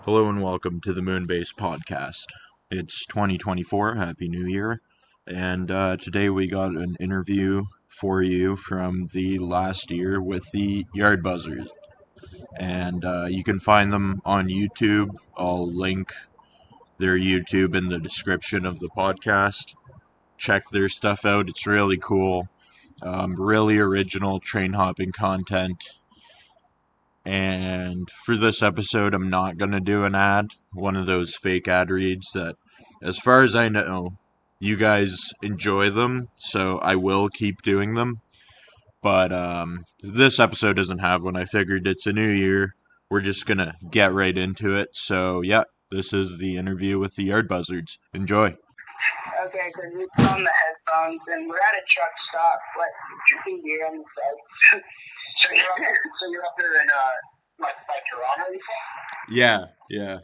Hello and welcome to the Moonbase podcast. It's 2024, Happy New Year, and today we got an interview for you from the last year with the Buzzards, and you can find them on YouTube. I'll link their YouTube in the description of the podcast. Check their stuff out, it's really cool, really original train hopping content. And for this episode, I'm not going to do an ad, one of those fake ad reads that, as far as I know, you guys enjoy them, so I will keep doing them. But this episode doesn't have one. I figured it's a new year. We're just going to get right into it. So, yeah, this is the interview with the Buzzards. Enjoy. Okay, because we put on the headphones, and we're at a truck stop. What? You can hear on the side. So you're up there in, like Toronto, you say? Yeah.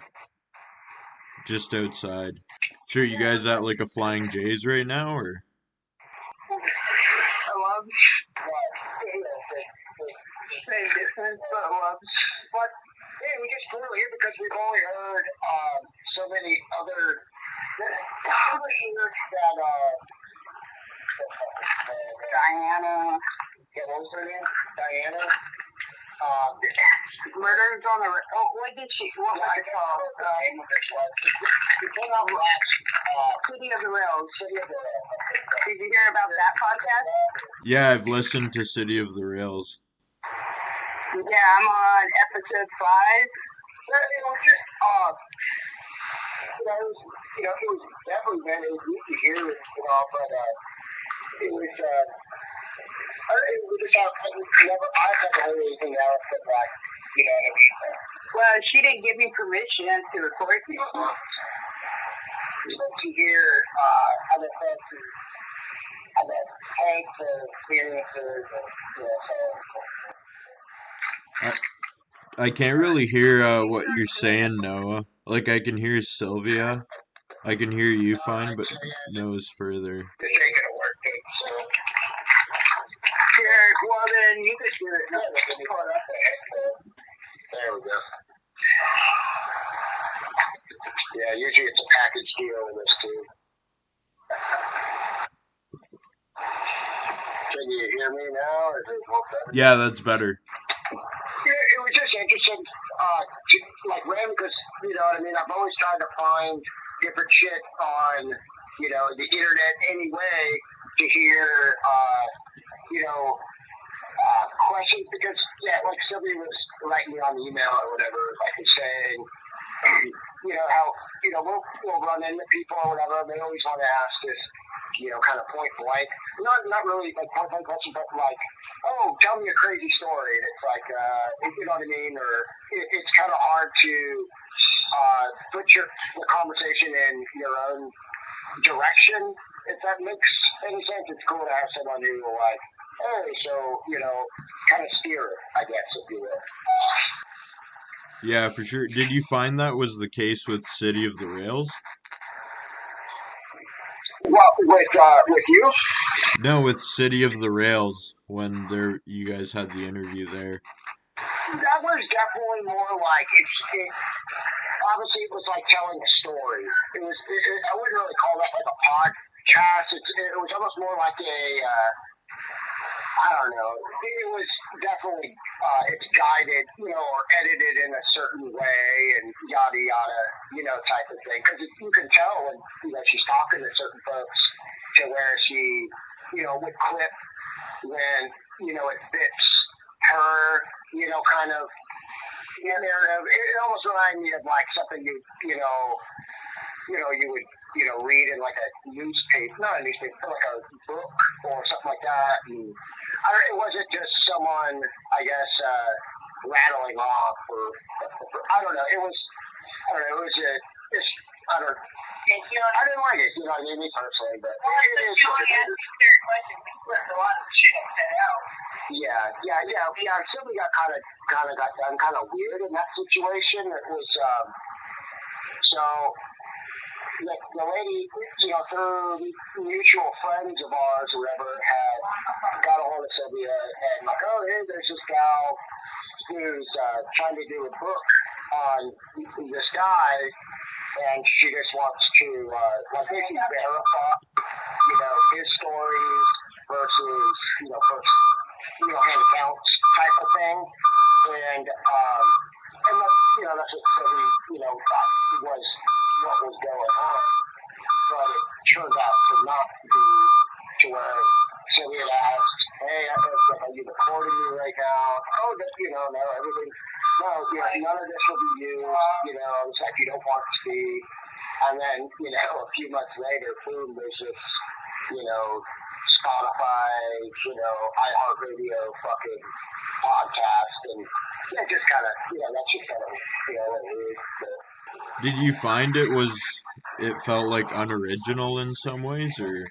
Just outside. Sure, you guys at like a Flying J's right now, or? I love what? Same distance, but love. But, hey, we just flew here because we've only heard, so many other, Diana, what was her name? Diana. Murders on the what was it called? City of the Rails. Did you hear about that podcast? Yeah, I've listened to City of the Rails. Yeah, I'm on episode 5. It was just, it was definitely very neat to hear it, but it was, I've never heard anything else but like, you know what I mean? Well, she didn't give me permission to record it. To hear other folks and other takes or experiences and, I can't really hear what you're saying, Noah. Like, I can hear Sylvia. I can hear you fine, but Noah's further. This ain't gonna work, dude, so. Here, well then, you could hear it. No, there we go. Yeah, usually it's a package deal with this, too. Can you hear me now, or is it more better? Yeah, that's better. It was just interesting, random, because, you know what I mean, I've always tried to find different shit on, the internet anyway to hear, questions, because, like somebody was writing me on email or whatever, like saying, how, we'll run into people or whatever, and they always want to ask this, kind of point blank, not really like point blank question, but like, oh, tell me a crazy story. And it's like, you know what I mean? Or it's kind of hard to put the conversation in your own direction, if that makes any sense. It's cool to have someone who will like, hey, so, kind of steer, I guess, if you will. Yeah, for sure. Did you find that was the case with City of the Rails? Well, with you? No, with City of the Rails, when you guys had the interview there. That was definitely more like, obviously it was like telling a story. I wouldn't really call that like a podcast. It was almost more like I don't know. It was definitely, it's guided, or edited in a certain way and yada yada, type of thing. Because you can tell when, she's talking to certain folks to where she, would clip when, it fits her, kind of narrative. It almost reminded me of like something you would, read in like a newspaper, not a newspaper, like a book or something like that. And it wasn't just someone, I guess, rattling off or I don't know. It was I didn't like it, I mean, me personally, but it is. Yeah. Something got kind of got done kind of weird in that situation. It was, so, the lady, through mutual friends of ours or whatever, had got a hold of Sylvia and like, oh, hey, there's this gal who's trying to do a book on this guy, and she just wants to basically verify, his stories versus, first, hand accounts type of thing. And that's what we, thought was what was going on. But it turned out to not be to where, so we had asked, hey, are you recording me right now? Oh, no, everything. No, none of this will be used, it's like you don't want to see. And then, a few months later, boom, there's this, Spotify, iHeartRadio fucking podcast. And it just kind of, that's just kind of, weird. Did you find it felt like unoriginal in some ways, or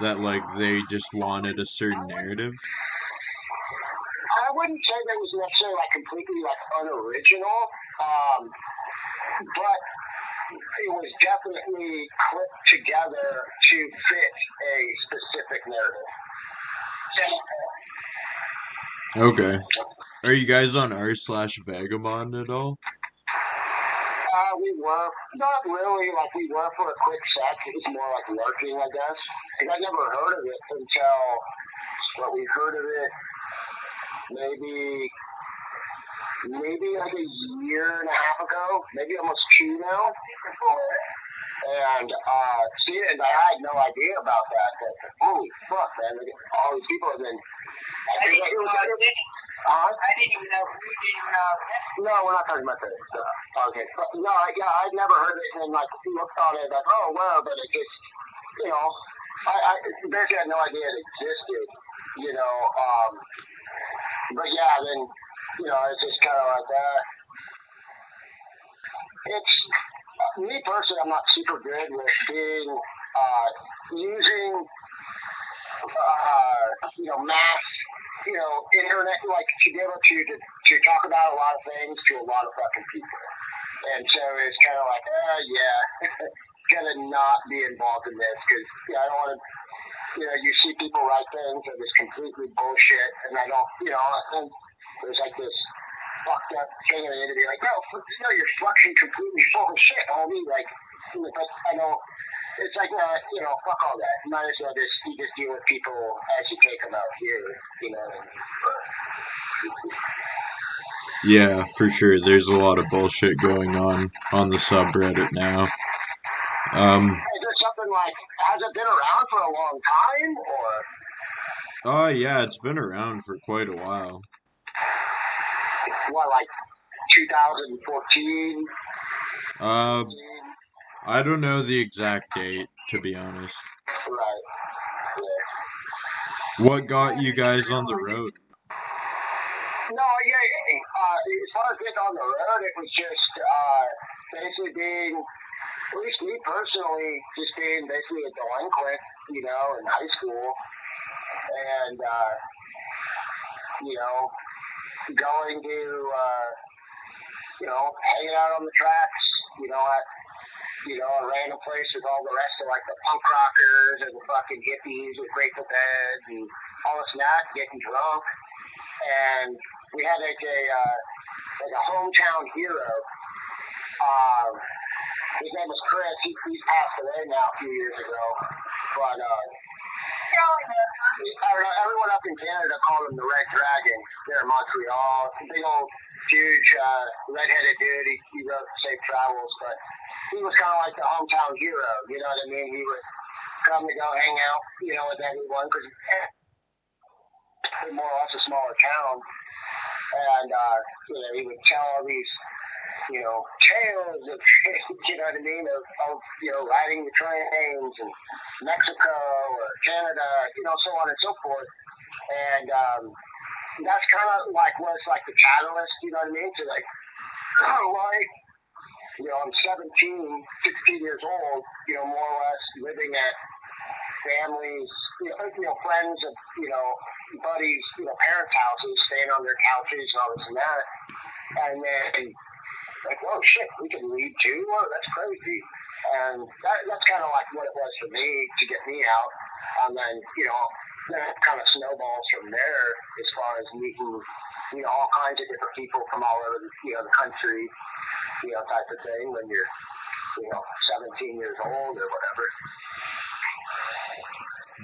that like they just wanted a certain narrative? I wouldn't say that was necessarily like completely like unoriginal, but it was definitely clipped together to fit a specific narrative. Okay. Are you guys on r/Vagabond at all? We were not really, like we were for a quick sec. It was more like lurking, I guess. Because I never heard of it until, we heard of it maybe like a year and a half ago, maybe almost 2 now. And and I had no idea about that. But holy fuck, man! Look at all these people, and then I didn't even know who didn't know. No, we're not talking about that stuff. Okay, but no, I'd never heard it, and like looked on it like, oh wow, but it just, I basically had no idea it existed, but yeah, then it's just kind of like that. It's me personally, I'm not super good with being using mass, internet, like to be able to talk about a lot of things to a lot of fucking people. And so it's kind of like, gonna not be involved in this because I don't want to. You see people write things that is completely bullshit, and I don't. I think there's like this fucked up thing in the interview, like, no, you're fucking completely full of shit, homie. Like, but I know. It's like, fuck all that. You might as well just deal with people as you take them out here, Yeah, for sure. There's a lot of bullshit going on the subreddit now. Is there something like, has it been around for a long time, or? Yeah, it's been around for quite a while. What, like 2014? I don't know the exact date, to be honest. Right. Yeah. What got you guys on the road? No, as far as getting on the road, it was just basically being, at least me personally, just being basically a delinquent, in high school. And, going to, hanging out on the tracks, at, a random place with all the rest of, like, the punk rockers and the fucking hippies with Grateful Dead and all this and that, getting drunk. And we had, like a hometown hero. His name was Chris. He's passed away now a few years ago. But, I don't know, everyone up in Canada called him the Red Dragon there in Montreal. Big old, huge, redheaded dude. He wrote Safe Travels, but he was kind of like the hometown hero, you know what I mean? He would come to go hang out, with everyone, because it's more or less a smaller town. And, he would tell all these, tales of, you know what I mean, of riding the trains and Mexico or Canada, so on and so forth. And that's kind of like was like the catalyst, you know what I mean, to like, I'm 16 years old, more or less living at families, friends of, buddies, parents' houses, staying on their couches and all this and that. And then, like, whoa, shit, we can leave too? Whoa, that's crazy. And that's kind of like what it was for me to get me out. And then, then it kind of snowballs from there as far as meeting all kinds of different people from all over the country, type of thing when you're, 17 years old or whatever.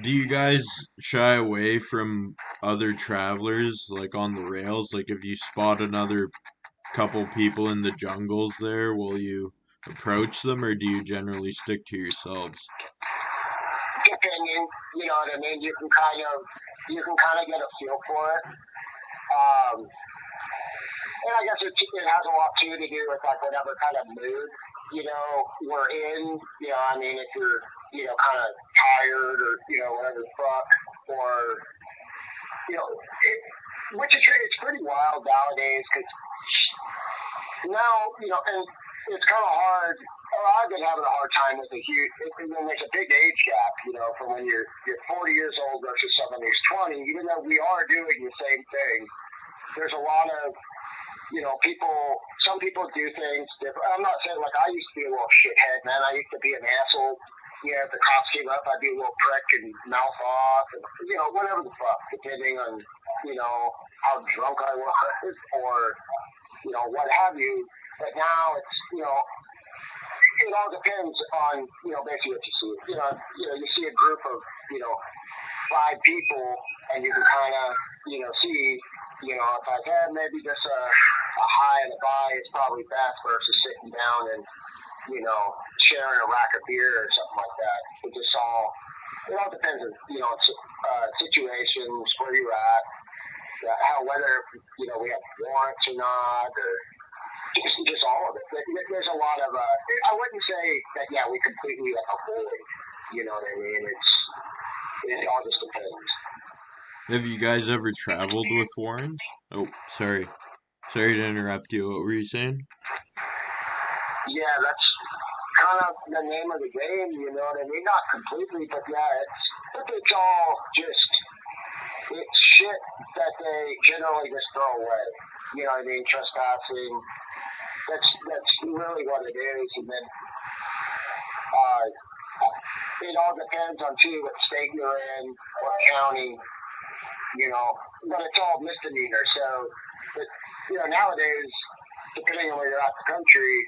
Do you guys shy away from other travelers, like on the rails? Like if you spot another couple people in the jungles there, will you approach them, or do you generally stick to yourselves? Depending, you know what I mean? You can kind of get a feel for it. And I guess it has a lot too to do with like whatever kind of mood, we're in. I mean, if you're, kind of tired or, whatever the fuck, or, which is it's pretty wild nowadays because now, and it's kind of hard. I've been having a hard time with when there's a big age gap, from when you're 40 years old versus someone who's 20, even though we are doing the same thing. There's a lot of, some people do things different. I'm not saying, like, I used to be a little shithead, man. I used to be an asshole. If the cops came up, I'd be a little prick and mouth off, and, whatever the fuck, depending on, how drunk I was or, what have you. But now it's, it all depends on, basically what you see. You see a group of, 5 people, and you can kind of, see, it's like, maybe just a high and a buy is probably best versus sitting down and, sharing a rack of beer or something like that. It all depends on, situations, where you're at, whether, we have warrants or not, or just all of it. There's a lot of, I wouldn't say that, we completely avoid, you know what I mean? It all just depends. Have you guys ever traveled with Warrens? Oh, sorry. Sorry to interrupt you. What were you saying? Yeah, that's kind of the name of the game, you know what I mean? Not completely, but it's all just, it's shit that they generally just throw away. You know what I mean? Trespassing. That's really what it is. And then it all depends on, too, what state you're in, what county, but it's all misdemeanor. So, nowadays, depending on where you're at the country,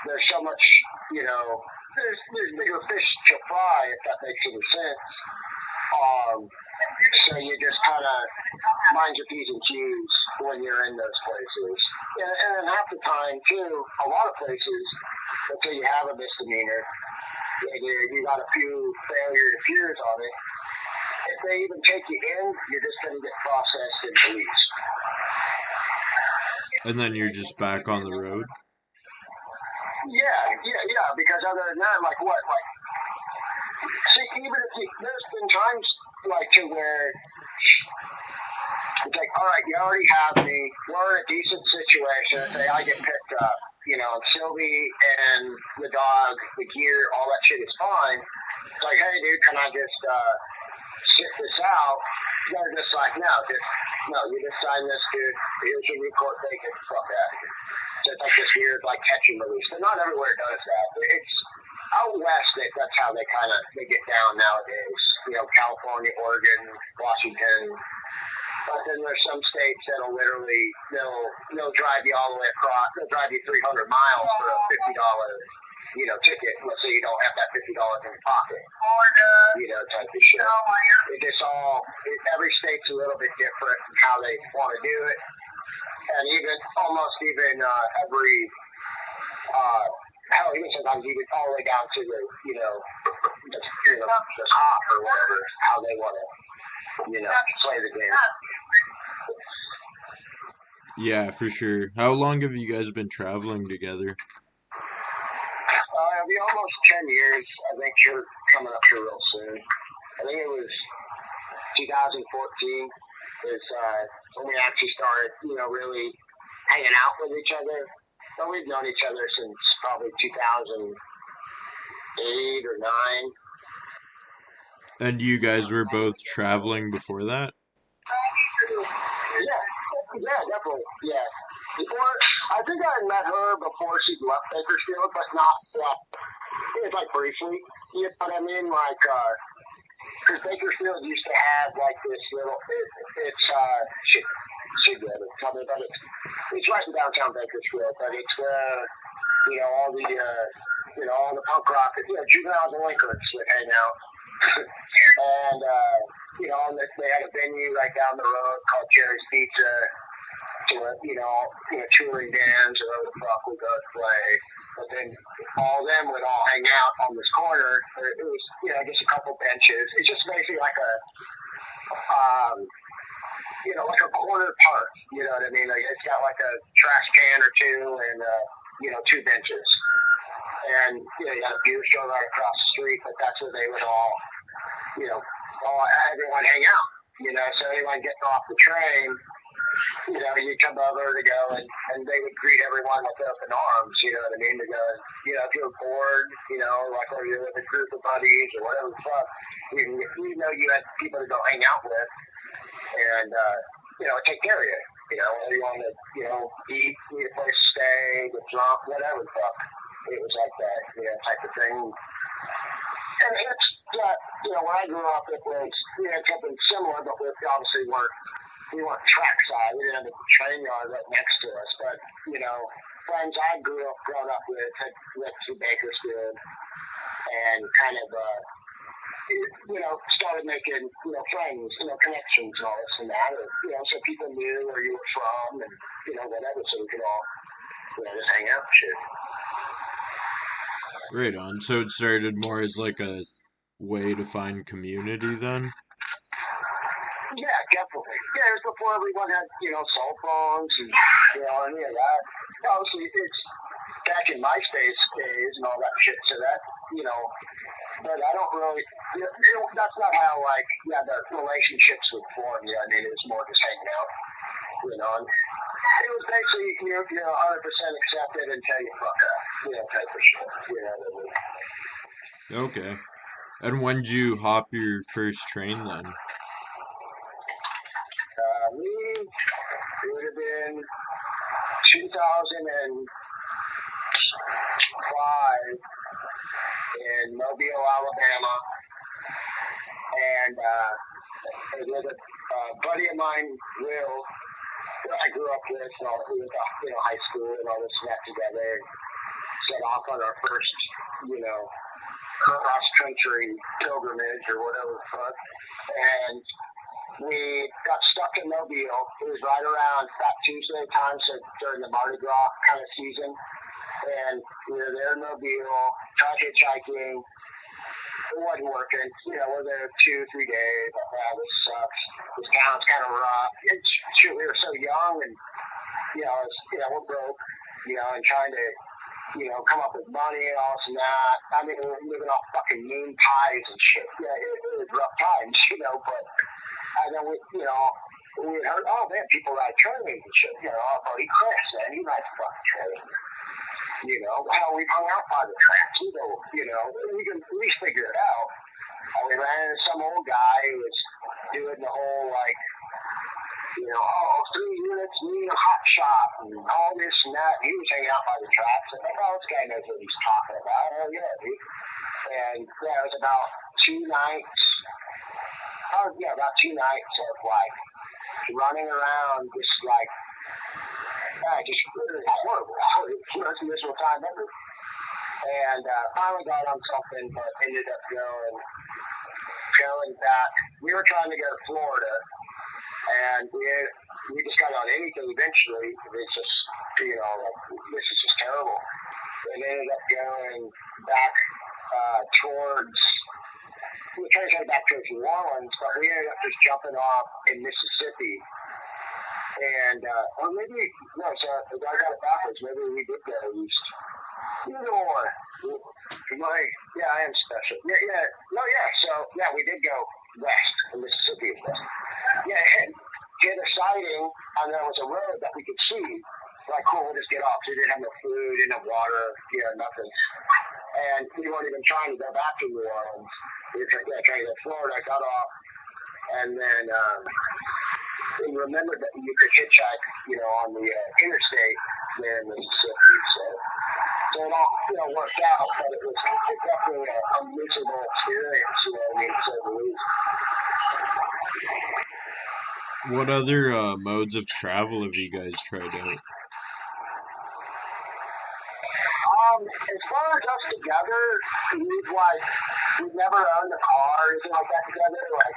there's so much, there's bigger fish to fry, if that makes any sense. So you just kind of mind your P's and Q's when you're in those places. And half the time, too, a lot of places, until you have a misdemeanor, and you got a few failure to cures on it, if they even take you in, you're just going to get processed and released. And then you're just back on the road? Yeah, because other than that, see, even if there's been times, to where it's like, all right, you already have me, we're in a decent situation, say I get picked up, Sylvie and the dog, the gear, all that shit is fine. It's like, hey, dude, can I just sit this out? They're just like, no, you just sign this, dude. Here's your new court date. Get the fuck out of here. So it's like this weird, catch and release. But not everywhere does that. It's out west. That's how they get down nowadays. California, Oregon, Washington. But then there's some states that'll literally they'll drive you all the way across. They'll drive you 300 miles for a $50 ticket. Let's say you don't have that $50 in your pocket. Type of shit. Every state's a little bit different in how they want to do it. And almost even every, hell, even sometimes even all the way down to the, the top or whatever, how they want to, play the game. Yeah, for sure. How long have you guys been traveling together? It'll be almost 10 years. I think you're coming up here real soon. I think it was 2014 is when we actually started, really hanging out with each other. So we've known each other since probably 2008 or 9. And you guys were both traveling before that? Yeah, definitely. Yeah. I think I met her before she left Bakersfield, but not it was briefly. You know what I mean? Because Bakersfield used to have this little, it's should go to. I mean, but it's right in downtown Bakersfield, but it's where, you know, all the, you know, all the punk rock, you know, juvenile delinquents would hang out. And, you know, they had a venue right down the road called Jerry's Pizza, to, you know, touring bands or whatever the fuck would go to play. But then all of them would all hang out on this corner. It was, you know, just a couple benches. It's just basically like a, you know, like a corner park. You know what I mean? Like it's got like a trash can or two and, you know, 2 benches. And, you know, you got a beer store right across the street, but that's where they would all, you know, everyone hang out. You know, so anyone getting off the train, you know, you come over to go and they would greet everyone with open arms, you know what I mean? To go, you know, if you're bored, you know, like or you're with a group of buddies or whatever the fuck, you know you had people to go hang out with and, you know, take care of you. You know, whether you want to, you know, eat, need a place to stay, get drunk, whatever the fuck. It was like that, you know, type of thing. And it's, you know, when I grew up, it was, you know, something similar, but we obviously we weren't trackside. We didn't have a train yard right next to us. But, you know, friends I grown up with had went to Bakersfield and kind of, you know, started making, you know, friends, you know, connections and all this and that. Or, you know, so people knew where you were from and, you know, whatever, so we could all, you know, just hang out and shit. Right on. So it started more as like a way to find community then? Yeah, definitely. Yeah, it was before everyone had, you know, cell phones and, you know, any of that. Obviously, it's back in MySpace days and all that shit, so that, you know, but I don't really, you know, that's not how, like, yeah, the relationships would form, you know, I mean, it was more just hanging out, you know, and it was basically, you're 100% accepted until you fuck up, you know, type of shit, you know. Okay. And when did you hop your first train then? It would have been 2005 in Mobile, Alabama, and it was a buddy of mine, Will, that I grew up with. So we went to, you know, high school and all this stuff together. Set off on our first, you know, cross-country pilgrimage or whatever the fuck, and we got stuck in Mobile. It was right around Fat Tuesday time, so during the Mardi Gras kind of season. And we were there in Mobile, tried hitchhiking. It wasn't working. You know, we're there 2-3 days. Wow, this sucks. This town's kind of rough. Shoot, we were so young, and you know, we're broke. You know, and trying to, you know, come up with money and all this and that. I mean, we were living off fucking moon pies and shit. Yeah, it was rough times, you know, but. And then we, you know, we heard, oh man, people ride trains and shit. You know, our buddy Chris, man, he rides a fucking train. You know, hell, we hung out by the tracks. You know, we can at least figure it out. And we ran into some old guy who was doing the whole, like, you know, 3 units, need a hot shot, and all this and that. He was hanging out by the tracks. And like, oh, this guy knows what he's talking about. Oh, yeah, dude. And yeah, it was about 2 nights. Oh, yeah, about 2 nights of, like, running around just, like, just really horrible. It was the most miserable time ever. And finally got on something, but ended up going back. We were trying to go to Florida, and we just got on anything eventually. It's just, you know, like, this is just terrible. And ended up going back towards... We were trying to head back towards New Orleans, but we ended up just jumping off in Mississippi. And, or maybe, no, so I got it backwards. Maybe we did go east. Either or. Yeah, I am special. Yeah. No, yeah, so, yeah, we did go west in Mississippi. Yeah, and hit a sighting, and there was a road that we could see. Like, cool, we'll just get off. We didn't have no food, didn't have water, you know, nothing. And we weren't even trying to go back to New Orleans. We were trying to go to Florida. I got off, and then we remembered that you could hitchhike, you know, on the interstate there in Mississippi. So it all, you know, worked out, but it was definitely a miserable experience, you know what I mean, to say the least. What other modes of travel have you guys tried out? As far as us together, we've never owned a car or anything like that together. Like,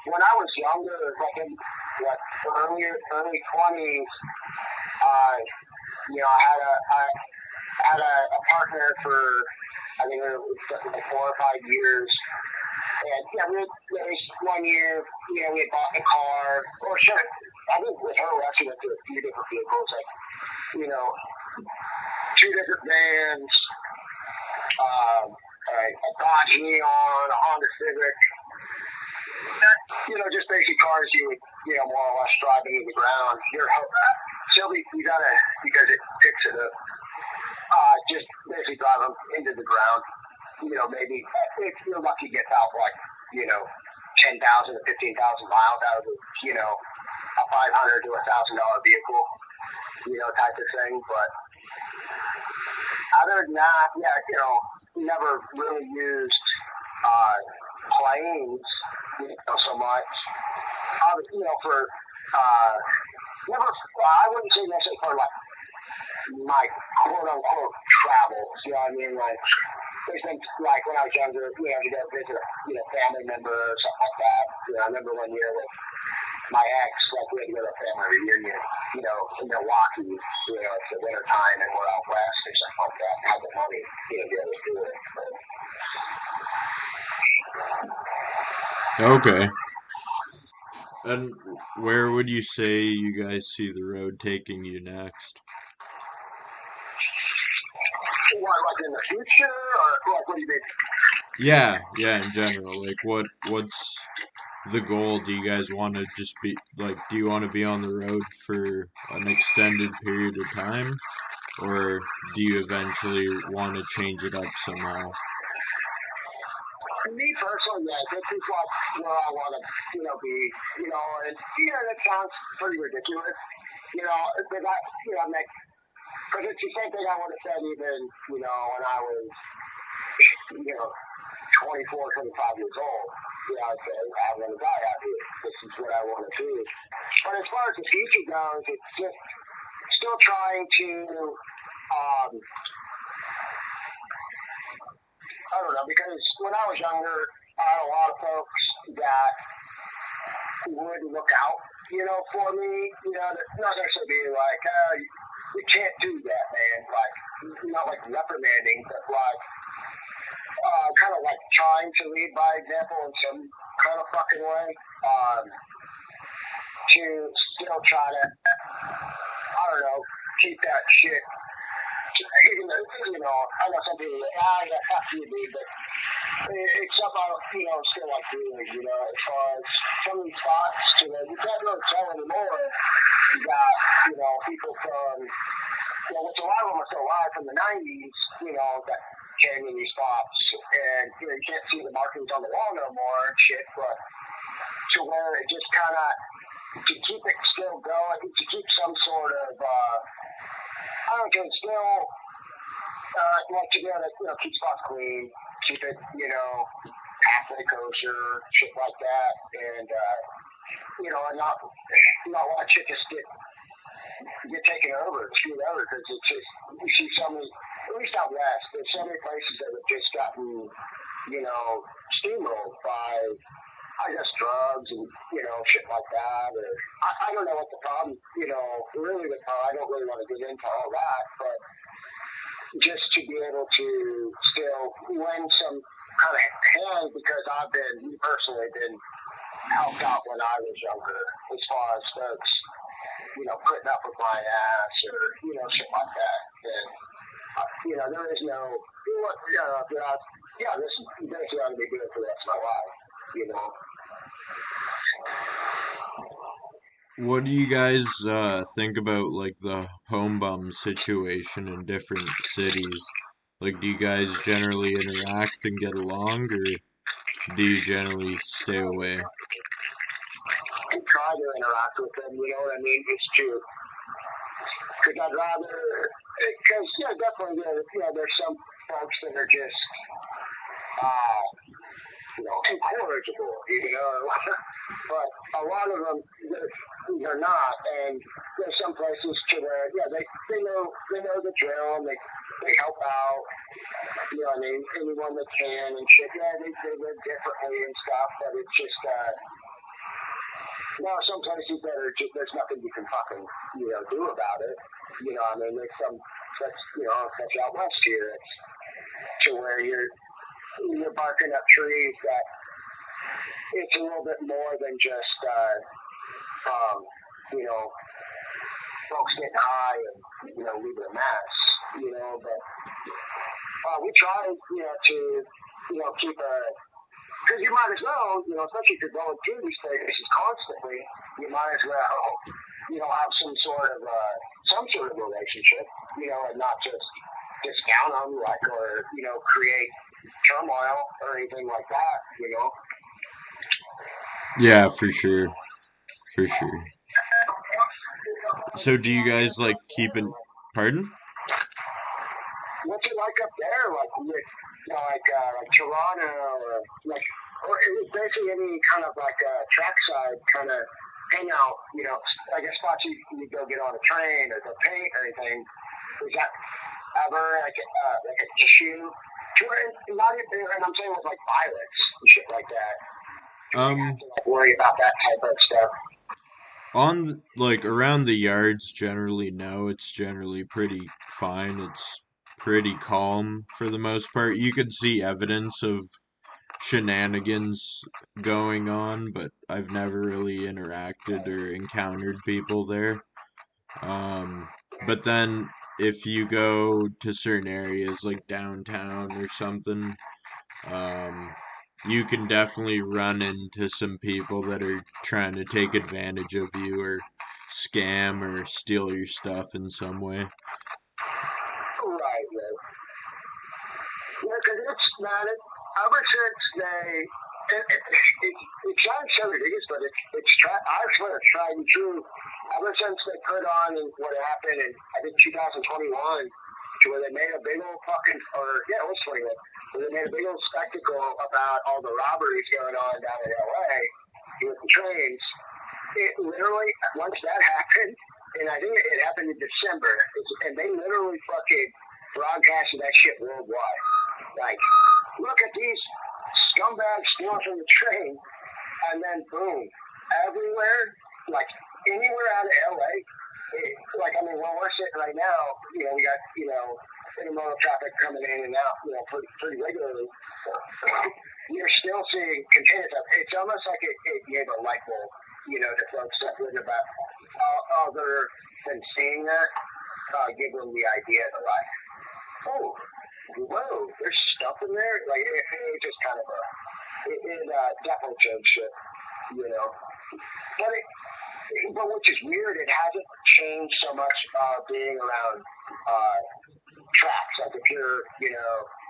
when I was younger, like in early 20s, I had a partner for, I think it was like 4 or 5 years. And yeah, we had one year, we had bought a car, or sure, I think with her, we actually went to a few different vehicles, like, 2 different vans, a Dodge Neon, a Honda Civic, just basic cars you would, more or less drive into the ground. Sylvie, you gotta, because it picks it up, just basically drive them into the ground. Maybe if you're lucky, get out like, 10,000 to 15,000 miles out of a, a $500 to $1,000 vehicle, type of thing. But other than that, never really used planes, so much. For never. I wouldn't say necessarily for like my quote unquote travels. You know what I mean? Like, there's been like when I was younger, to go visit a family member or something like that. I remember one year with my ex, like we had to go to a family reunion, in Milwaukee, it's the winter time and we're out west or something like that. Have the money, to be able to do it. Okay. And where would you say you guys see the road taking you next? What, like in the future, or like what do you mean? Yeah, in general. Like what's the goal? Do you guys want to just be like do you want to be on the road for an extended period of time? Or do you eventually want to change it up somehow? Me personally, yeah, this is like where I want to, be, and that sounds pretty ridiculous, because because it's the same thing I would have said even, when I was, 24, 25 years old. I'd say, I'm going to die happy. This is what I want to do. But as far as the future goes, it's just still trying to, I don't know, because when I was younger, I had a lot of folks that would look out, for me, not necessarily being like, you can't do that, man. Like, not like reprimanding, but like, kind of like trying to lead by example in some kind of fucking way, to still try to, I don't know, keep that shit. Even though, I know some people are like, yeah, fuck you, dude, but it's somehow, still like doing, as far as some of these spots, you can't really tell anymore. You got, people from, which a lot of them are still alive from the 90s, that came in these spots, and, you can't see the markings on the wall no more and shit, but to where it just kind of, to keep it still going, to keep some sort of, I don't know, still, like to be able to, keep spots clean, keep it, halfway kosher, shit like that, and, and not let shit just get taken over, screwed over, because it's just, you see so many, at least out west, there's so many places that have just gotten, steamrolled by, I guess, drugs and, shit like that. Or, I don't know what the problem, really the problem, I don't really want to get into all that, but just to be able to still lend some kind of hand, because I've been, personally, helped out when I was younger, as far as folks, putting up with my ass or, shit like that. And, there is no, this is basically I'm going to be doing for the rest of my life, What do you guys think about like the home bum situation in different cities? Like, do you guys generally interact and get along, or do you generally stay away? I try to interact with them, you know what I mean? It's true. Because I'd rather, because, definitely, there's some folks that are just, incorrigible, but a lot of them, they're not. And there's some places to where, they know the drill, and they help out. You know what I mean? Anyone that can and shit. Yeah, they live differently and stuff, but it's just, there are some places that are just, there's nothing you can fucking, do about it. You know what I mean? There's some, especially out west here, it's to where you're barking up trees that it's a little bit more than just, folks getting high and, leaving a mess, but we try, to, keep a, because you might as well, especially if you're going through these places constantly, you might as well, have some sort of relationship, and not just discount them, or, create turmoil or anything like that, Yeah, for sure. For sure. So do you guys keep in pardon? What's it like up there? With, like Toronto, or it's basically any kind of trackside kind of hangout, like a spot you go get on a train or go paint or anything. Is that ever like an issue? Not even, and I'm saying with violence and shit like that. Do you have to worry about that type of stuff? On around the yards, generally no. It's generally pretty fine. It's pretty calm for the most part. You could see evidence of shenanigans going on, but I've never really interacted or encountered people there. But then if you go to certain areas like downtown or something, you can definitely run into some people that are trying to take advantage of you or scam or steal your stuff in some way. Right. Yeah, because it's not, ever since it sounds so ridiculous, but I swear it's tried and true. Ever since they put on what happened in, I think, 2021, to where they made a big old fucking, it was 21, where they made a big old spectacle about all the robberies going on down in LA with the trains. It literally, once that happened, and I think it happened in December, and they literally fucking broadcasted that shit worldwide. Look at these scumbags stealing from the train, and then boom, everywhere, anywhere out of LA, where we're sitting right now, we got, intermodal traffic coming in and out, pretty regularly. You're still seeing container stuff. It's almost like it gave a light bulb, to folks that wouldn't about other than seeing that, give them the idea of oh, whoa, there's stuff in there. It just kind of it definitely changed it, But which is weird, it hasn't changed so much being around tracks. If you're,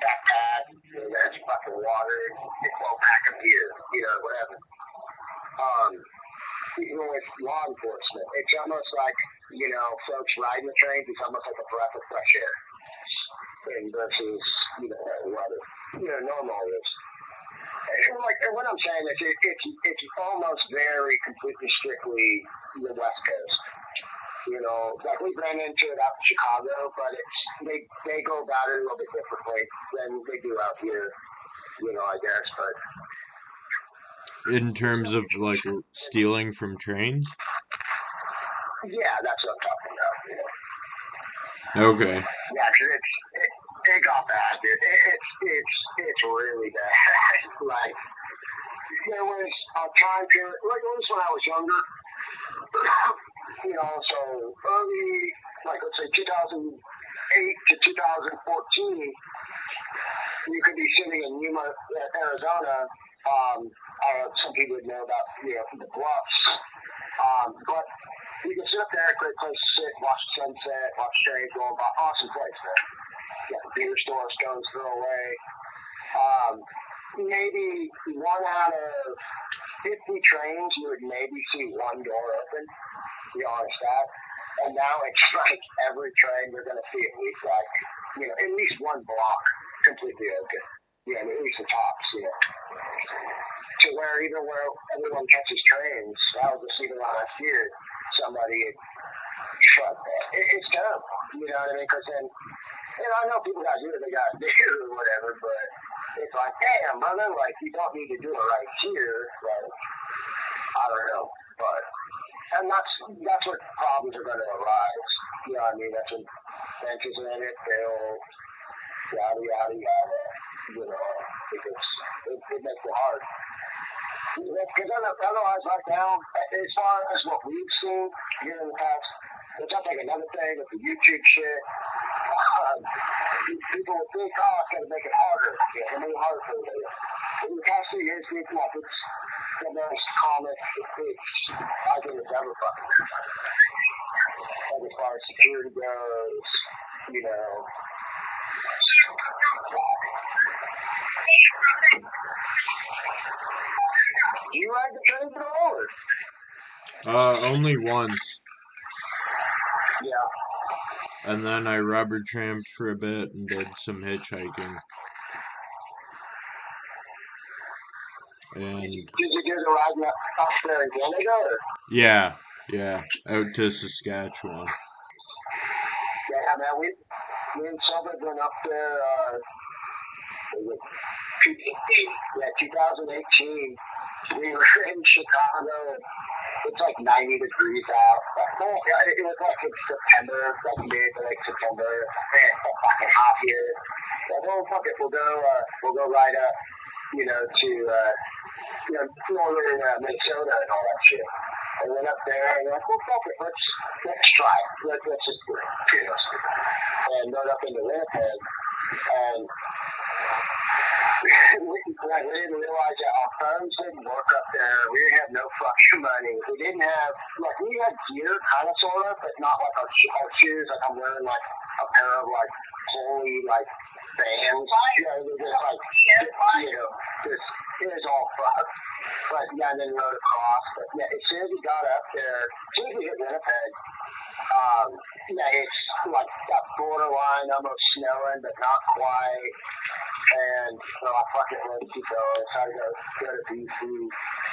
backpack, that's fucking water, it's 12-pack of beer, whatever. Even with law enforcement, it's almost like, folks riding the trains, it's almost like a breath of fresh air. Versus, what normal is. And what I'm saying is it's almost very completely strictly the West Coast. We ran into it out in Chicago, but they go about it a little bit differently than they do out here, I guess. But in terms of stealing from trains? Yeah, that's what I'm talking about. Okay. Yeah, because it got bad, dude. It's really bad. There was a time period, at least when I was younger, so early, let's say 2008 to 2014, you could be sitting in Yuma, Arizona. Some people would know about, the Bluffs. But you can sit up there, great place to sit, watch the sunset, watch trains going by. Awesome place there. You got the beer store, stones throw away. Maybe 1 out of 50 trains, you would maybe see one door open, to be honest that. And now it's every train you're going to see at least at least one block completely open. At least the tops, to where even where everyone catches trains, that was just even last year, somebody had shut that. It's terrible, you know what I mean? Because then, I know people got to do what they got to do or whatever, but it's like, damn, brother, like, you don't need to do it right here. Like, I don't know, but, and that's what problems are going to arise. You know what I mean? That's when benches in it, they'll yada, yada, yada, you know, because it makes it hard. Because otherwise, right now, as far as what we've seen here in the past, which I think another thing with the YouTube shit, people would think, oh, it's going to make it harder. Yeah, it's going to make it harder for them. In the past 2 years, it's like it's the most common fix I think it's ever fucking. Like as far as security goes, you know. Do you ride the trains at all? Only once. Yeah. And then I rubber tramped for a bit and did some hitchhiking. And did you do the ride up there in Canada? Or? Yeah, out to Saskatchewan. Yeah, man, me and Silver went up there, 2018. We were in Chicago, and it's like 90 degrees out. It was like in September, like mid to like September. Man, it's fucking hot here. Like, oh, fuck it, we'll go right up, you know, to, northern Minnesota and all that shit. I went up there and we're like, well, fuck it, let's try it. Let's just do it. You know, and rode up into Winnipeg, and we didn't realize that our phones didn't work up there. We didn't have no fucking money. We didn't have, like, we had gear, kind of, sort of, but not like our shoes. Like, I'm wearing, like, a pair of, like, holy, like, Vans. You know, they're just, like, you know, just, it was all fucked. But, yeah, and then rode across. But, yeah, as soon as we got up there, as soon as we hit Winnipeg, it's, like, that borderline, almost snowing, but not quite. And so I fucking let it go. I tried to go to BC.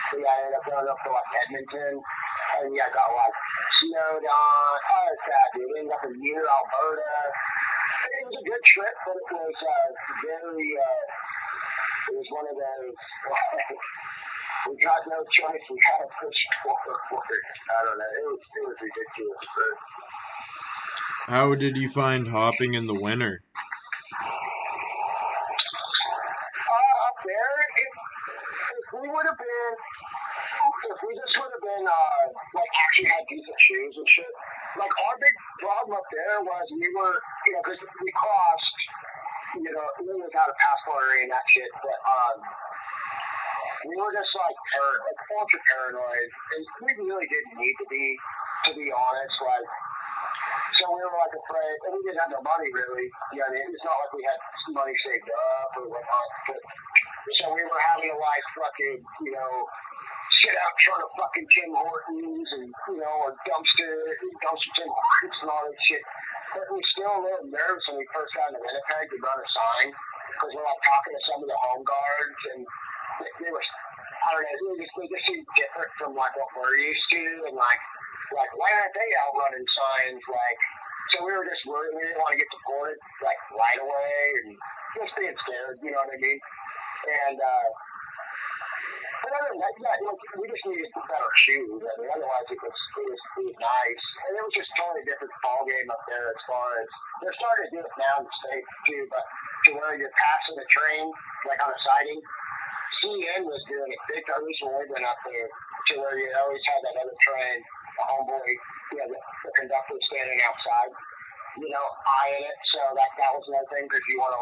So yeah, I ended up going up to like Edmonton. And yeah, got like snowed on. Oh, it's bad, dude. We ended up in Near Alberta. It was a good trip, but it was very, it was one of those, we got no choice. We had to push forward. I don't know. It was ridiculous. But how did you find hopping in the winter? Up there, if we would have been, if we just would have been, like, actually had decent shoes and shit, like, our big problem up there was we were, you know, because we crossed, you know, we was out of passport and that shit, but, we were just, like ultra paranoid, and we really didn't need to be honest, like, so we were, like, afraid, and we didn't have no money, really. You know, it's not like we had money saved up or whatnot. But, so we were having to, like, fucking, you know, sit out in front of fucking Tim Hortons and, you know, or dumpster Tim Hortons and all that shit. But we still a little nervous when we first got into Winnipeg to run a sign, because we're, like, talking to some of the home guards, and they were, I don't know, they just seemed different from, like, what we're used to, and, like, why aren't they out running signs? Like, so we were just worried. We didn't want to get deported, like, right away, and just being scared, you know what I mean? And, but other than that, yeah, like, we just needed better shoes. I mean, otherwise it was nice. And it was just totally different ball game up there as far as, they're starting to do it now in the States, too, but to where you're passing the train, like, on a siding. CN was doing it big. I recently went up there to where you always had that other train, the homeboy, you know, the conductor standing outside, you know, eyeing it. So that was another thing, because we want to,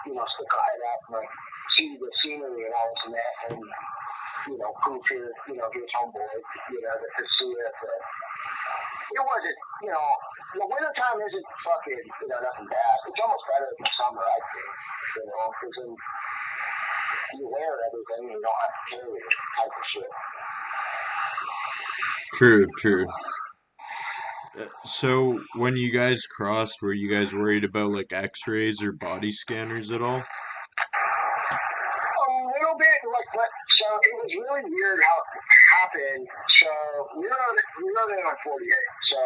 you know, stick our head out and, like, see the scenery and all this and that, and, you know, prove to, you know, his homeboy, you know, that could see it. But it wasn't, you know, the wintertime isn't fucking, you know, nothing bad. It's almost better than the summer, I think, you know, because then you wear everything and you don't have to carry it type of shit. True. So, when you guys crossed, were you guys worried about, like, x-rays or body scanners at all? A little bit, like, but So it was really weird how it happened. So we rode in on 48. So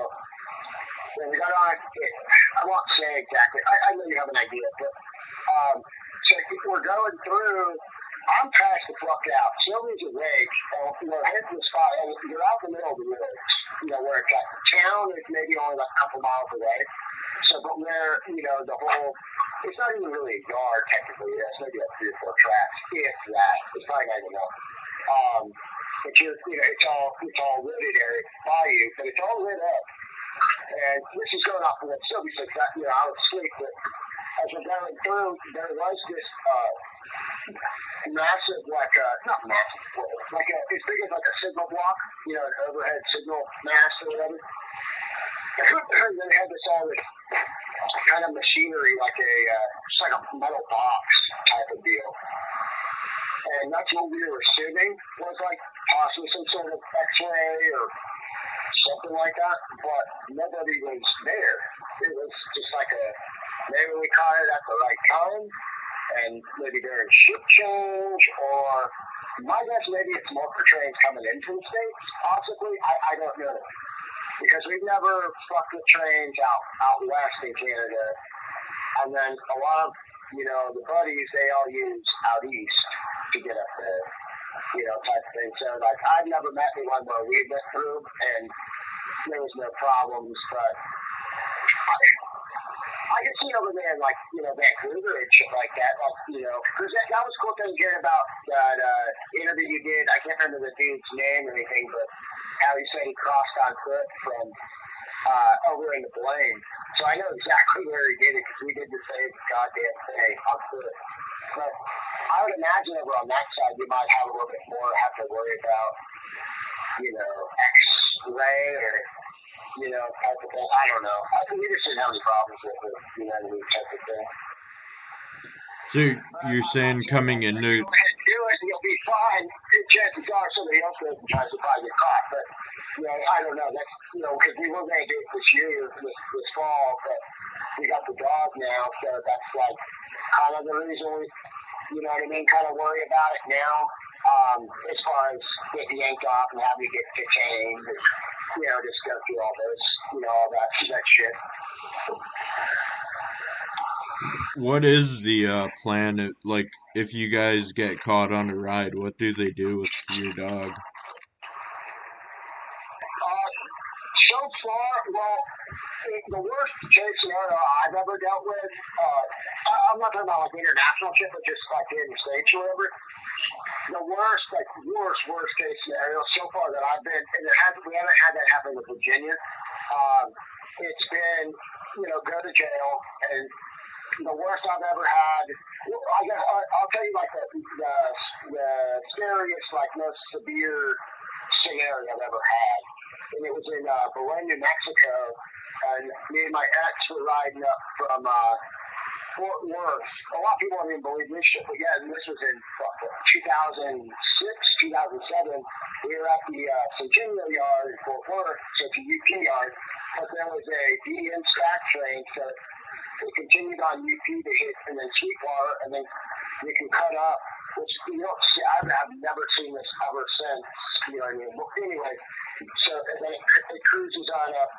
when we got on, I won't say exactly. I know you have an idea, but so we're going through. I'm passed the fuck out. Sylvia's awake, and we're heading to the spot, and you're out in the middle of the woods. Where it's like town is maybe only like a couple miles away. So, but where the whole. It's not even really a yard, technically. It's maybe like 3 or 4 tracks, if that. It's probably not even enough. But it's all wooded area by you, but it's all lit up. And this is going off of what Sylvie said. I was asleep, but as we're going through, there was this massive, not massive, as big as like a signal block, an overhead signal mast or whatever. And then they had all this kind of machinery, it's like a metal box type of deal. And that's what we were assuming was possibly some sort of X-ray or something like that, but nobody was there. It was just maybe we caught it at the right time, and maybe during shift change, or my guess maybe it's more for trains coming into the States, possibly. I don't know. Because we've never fucked with trains out west in Canada. And then a lot of, the buddies, they all use out east to get up there, type of thing. So, I've never met anyone where we went through and there was no problems, but I could see over there in, Vancouver and shit like that, because that was cool thing hearing about that interview you did. I can't remember the dude's name or anything, but how he said he crossed on foot from over in the Blaine. So I know exactly where he did it, because we did the same goddamn thing on foot. But I would imagine over on that side, you might have a little bit more, have to worry about, X-ray or, type of thing. I don't know. We just didn't have any problems with it, type of thing. So you're saying coming into... Go ahead and do it, and you'll be fine. Chances are somebody else goes and tries to buy your caught, but, I don't know. That's, because we were going to do it this year, this fall, but we got the dog now, so that's, kind of the reason we, kind of worry about it now, as far as getting yanked off and having to get detained, and, just go through all those, all that shit. What is the plan? If you guys get caught on a ride, what do they do with your dog? So far, well, the worst case scenario I've ever dealt with, I'm not talking about international shit, but just in the States or whatever. The worst case scenario so far that I've been, and we haven't had that happen with Virginia. It's been, go to jail, and the worst I've ever had. I guess I'll tell you the scariest, most severe scenario I've ever had, and it was in Belen, New Mexico, and me and my ex were riding up from Fort Worth. A lot of people don't even believe this shit, but yeah, this was in 2006, 2007. We were at the Centennial Yard in Fort Worth, so it's a UP yard, but there was a DN stack train, so it continued on UP to hit, and then Sweetwater, and then you can cut up, which you don't see. I've never seen this ever since, you know what I mean? Well, anyway, so and then it cruises on up.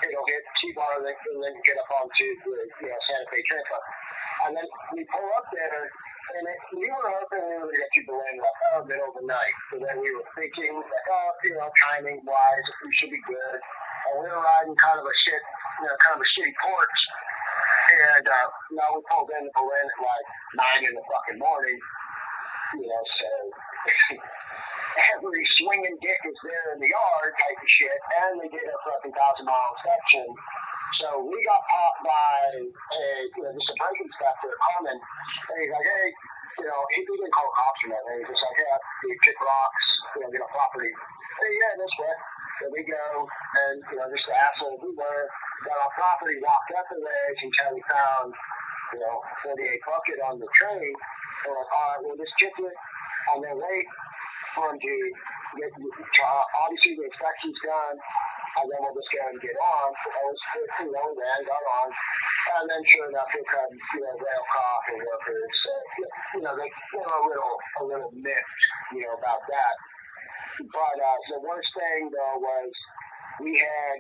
It'll hit Sweetwater, and then get up onto the Santa Fe Transit. And then we pull up there, and we were hoping we were going to get to Belen middle of the night. So then we were thinking, timing-wise, we should be good. And we were riding kind of a shitty porch. And now we pulled into Belen at 9 in the fucking morning. So every swinging dick is there in the yard type of shit, and they did a fucking 1,000-mile inspection. So we got popped by just a brake inspector, Coleman, and he's like, hey, he didn't call cops or nothing. He's just like, yeah, we kick rocks, get a property. Hey, yeah, this way. So we go, and, just the asshole we were, got our property, walked up the ledge until we found, 48 bucket on the train. We're like, all right, we'll just kick it, and then wait for him to get, obviously the inspection's done, and then we'll just go and get on. So I was, ran, got on. And then sure enough, here come, rail coffee workers. So, they were a little miffed, about that. But the worst thing, though, was we had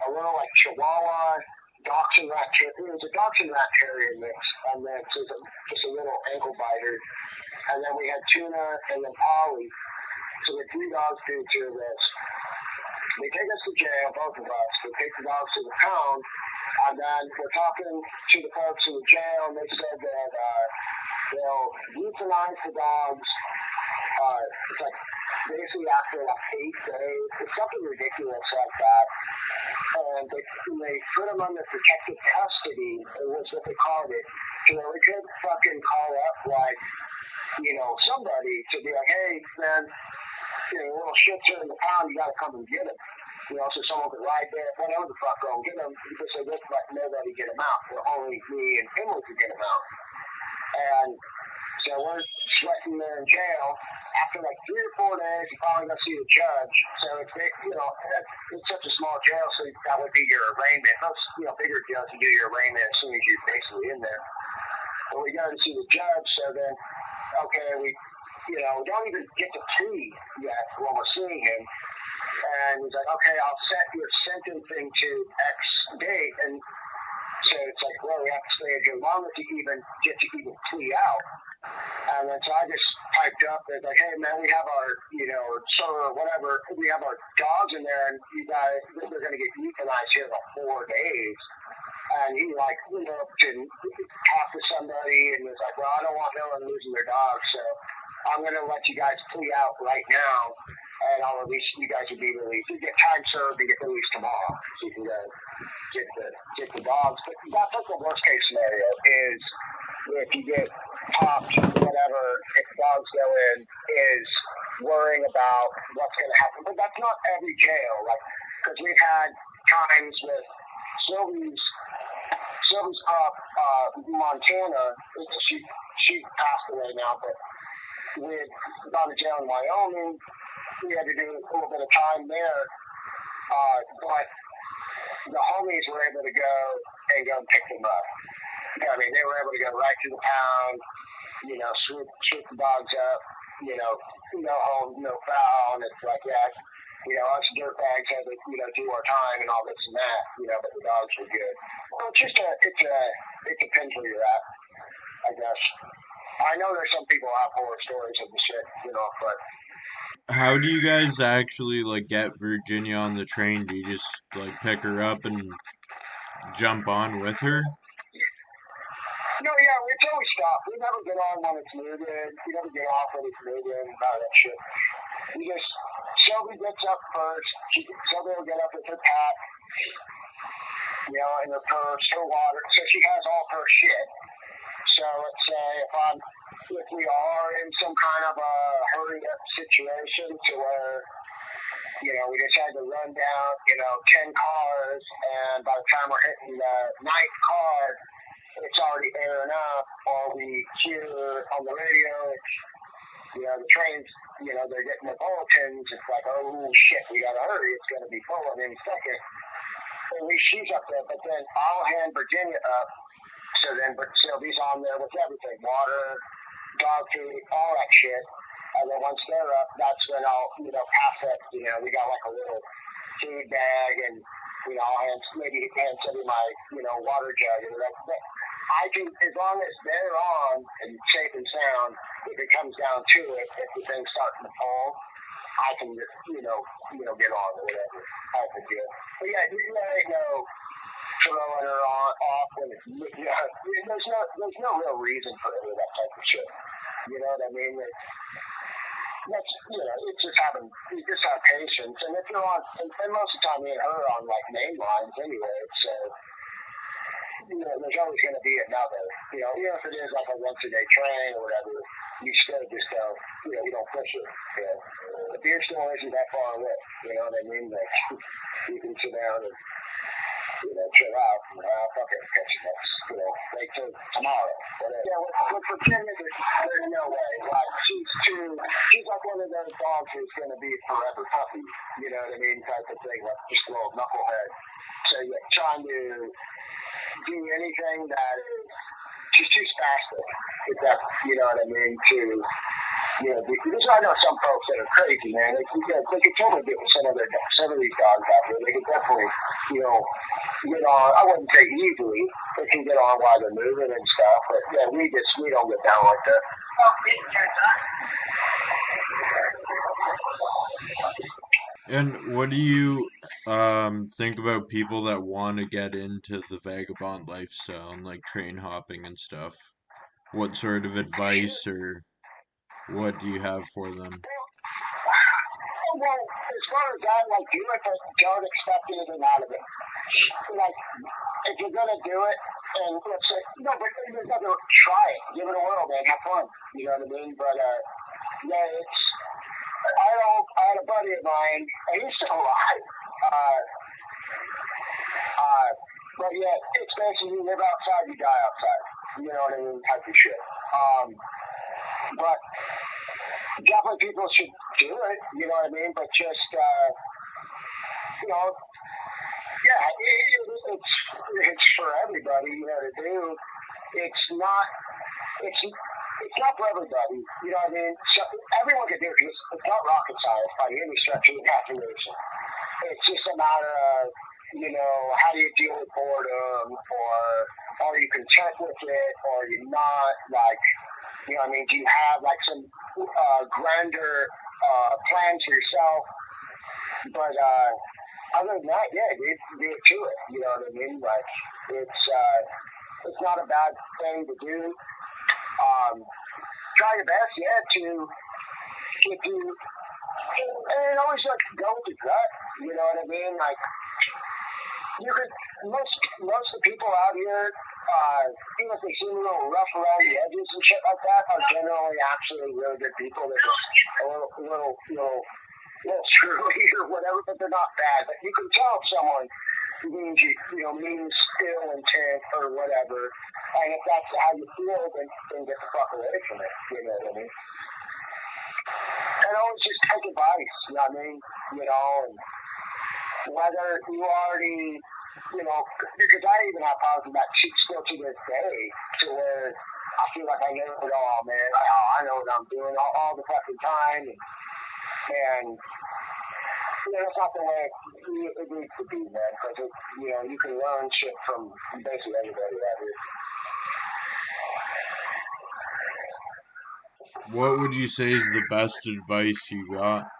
a little, Chihuahua dachshund rat terrier. It was a dachshund rat terrier mix, and then just a little ankle biter. And then we had Tuna and then Polly. So the 3 dogs do 2 of this. They take us to jail, both of us. They take the dogs to the pound, and then we're talking to the folks in the jail, and they said that they'll euthanize the dogs. It's like basically after 8 days. It's something ridiculous like that. And they put them under protective custody. It was what they called it. So they could fucking call up somebody to be like, hey, man, little shits are in the pound, you gotta come and get them. So someone could ride there, whatever the fuck, go and get them, because they just let nobody get them out. But only me and Emily could get them out. And so we're sweating there in jail. After 3 or 4 days, you finally go see the judge. So it's such a small jail, so that would be your arraignment. Most, bigger jails, you do your arraignment as soon as you're basically in there. But we go to see the judge, so then, okay, we don't even get to plea yet when we're seeing him. And he's like, okay, I'll set your sentencing to X date. And so it's like, well, we have to stay here longer to even get to even plea out. And then so I just typed up, it's like, hey, man, we have our, or whatever, we have our dogs in there, and you guys, they're going to get euthanized here in 4 days. And he, can talk to somebody, and was like, well, I don't want no one losing their dogs, so I'm going to let you guys plea out right now, and I'll release, you guys will be released. You get time served and get released tomorrow, so you can go get the dogs. But that's the worst case scenario, is if you get popped, whatever, if dogs go in, is worrying about what's going to happen. But that's not every jail, because we've had times with Sylvie's up Montana. She passed away now, but we had gone to jail in Wyoming. We had to do a little bit of time there, but the homies were able to go and pick them up. I mean, they were able to go right to the pound, swoop the dogs up, no home, no foul, and it's like that. Us dirtbags had to, do our time and all this and that, but the dogs were good. Well, it depends where you're at, I guess. I know there's some people out horror stories of the shit, but. How do you guys actually, get Virginia on the train? Do you just, pick her up and jump on with her? No, yeah, until we stop. We never get on when it's needed. We never get off when it's needed and all that shit. Shelby gets up first. Shelby will get up with her pack, and her purse, her water. So she has all her shit. So let's say if we are in some kind of a hurry up situation to where, we just had to run down, 10 cars, and by the time we're hitting the 9th car, it's already airing up, or we hear on the radio, the trains, they're getting the bulletins. It's like, oh, shit, we got to hurry. It's going to be full in a second. At least she's up there, but then I'll hand Virginia up. So then Sylvie's on there with everything, water, dog food, all that shit. And then once they're up, that's when I'll, pass it. We got a little food bag, and, I'll maybe hand Sylvie my, water jug. And I can, as long as they're on and safe and sound, if it comes down to it, if the thing's starting to fall, I can just, get on or whatever. I can do it. But yeah, ain't no throwing her off when it's, there's no real reason for any of that type of shit. You know what I mean? That's, it's just you just have patience. And if you're on, and most of the time me and her are on main lines anyway, so, there's always going to be another, even if it is a once-a-day train or whatever, you still just don't, you don't push it. The beer store isn't that far away, you know what I mean? You can sit down and, chill out, fuck it, catch it next, wait till tomorrow. Whatever. Yeah, with Virginia, there's no way. She's like one of those dogs who's going to be forever puppy, you know what I mean, type of thing, just a little knucklehead. So you're trying to do anything that is just too spastic. If that, you know what I mean? Because I know some folks that are crazy, man. They could totally get with some of these dogs out there. They could definitely, get on. I wouldn't say easily. They can get on while they're moving and stuff. But yeah, we don't get down like that. And what do you think about people that want to get into the vagabond lifestyle and like train hopping and stuff? What sort of advice or what do you have for them? Well, as far as that, like, do it, but don't expect anything out of it. Like, if you're gonna do it, and let's say, no, but there's nothing. Try it, give it a whirl, man, have fun. You know what I mean? But yeah, I had a buddy of mine, and he's still alive. But yeah, it's basically you live outside, you die outside. You know what I mean? Type of shit. But definitely people should do it. You know what I mean? But just yeah, it's for everybody. You know to do. It's not for everybody. You know what I mean? So everyone can do it. It's not rocket science by any stretch of the imagination. It's just a matter of, how do you deal with boredom, or are you content with it, or are you not? Like, you know what I mean? Do you have like some grander plan for yourself? But other than that, yeah, dude, do it to it. You know what I mean? Like, it's not a bad thing to do. Try your best, if you, and always like go with the gut. You know what I mean? Like, most of the people out here, even if they seem a little rough around the edges and shit like that, are generally actually really good people. They're just a little screwy or whatever, but they're not bad. But you can tell if someone means means ill intent or whatever. And if that's how you feel, then get the fuck away from it. You know what I mean? And always just take advice. You know what I mean? And whether you already, because I even have problems with that shit still to this day, to where I feel like I know it all, man. I know what I'm doing all the fucking time, and that's not the way it needs to be, man. Because you can learn shit from basically anybody out here. What would you say is the best advice you got?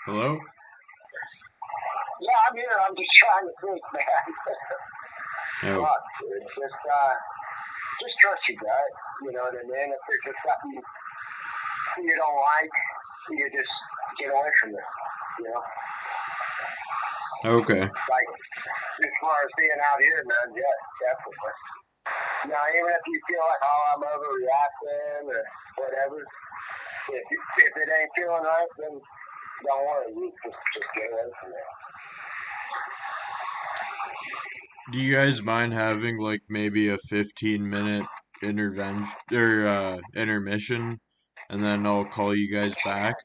Hello? Yeah, I'm here. I'm just trying to think, man. Oh. Fuck, dude. Just trust your gut. You know what I mean? If there's just something you don't like, you just get away from it. Okay. Like, as far as being out here, man, yeah, definitely. Even if you feel like, I'm overreacting or whatever, if it ain't feeling right, then don't worry. You just get away from it. Do you guys mind having like maybe a 15-minute intervention or intermission, and then I'll call you guys back?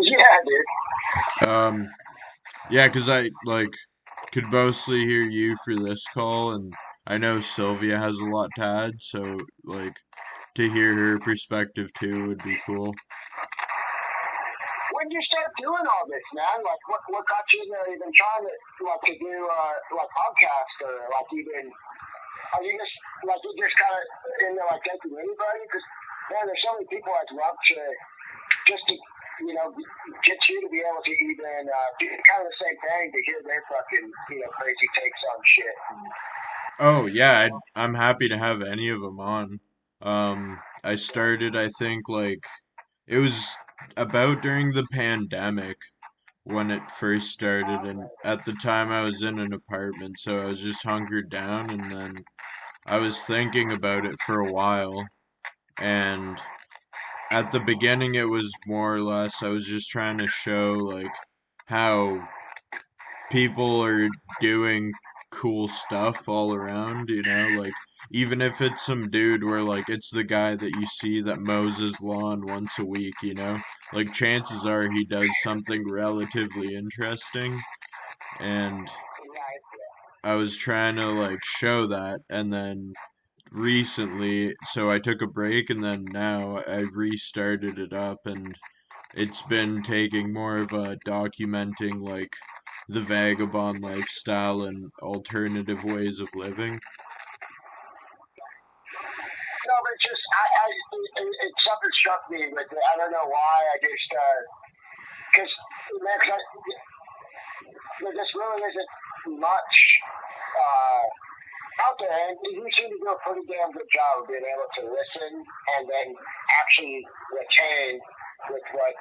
Yeah, dude. Yeah, 'cause I could mostly hear you for this call, and I know Sylvia has a lot to add, so to hear her perspective too would be cool. When did you start doing all this, man? Like, what got you in there even trying to do podcasts, or are you just kind of in there taking anybody? Because, man, there's so many people I'd love to just to get you to be able to even do kind of the same thing, to hear their fucking crazy takes on shit. Oh yeah, I'm happy to have any of them on. I started, I think it was about during the pandemic when it first started, and at the time I was in an apartment, so I was just hunkered down, and then I was thinking about it for a while, and at the beginning it was more or less I was just trying to show how people are doing cool stuff all around, you know, like even if it's some dude where like it's the guy that you see that mows his lawn once a week, you know, like chances are he does something relatively interesting. And Right. I was trying to like show that, and then recently, so I took a break and then now I restarted it up, and it's been taking more of a documenting like the vagabond lifestyle and alternative ways of living. No, but it's just it something struck me with it. I don't know why. I just because there just really isn't much out there, and you seem to do a pretty damn good job of being able to listen and then actually retain with what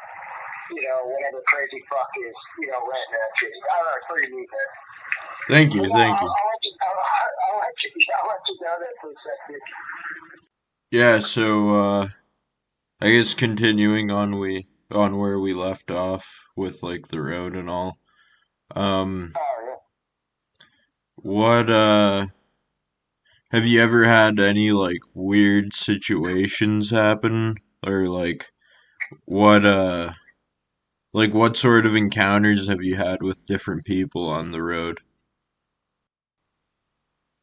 whatever crazy fuck is ranting at you. I don't know, it's pretty neat, man. Thank But you, no, thank you. I'll let you know that for a second. Yeah, so I guess continuing on where we left off with like the road and all. Um Oh, yeah. what have you ever had any like weird situations happen, or what what sort of encounters have you had with different people on the road?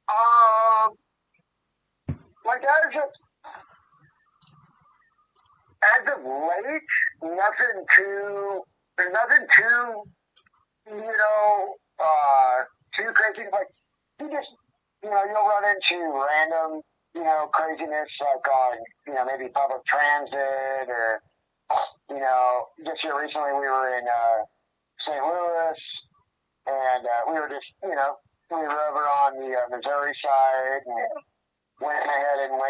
Um, like as of late, nothing too, too crazy. Like you just, you'll run into random, craziness like on, maybe public transit or, just here recently we were in St. Louis and we were just, we were over on the Missouri side and went ahead and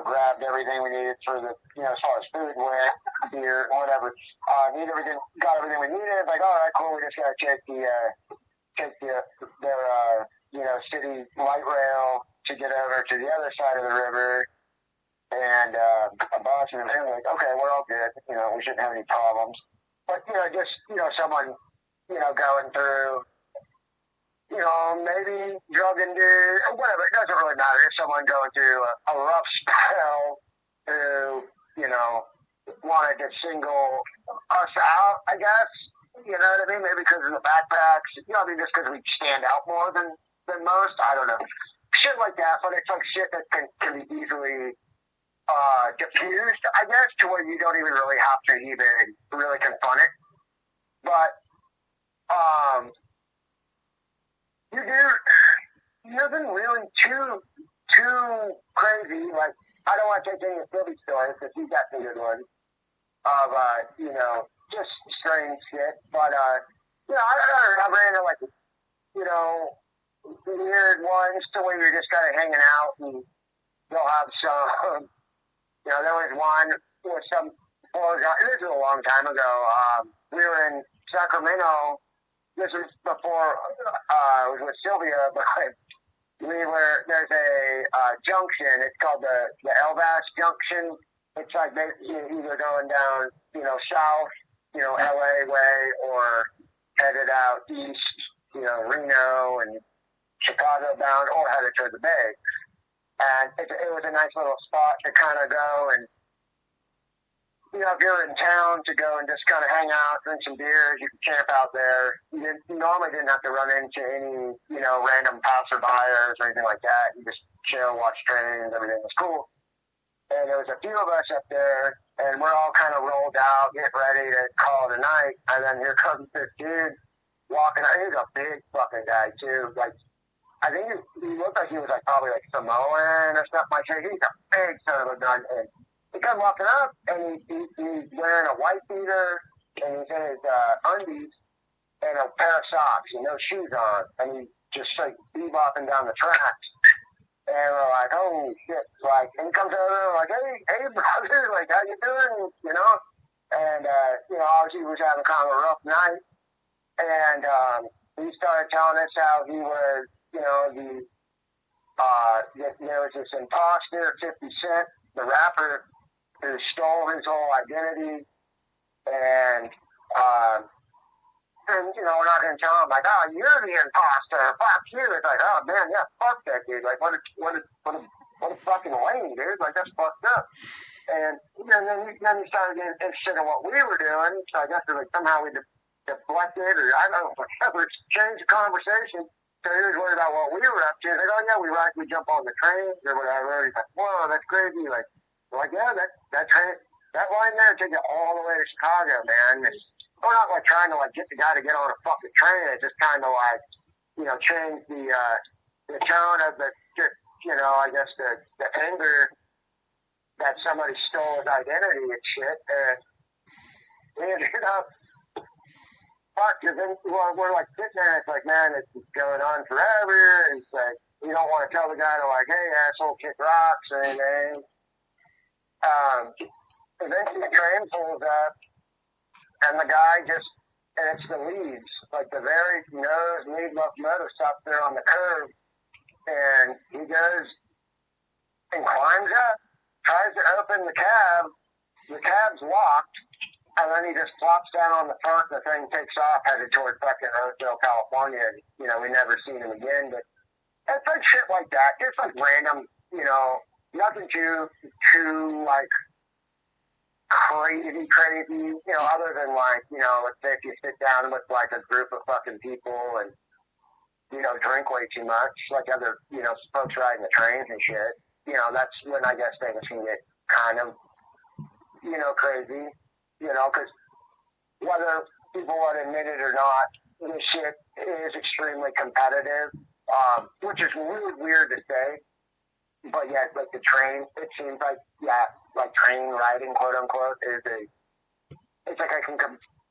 grabbed everything we needed for the, as far as food went, beer, whatever. Got everything we needed. Like, all right, cool. We just gotta take their city light rail to get over to the other side of the river, and a bus, and everything. Like, okay, we're all good. We shouldn't have any problems. But just someone going through. Maybe drug induced, whatever. It doesn't really matter. Just someone going through a rough spell who, wanted to single us out, I guess. You know what I mean? Maybe because of the backpacks. Just because we stand out more than most. I don't know. Shit like that, but it's like shit that can be easily diffused, I guess, to where you don't even really have to even really confront it. But, you do nothing really too crazy. Like, I don't want to take any of Philly's stories because he's got some good ones of just strange shit. But I ran into like weird ones to where you're just kind of hanging out and you'll have some. There was one with some. This was a long time ago. We were in Sacramento. This was before I was with Sylvia, but there's a junction. It's called the Elvas Junction. It's like either going down, south, LA way, or headed out east, Reno and Chicago bound, or headed toward the Bay. And it was a nice little spot to kind of go and, if you're in town, to go and just kind of hang out, drink some beers, you can camp out there. You normally didn't have to run into any, random passerbyers or anything like that. You just chill, watch trains, everything was cool. And there was a few of us up there, and we're all kind of rolled out, getting ready to call it a night. And then here comes this dude walking out. He's a big fucking guy, too. Like, I think he looked like he was probably Samoan or something like that. He's a big son of a gun. And he comes walking up, and he's wearing a white beater, and he's in his undies and a pair of socks and no shoes on, and he's just bebopping down the tracks. And we're like, oh shit! And he comes over, and we're like, hey brother, how you doing? And obviously he was having kind of a rough night, and he started telling us how he was, there was this imposter, 50 Cent, the rapper, who stole his whole identity, and And, we're not going to tell him, like, oh, you're the imposter. Fuck you. It's like, oh, man, yeah, fuck that dude. Like, what a fucking lame, dude. Like, that's fucked up. And then he started getting interested in what we were doing. So I guess like somehow we deflected, or I don't know, whatever, changed the conversation. So he was worried about what we were up to. He's like, oh, yeah, we jump on the trains or whatever. He's like, whoa, that's crazy. Like, yeah, that train, that line there takes you all the way to Chicago, man. We're not like trying to like get the guy to get on a fucking train. It's just kind of like, change the tone of the, I guess the anger that somebody stole his identity and shit. And we ended up, because then we're like sitting there. It's like, man, it's going on forever. And it's like, you don't want to tell the guy to like, hey, asshole, kick rocks or anything. Eventually the train pulls up. And the guy and it's the leads, like the very lead-left motor stops there on the curb. And he goes and climbs up, tries to open the cab. The cab's locked. And then he just plops down on the front. The thing takes off, headed toward fucking Roseville, California. And, we never seen him again. But it's like shit like that. Just like random, nothing too like, crazy, other than like, let's say if you sit down with like a group of fucking people and, drink way too much, like other, folks riding the trains and shit, that's when I guess things can get kind of, crazy, because whether people want to admit it or not, this shit is extremely competitive, which is really weird to say. But yeah, like the train, it seems like, like train riding, quote unquote, it's like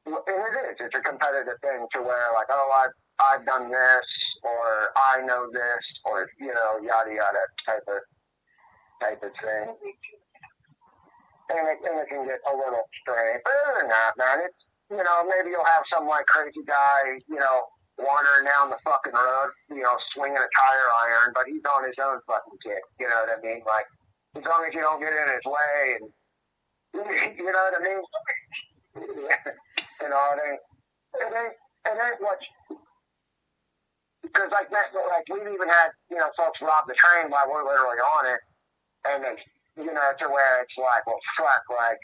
it's a competitive thing to where like, oh, I've done this, or I know this, or, yada yada type of thing. And it can get a little strange. But other than that, man, it's, maybe you'll have some like crazy guy, wandering down the fucking road, swinging a tire iron, but he's on his own fucking kick, you know what I mean? Like, as long as you don't get in his way, and, you know what I mean? It ain't what, because like we've even had, folks rob the train while we're literally on it, and it's, to where it's like, well, fuck, like,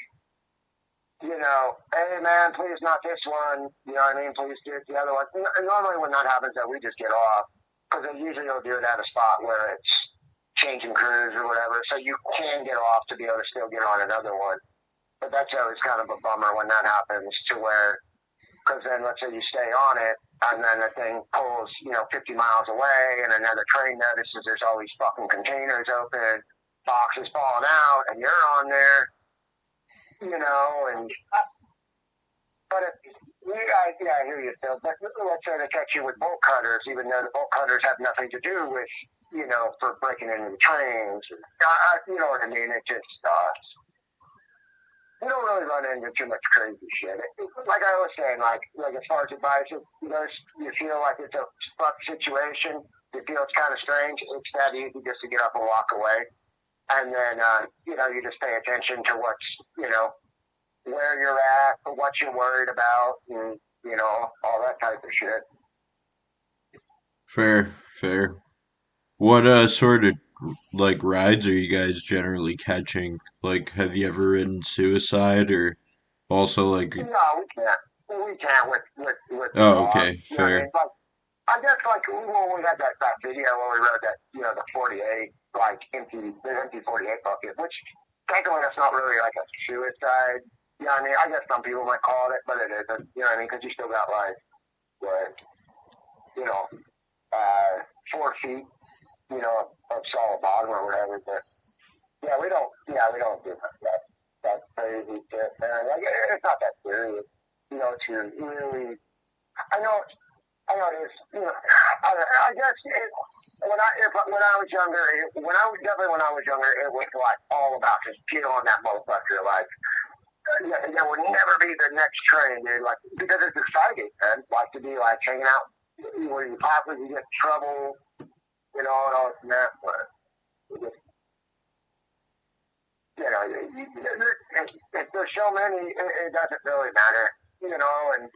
hey man, please not this one, you know what I mean, please do it the other one. And normally when that happens, that we just get off, because they usually will do it at a spot where it's changing crews or whatever, so you can get off to be able to still get on another one. But that's always kind of a bummer when that happens, to where, because then let's say you stay on it, and then the thing pulls, 50 miles away, and another train notices there's all these fucking containers open, boxes falling out, and you're on there. But I hear you, Phil. But let's say they catch you with bolt cutters, even though the bolt cutters have nothing to do with, for breaking into the trains. You know what I mean? It just, you don't really run into too much crazy shit. Like I was saying, like as far as advice, you feel like it's a fuck situation, you feel it's kind of strange, it's that easy just to get up and walk away. And then, you just pay attention to what's, where you're at, what you're worried about, and, all that type of shit. Fair. What sort of like rides are you guys generally catching? Like, have you ever ridden suicide, or also like? No, we can't. We can't with. Oh, okay, fair. I mean? I guess like when we had that video when we rode that, the 48, like empty 48 bucket, which technically that's not really like a suicide. Yeah, I mean, I guess some people might call it, but it isn't. You know what I mean? Because you still got like, 4 feet, of solid bottom or whatever. But yeah, we don't do that crazy shit, man. Like, it's not that serious. To really, I know it is. I guess when I was younger, when I was younger, it was like all about just get on that motherfucker, like. There would never be the next train, dude. Like, because it's exciting, man. Like to be like hanging out where you possibly get in trouble, and all that. But if there's so many, it doesn't really matter, And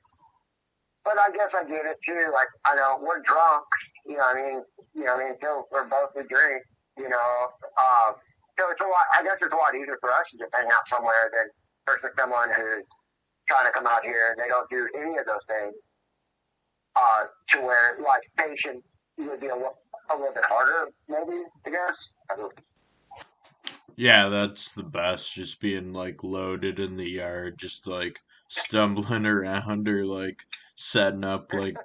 but I guess I get it too. Like, I know we're drunk, you know what I mean? You know what I mean? So we're both a drink, you know. So it's a lot, I guess it's a lot easier for us to just hang out somewhere than versus someone who's trying to come out here and they don't do any of those things. To where, like, patience would be a little bit harder, maybe, I guess. I don't know. Yeah, that's the best. Just being like loaded in the yard, just like stumbling around or like setting up like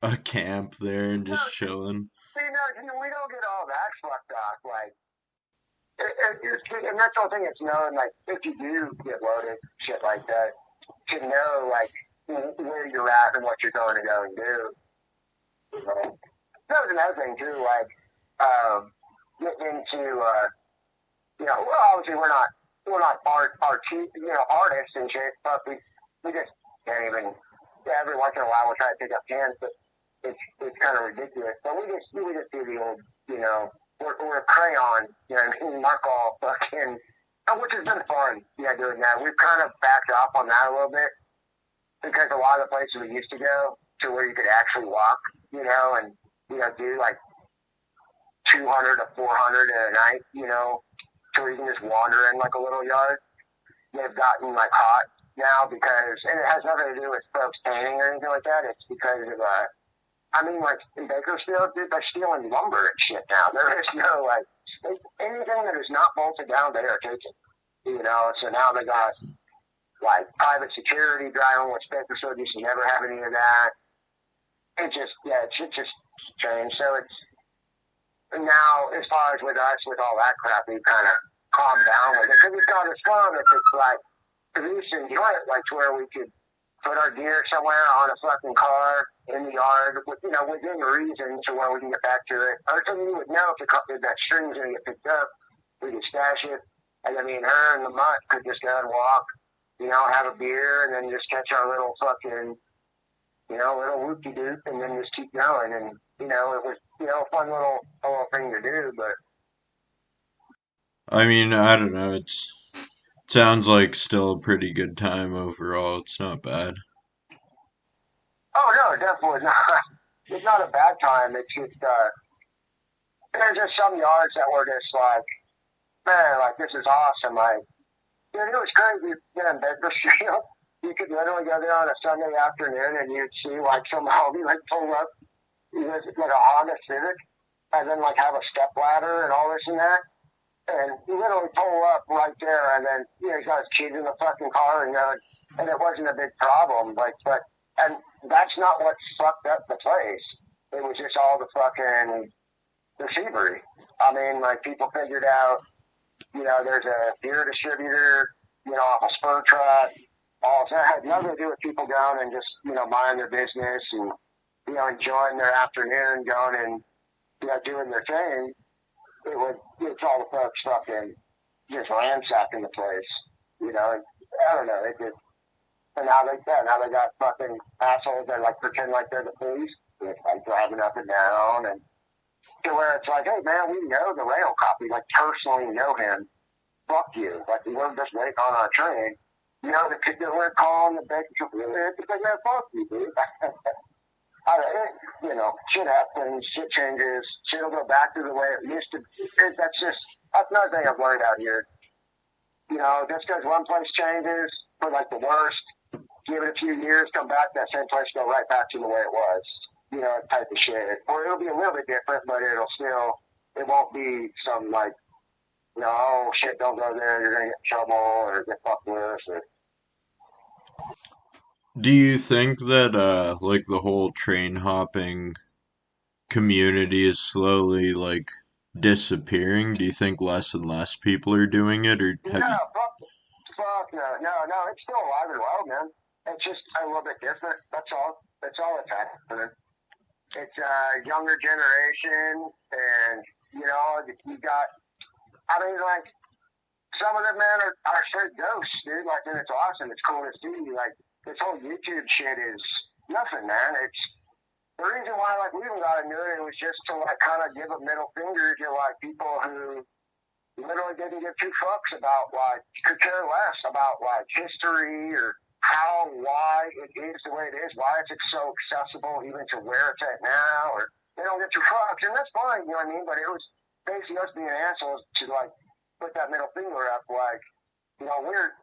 a camp there and No, just chilling. see, no, we don't get all that fucked up. Like, and that's the whole thing. It's knowing, like, if you do get loaded, shit like that, to know, like, where you're at and what you're going to go and do. You know? That was another thing too. Like, getting into, you know, well, obviously we're not artists and shit, but we just can't even. Every once in a while, we'll try to pick up cans, but it's kind of ridiculous. But we just do the old, you know, we're a crayon, you know, and mark all fucking, which has been fun, you know, doing that. We've kind of backed off on that a little bit because a lot of the places we used to go to where you could actually walk, you know, and, you know, do like 200 to 400 in a night, you know, so you can just wander in like a little yard. They've gotten like hot now because, and it has nothing to do with folks painting or anything like that. It's because of, I mean, like in Bakersfield, dude, they're stealing lumber and shit now. There is no, like, anything that is not bolted down, they are taking, you know, so now they got like private security driving, which Bakersfield used to never have any of that. It just, yeah, it's just changed. So it's, now, as far as with us, with all that crap, we kind of calmed down with it. Because it's not as fun if it's like, we used to enjoy it, like to where we could put our gear somewhere on a fucking car in the yard, with, you know, within reason to where we can get back to it. Or so you would know if that string's going to get picked up, we could stash it. And then me and her and the mutt could just go and walk, you know, have a beer, and then just catch our little fucking, you know, little whoop-de-doop, and then just keep going. And, you know, it was, you know, a fun little thing to do, but... I mean, I don't know. It sounds like still a pretty good time overall. It's not bad. Oh, no, definitely not. It's not a bad time. It's just, there's just some yards that were just like, man, like, this is awesome. Like, dude, it was crazy. Yeah, in Bakersfield, you could literally go there on a Sunday afternoon and you'd see, like, some homie, like, pull up, like a Honda Civic, and then, like, have a step ladder and all this and that. And he literally pull up right there, and then, you know, he's got his kids in the fucking car, and, you know, and it wasn't a big problem. Like, but, and that's not what fucked up the place. It was just all the fucking thievery. I mean, like, people figured out, you know, there's a beer distributor, you know, off a spur truck. All that had nothing to do with people going and just, you know, minding their business and, you know, enjoying their afternoon, going and, you know, doing their thing. It's all the folks fucking just ransacking the place, you know. I don't know. It just, and now they got fucking assholes that like pretend like they're the police, it's like driving up and down, and to where it's like, hey man, we know the rail cop, we like personally know him. Fuck you. Like, we're just waiting on our train. You know, we're calling the big, it's like, man, fuck you, dude. You know, shit happens, shit changes, shit will go back to the way it used to be. That's another thing I've learned out here. You know, just because one place changes for like the worst, give it a few years, come back, that same place go right back to the way it was. You know, type of shit. Or it'll be a little bit different, but it won't be some like, you know, oh shit, don't go there, you're going to get in trouble or get fucked with. Or, Do you think that like the whole train hopping community is slowly like disappearing? Do you think less and less people are doing it, or no, have you? fuck no, it's still alive and well, man. It's just a little bit different, that's all. That's all that's happening. It's a younger generation, and, you know, you got, I mean, like, some of them, man, are straight ghosts, dude. Like, and it's awesome. It's cool to see. Like, this whole YouTube shit is nothing, man. It's the reason why, like, we even got into it. It was just to, like, kind of give a middle finger to, like, people who literally didn't give two fucks about, like, could care less about, like, history or why it is the way it is, why it's so accessible even to where it's at now, or they don't get too fucked, and that's fine, you know what I mean? But it was basically us being assholes to like put that middle finger up, like, me and her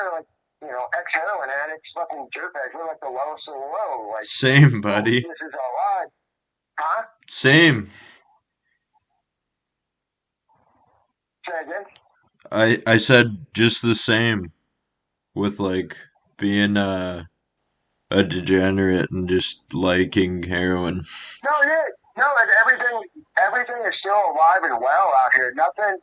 are like, ex-heroin addicts, fucking jerkbags. We're like the lowest of the low. Like, Same, buddy. this is our life. Huh? Same. Say again? I said just the same with like being a degenerate and just liking heroin. No, yeah. No, like everything is still alive and well out here. Nothing,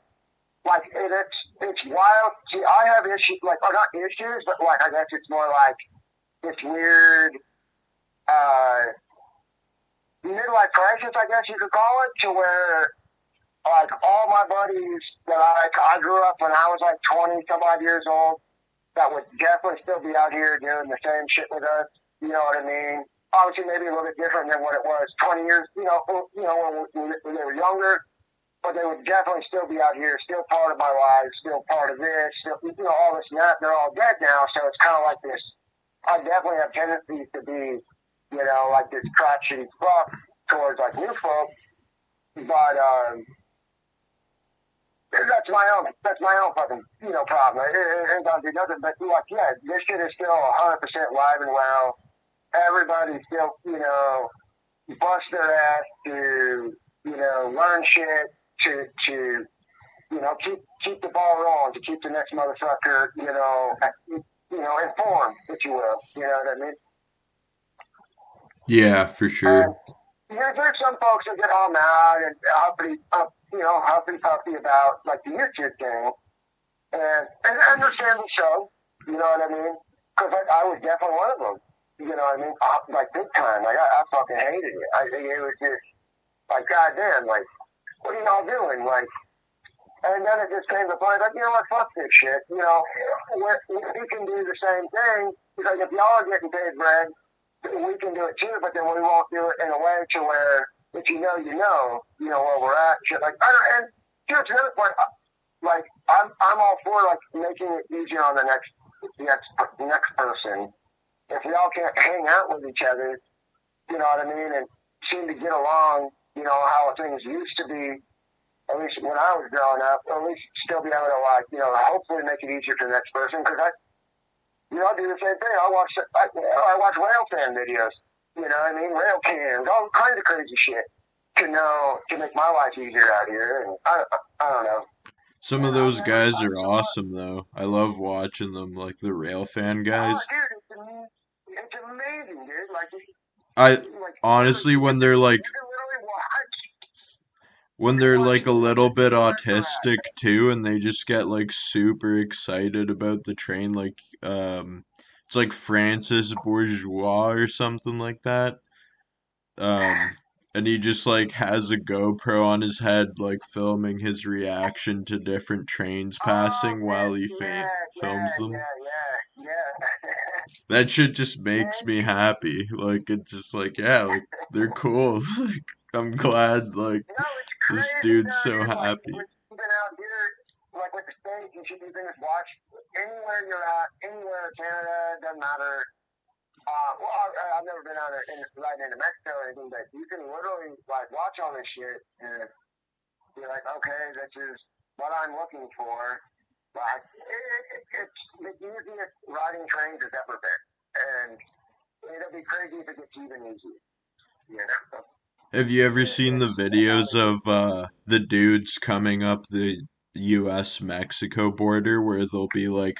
like, it's wild. See, I have issues, like, or not issues, but like, I guess it's more like this weird, midlife crisis, I guess you could call it, to where, like, all my buddies that I grew up when I was like 20 some odd years old, that would definitely still be out here doing the same shit with us. You know what I mean? Obviously, maybe a little bit different than what it was 20 years, when they were younger. But they would definitely still be out here, still part of my life, still part of this, still, all this and that. They're all dead now, so it's kind of like this. I definitely have tendencies to be, like this crotchety fuck towards like new folk. But that's my own fucking problem. It ain't gonna do nothing. But like, yeah, this shit is still 100% live and well. Everybody still, bust their ass to, learn shit, to keep the ball rolling, to keep the next motherfucker, informed, if you will. You know what I mean? Yeah, for sure. There's some folks that get all mad and huffy puffy about like the YouTube thing, and understand the show. You know what I mean? Because I was definitely one of them. You know what I mean? Like big time. Like I fucking hated it. I think it was just like, goddamn, like, what are y'all doing? Like, and then it just came to the point, like, what, fuck this shit. We can do the same thing. Because if y'all are getting paid bread, we can do it too, but then we won't do it in a way to where, if you know where we're at. Shit. Like, and to another point, like, I'm all for, like, making it easier on the next person. If we all can't hang out with each other, you know what I mean, and seem to get along, how things used to be, at least when I was growing up, at least still be able to, like, hopefully make it easier for the next person, because I do the same thing. I watch rail fan videos, rail cams, all kinds of crazy shit to make my life easier out here, and I don't know. Some of those guys are awesome, though. I love watching them, like the rail fan guys. Oh, dude, it's amazing, dude. Honestly, when they're like a little bit autistic too, and they just get like super excited about the train, like it's like Francis Bourgeois or something like that. And he just like has a GoPro on his head, like filming his reaction to different trains passing while he films them. Yeah. That shit just makes me happy. Like, it's just like, yeah, like they're cool. Like, I'm glad, like, this dude's so happy. Like, even out here, like with the state, you can just watch anywhere you're at, anywhere in Canada, doesn't matter. I've never been out right into Mexico or anything, but you can literally like watch all this shit and be like, okay, this is what I'm looking for. Like, it's the easiest riding trains has ever been, and it'll be crazy if it gets even easier. Have you ever seen the videos of the dudes coming up the U.S.-Mexico border where they'll be like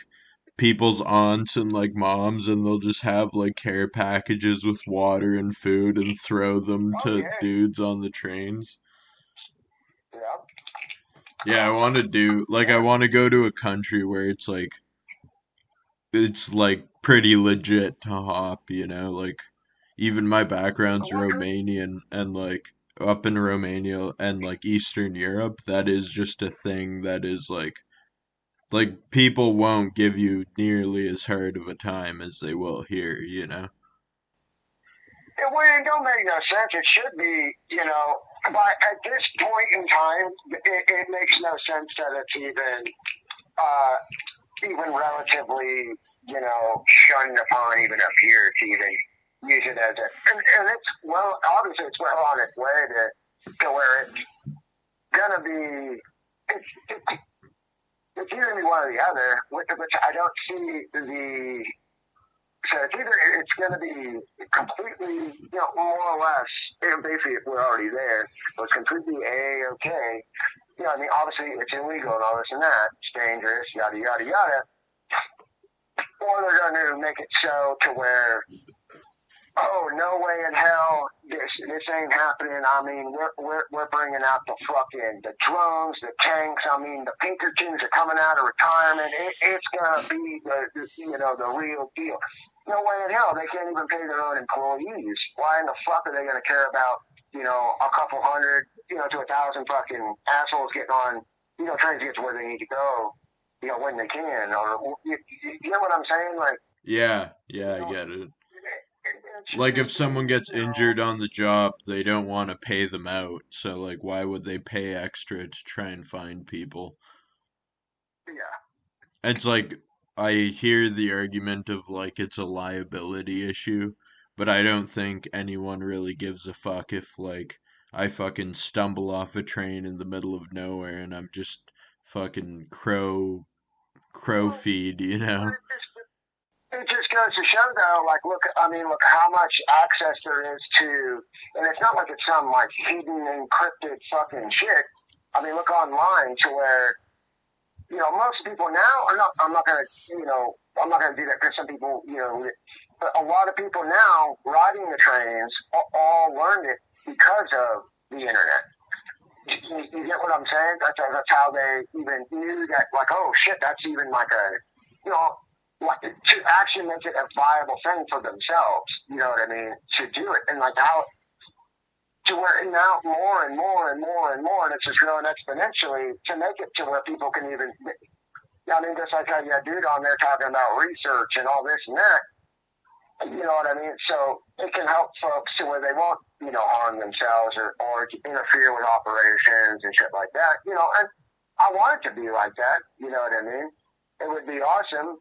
people's aunts and like moms, and they'll just have like care packages with water and food and throw them to dudes on the trains? Yeah, I want to go to a country where it's like pretty legit to hop, like even my background's Romanian, and like up in Romania and like Eastern Europe, that is just a thing that is like people won't give you nearly as hard of a time as they will here. It don't make no sense. It should be, but at this point in time, it makes no sense that it's even relatively shunned upon even up here to even use it as and it's, well, obviously it's well on its way to where it's gonna be, it's, it's either gonna be one or the other, which I don't see so it's either it's going to be completely, more or less, basically if we're already there, it's completely A-okay. I mean, obviously it's illegal and all this and that, it's dangerous, yada, yada, yada. Or they're going to make it so to where, oh, no way in hell, this ain't happening. I mean, we're bringing out the drones, the tanks. I mean, the Pinkertons are coming out of retirement. It's going to be the real deal. No way in hell. They can't even pay their own employees. Why in the fuck are they going to care about, a couple hundred, to 1,000 fucking assholes getting on, trying to get to where they need to go, when they can? Or, you know what I'm saying? Like, Yeah, I get it. Like, if someone gets injured on the job, they don't want to pay them out. So, like, why would they pay extra to try and find people? Yeah. It's like, I hear the argument of, like, it's a liability issue, but I don't think anyone really gives a fuck if, like, I fucking stumble off a train in the middle of nowhere and I'm just fucking crow feed, you know? It just goes to show, though, like, look how much access there is to, and it's not like it's some, like, hidden, encrypted fucking shit. I mean, look online to where, most people now are not, I'm not going to do that because some people, but a lot of people now riding the trains all learned it because of the internet. You get what I'm saying? That's how they even knew that, like, oh shit, that's even like like to actually make it a viable thing for themselves. You know what I mean? To do it, and like how to where now more and more and more and more, and it's just growing exponentially to make it to where people can even. I mean, just like how you had dude on there talking about research and all this and that. You know what I mean? So it can help folks to where they won't, harm themselves or interfere with operations and shit like that. And I want it to be like that. You know what I mean? It would be awesome.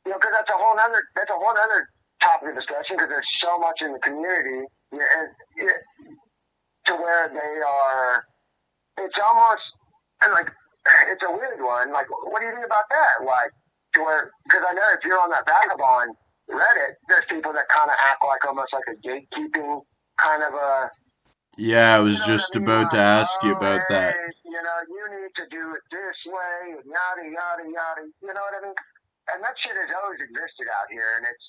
Because that's a whole other topic of discussion. Because there's so much in the community, to where they are. It's almost and like it's a weird one. Like, what do you think about that? Like, to where because I know if you're on that vagabond Reddit, there's people that kind of act like almost like a gatekeeping kind of a. Yeah, I was just about to Like, ask you oh, about that. hey, you need to do it this way, and yada, yada, yada. You know what I mean? And that shit has always existed out here, and it's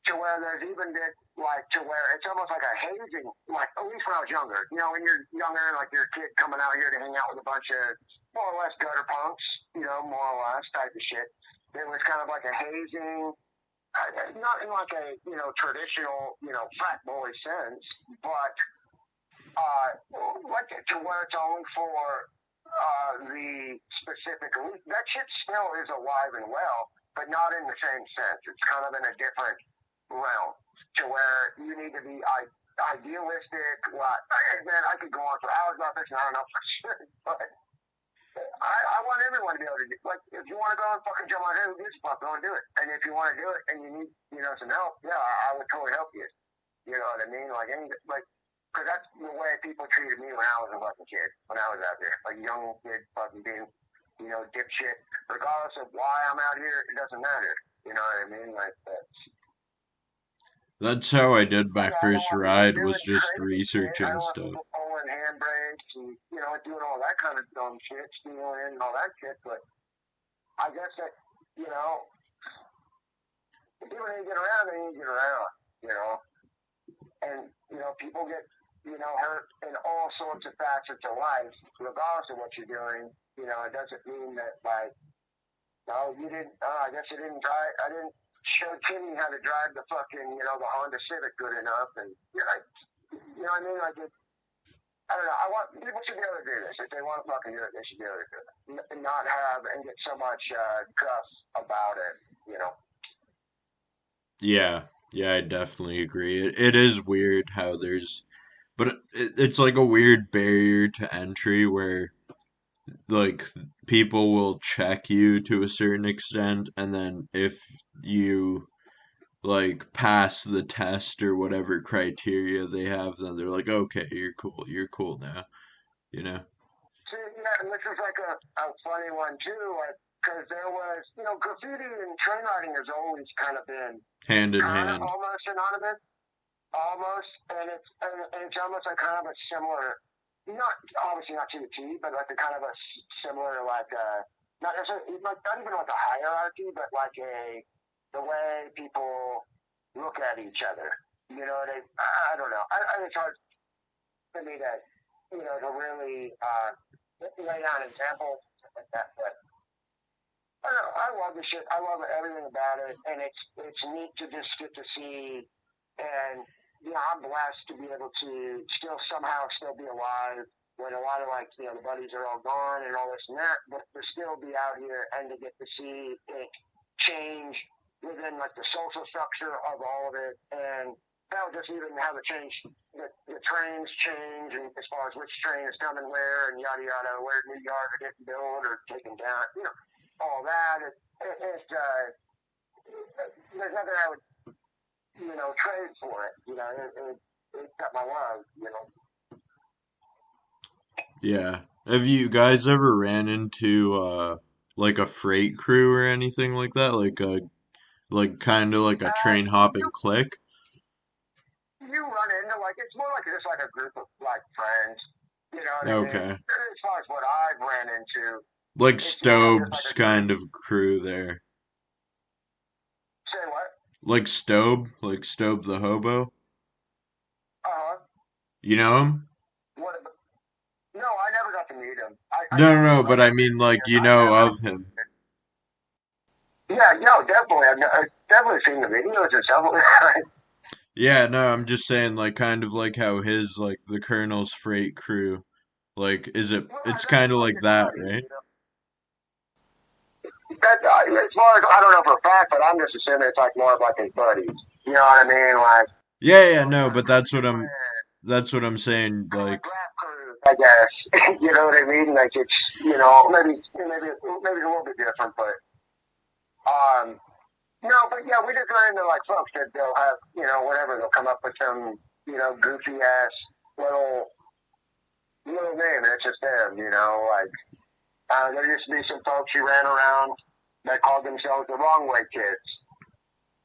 to where there's even been, like, to where it's almost like a hazing, like, at least when I was younger. When you're younger, like, you're a kid coming out here to hang out with a bunch of more or less gutter punks, more or less type of shit. It was kind of like a hazing, not in like a, traditional, frat boy sense, but to where it's only for the specific elite. That shit still is alive and well, but not in the same sense. It's kind of in a different realm to where you need to be idealistic. Man, I could go on for hours about this, and I don't know if I should, but I want everyone to be able to do. Like, if you want to go and fucking jump on who gives a fuck, go and do it. And if you want to do it and you need, some help, yeah, I would totally help you. You know what I mean? Because that's the way people treated me when I was a fucking kid, when I was out there. Like, young kid fucking being, dipshit. Regardless of why I'm out here, it doesn't matter. You know what I mean? Like, That's how I did my I don't first want people ride, was doing just crazy shit. I researching don't want stuff. people pulling handbrakes and, doing all that kind of dumb shit, stealing and all that shit. But I guess that, if people need to get around, they need to get around, And, people get, hurt in all sorts of facets of life, regardless of what you're doing. It doesn't mean that, like, no, you didn't, I guess you didn't drive, I didn't show Timmy how to drive the fucking, the Honda Civic good enough. And, you know what I mean? Like, I don't know. I want people should be able to do this. If they want to fucking do it, they should be able to do it. And not have and get so much guff about it. Yeah, I definitely agree. It is weird how but it's like a weird barrier to entry where, like, people will check you to a certain extent, and then if you like pass the test or whatever criteria they have, then they're like, okay, you're cool now, you know? See, yeah, and this is like a funny one too, like, because there was, graffiti and train riding has always kind of been Hand in kind of hand. almost synonymous, almost, and it's almost like kind of a similar, not obviously not to the T, but like a kind of a similar like not necessarily like not even like a hierarchy, but like the way people look at each other. You know, I don't know. It's hard for me to to really lay down examples and stuff like that, but. I don't know. I love the shit. I love everything about it, and it's neat to just get to see. And I'm blessed to be able to still be alive when a lot of the buddies are all gone and all this and that, but to still be out here and to get to see it change within like the social structure of all of it, and just even how the change, the trains change, and as far as which train is coming where, and yada yada, where new yards are getting built or taken down, all that. There's nothing I would, trade for it. It's got my love. Yeah. Have you guys ever ran into like a freight crew or anything like that? Like kind of like a train hopping You clique? you run into it's more like just like a group of friends. You know what I mean? Okay. As far as what I've ran into, Like it's more like just like Stobe's a group. kind of crew there. Say what? Like Stobe the hobo. Uh huh. You know him? What? No, I never got to meet him. I No, know no, him no, from but other I mean like videos. you I know never. of him. Yeah, no, definitely. I've definitely seen the videos and stuff. Yeah, no, I'm just saying like kind of like how his like the Colonel's freight crew like is it Well, it's that's kind of like like his that, buddies. right? That, as far as I don't know for a fact, but I'm just assuming it's like more of like his buddies. You know what I mean? Like, Yeah, yeah, he's no, got a but pretty good plan. that's what I'm saying Kind of like like rap crews, I guess. You know what I mean? Like it's maybe it's a little bit different, but no, but yeah, we just run into like folks that they'll have whatever they'll come up with some goofy ass little name, and it's just them. Like there used to be some folks who ran around that called themselves the Wrong Way Kids.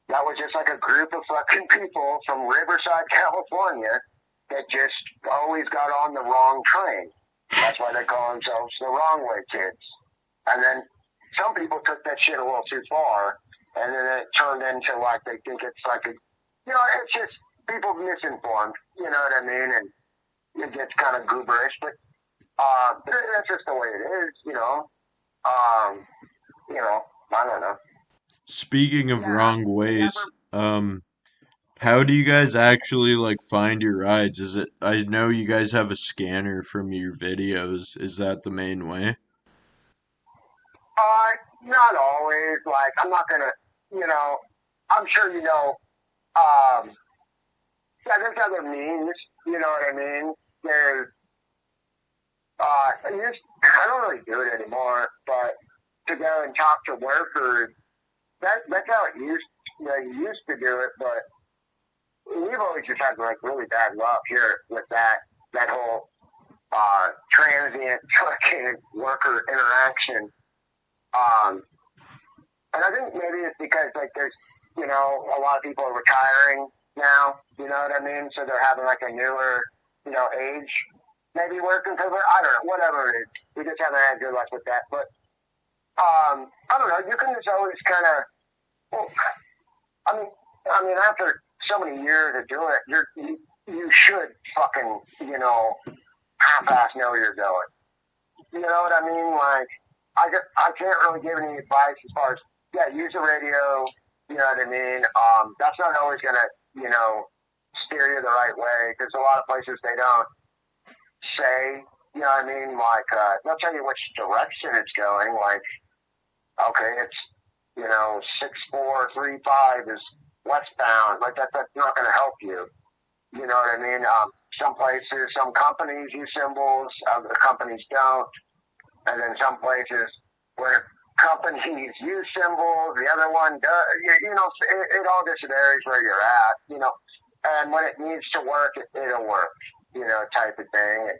That was just like a group of fucking people from Riverside, California that just always got on the wrong train. That's why they call themselves the Wrong Way Kids. And then some people took that shit a little too far, and then it turned into like they think it's like it's just people misinformed. You know what I mean? And it gets kind of gooberish, but that's just the way it is. I don't know. speaking of Yeah, wrong ways, never. how do you guys actually like find your rides? Is it I know you guys have a scanner from your videos. Is that the main way? Not always. Like, I'm not gonna, you know, I'm sure um, yeah, there's other means, you know what I mean? There's, I don't really do it anymore, but to go and talk to workers, that's how you used to do it, but we've always just had, like, really bad luck here with that whole, transient fucking worker interaction. Um, And I think maybe it's because like there's a lot of people are retiring now. You know what I mean? So they're having like a newer age maybe working for I don't know, whatever it is. We just haven't had good luck with that. But I don't know. You can just always kind of. Well, I mean, after so many years of doing it, you should fucking half-ass know where you're going. You know what I mean? Like I can't really give any advice as far as use the radio. You know what I mean? That's not always gonna steer you the right way because a lot of places they don't say. You know what I mean? Like they'll tell you which direction it's going. Like okay, it's 6435 is westbound. Like that's not gonna help you. You know what I mean? Some places, some companies use symbols, other companies don't. And then some places where companies use symbols, the other one does. You know, it all just varies where you're at. You know, and when it needs to work, it'll work. You know, type of thing.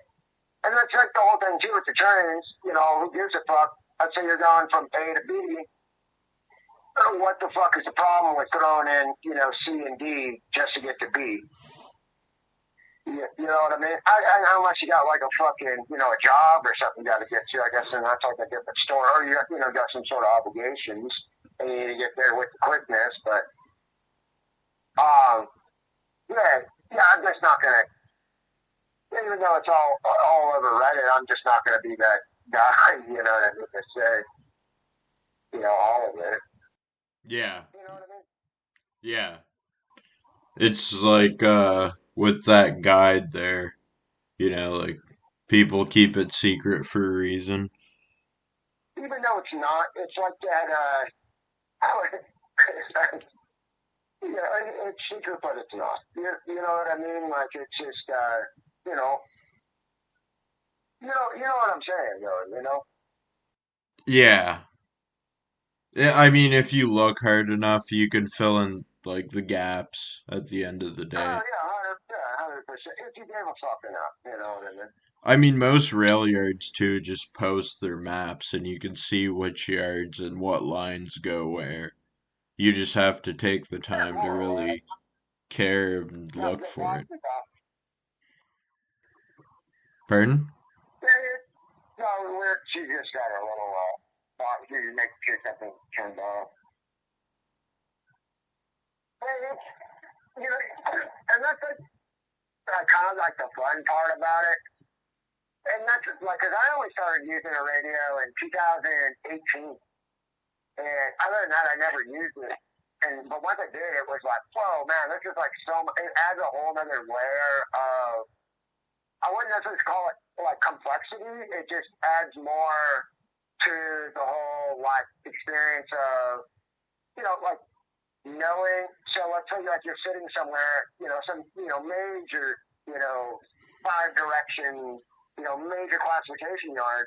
And that's like the whole thing too with the trains. You know, who gives a fuck? Let's say you're going from A to B. What the fuck is the problem with throwing in, you know, C and D just to get to B? You know what I mean? Unless you got like a fucking, you know, a job or something you got to get to, I guess, then that's like a different story. Or you know, got some sort of obligations and you need to get there with the quickness. But, yeah, I'm just not gonna. Even though it's all over Reddit, I'm just not gonna be that guy. You know what I mean? To say, you know, all of it. Yeah. You know what I mean? Yeah. It's like with that guide there, you know, like people keep it secret for a reason. Even though it's not, it's like that. You know, it's secret, but it's not. You know what I mean? Like it's just, you know, you know what I'm saying, though. You know? Yeah. Yeah, I mean, if you look hard enough, you can fill in like the gaps at the end of the day. Yeah, 100%. If you gave a fuck enough, you know what I mean? I mean, most rail yards too just post their maps and you can see which yards and what lines go where. You just have to take the Yeah, time to more or less. really care and Now, look get for it. lost enough. Pardon? No, she just got a little, she just make sure something turned off. You know, and that's like, kind of like the fun part about it. And that's like, because I only started using a radio in 2018. And other than that, I never used it. But once I did, it was like, whoa, man, this is like it adds a whole other layer of, I wouldn't necessarily call it like complexity. It just adds more to the whole like experience of, you know, like knowing. So let's say like you're sitting somewhere, you know, some, you know, major, you know, 5-direction, you know, major classification yard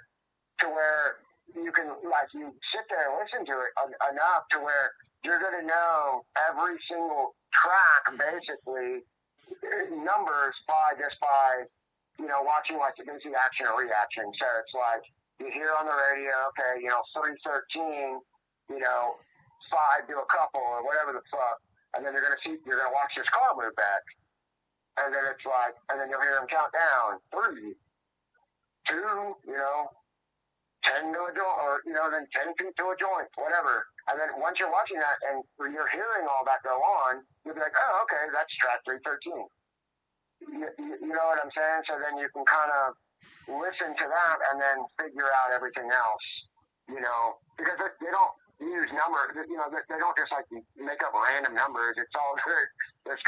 to where you can, like, you sit there and listen to it enough to where you're going to know every single track, basically, numbers by, you know, watching, like, the basic action or reaction. So it's like, you hear on the radio, okay, you know, 313, you know, 5 to a couple or whatever the fuck. And then you're going to watch this car move back. And then it's like, and then you'll hear them count down, 3, 2, you know, 10 to a joint, or, you know, then 10 feet to a joint, whatever. And then once you're watching that and you're hearing all that go on, you'll be like, oh, okay, that's track 313. You know what I'm saying? So then you can kind of listen to that and then figure out everything else, you know, because they don't use numbers, you know, they don't just like make up random numbers. It's all good. There's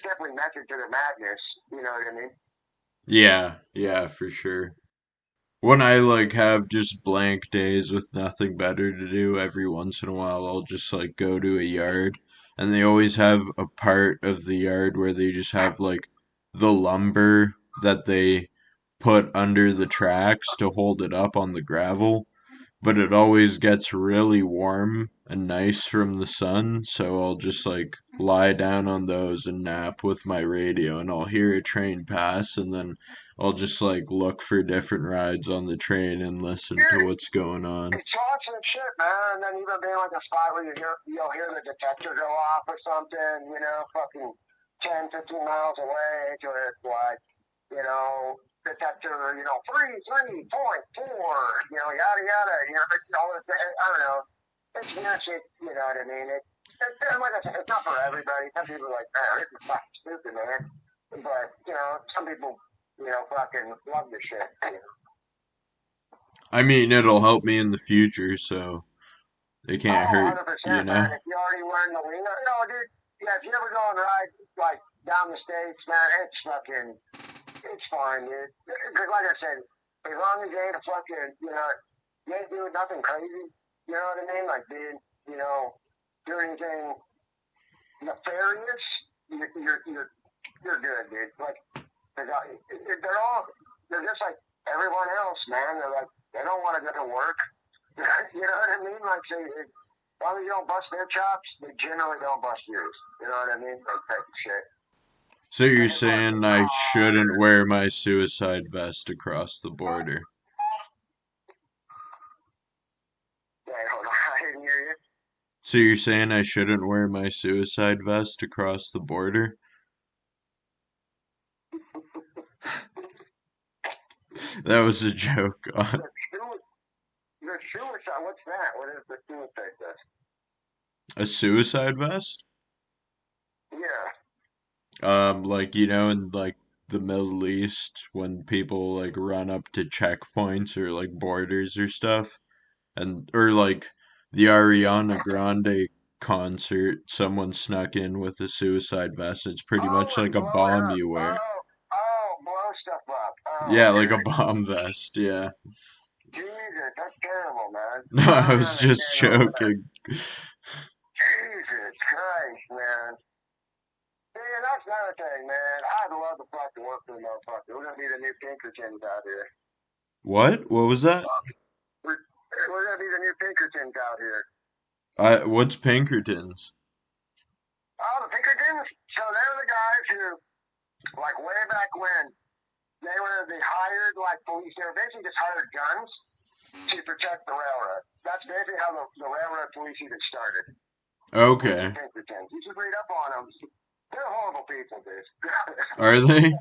definitely method to the madness, you know what I mean? Yeah, for sure. When I like have just blank days with nothing better to do, every once in a while I'll just like go to a yard and they always have a part of the yard where they just have like the lumber that they put under the tracks to hold it up on the gravel, but it always gets really warm and nice from the sun, so I'll just like lie down on those and nap with my radio and I'll hear a train pass and then I'll just like look for different rides on the train and listen to what's going on. It's lots of shit, man. And then even being like a spot where you'll hear the detector go off or something, you know, fucking 10, 15 miles away to where it's like, you know, detector, you know, 3.4, you know, yada yada, you know, all this, I don't know. It's shit, you know what I mean? Like I said, it's not for everybody. Some people are like, man, this is fucking stupid, man. But, you know, some people, you know, fucking love the shit. You know? I mean, it'll help me in the future, so it can't hurt, 100%, you know? man. If you already learned the lingo, no, dude. Yeah, if you ever go and ride, like, down the States, man, it's fine, dude. Because, like I said, as long as you ain't a fucking, you know, you ain't doing nothing crazy, you know what I mean? Like, being, you know, doing anything nefarious, you're good, dude. Like, they're just like everyone else, man. They're like, they don't want to go to work. You know what I mean? Like, say, as long as you don't bust their chops, they generally don't bust yours. You know what I mean? That type of shit. So you're And it's like, saying I shouldn't wear my suicide vest across the border? wait, hold on, I didn't hear you. So you're saying I shouldn't wear my suicide vest across the border? That was a joke. The suicide, what's that? What is the suicide vest? A suicide vest? Yeah. Like in like the Middle East when people like run up to checkpoints or like borders or stuff, and or like the Ariana Grande concert, someone snuck in with a suicide vest. It's pretty Oh, much and like a blow it bomb up. you wear. Blow stuff up. Oh, Yeah, like a okay. bomb vest. Yeah. Jesus, that's terrible, man. No, I I don't was just understand all that. joking. Jesus Christ, man. See, and that's another thing, man. I'd love to fucking work for the motherfucker. We're gonna be the new Pinkertons out here. What? What was that? We're gonna be the new Pinkertons out here. What's Pinkertons? Oh, the Pinkertons? So they're the guys who, like way back when, they hired like police. They were basically just hired guns to protect the railroad. That's basically how the railroad police even started. Okay. Pinkertons. You should read up on them. They're horrible people, dude. Are they?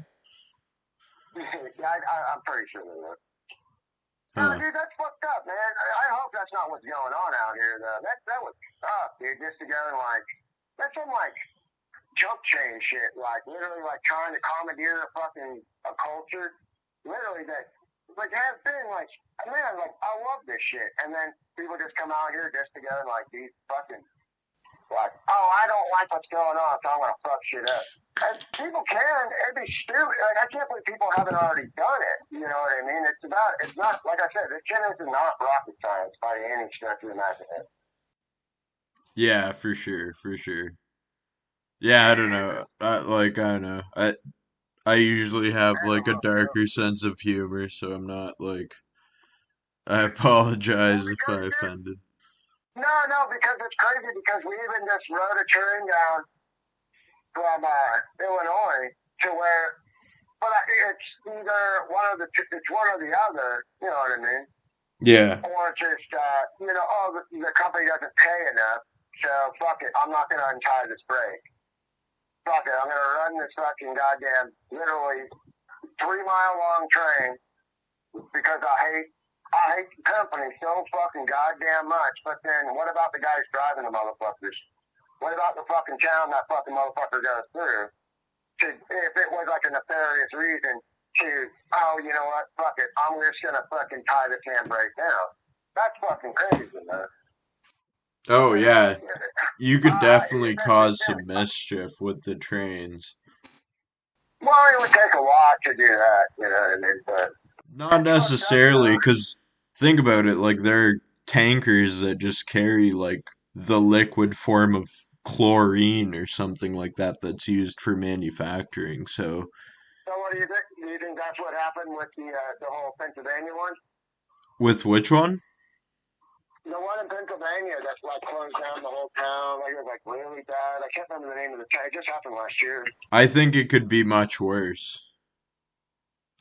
Yeah, I'm pretty sure they are. No, Huh. dude, that's fucked up, man. I hope that's not what's going on out here, though. That was tough, dude. Just to go and that's some jump chain shit. Like literally, trying to commandeer a culture. Literally, that has been man, I love this shit, and then people just come out here just to go and these fucking oh, I don't like what's going on, so I'm gonna fuck shit up. And people can. It'd be stupid. I can't believe people haven't already done it. You know what I mean? It's not, like I said, this shit is not rocket science by any stretch of the imagination. Yeah, for sure, for sure. Yeah, I don't know. I don't know. I usually have like a darker sense of humor, so I'm not like I Well, apologize if because, I dude, offended. no, because it's crazy because we even just rode a train down from Illinois to where, but it's either it's one or the other, you know what I mean? Yeah. Or just, the company doesn't pay enough, so fuck it, I'm not going to untie this brake. Fuck it, I'm going to run this fucking goddamn, literally 3-mile long train because I hate the company so fucking goddamn much. But then what about the guys driving the motherfuckers? What about the fucking town that fucking motherfucker goes through? If it was like a nefarious reason to, oh, you know what, fuck it, I'm just gonna fucking tie this handbrake down. That's fucking crazy, man. Oh You know, yeah. You could definitely that's just cause it. some mischief with the trains. Well, it would take a lot to do that, you know what I mean? But Not it's fucked up, necessarily, though. because think about it, like there are tankers that just carry like the liquid form of chlorine or something like that that's used for manufacturing. So, So what do you think? Do you think that's what happened with the whole Pennsylvania one? with which one? The one in Pennsylvania that's closed down the whole town. It was really bad. I can't remember the name of the town. It just happened last year. I think it could be much worse.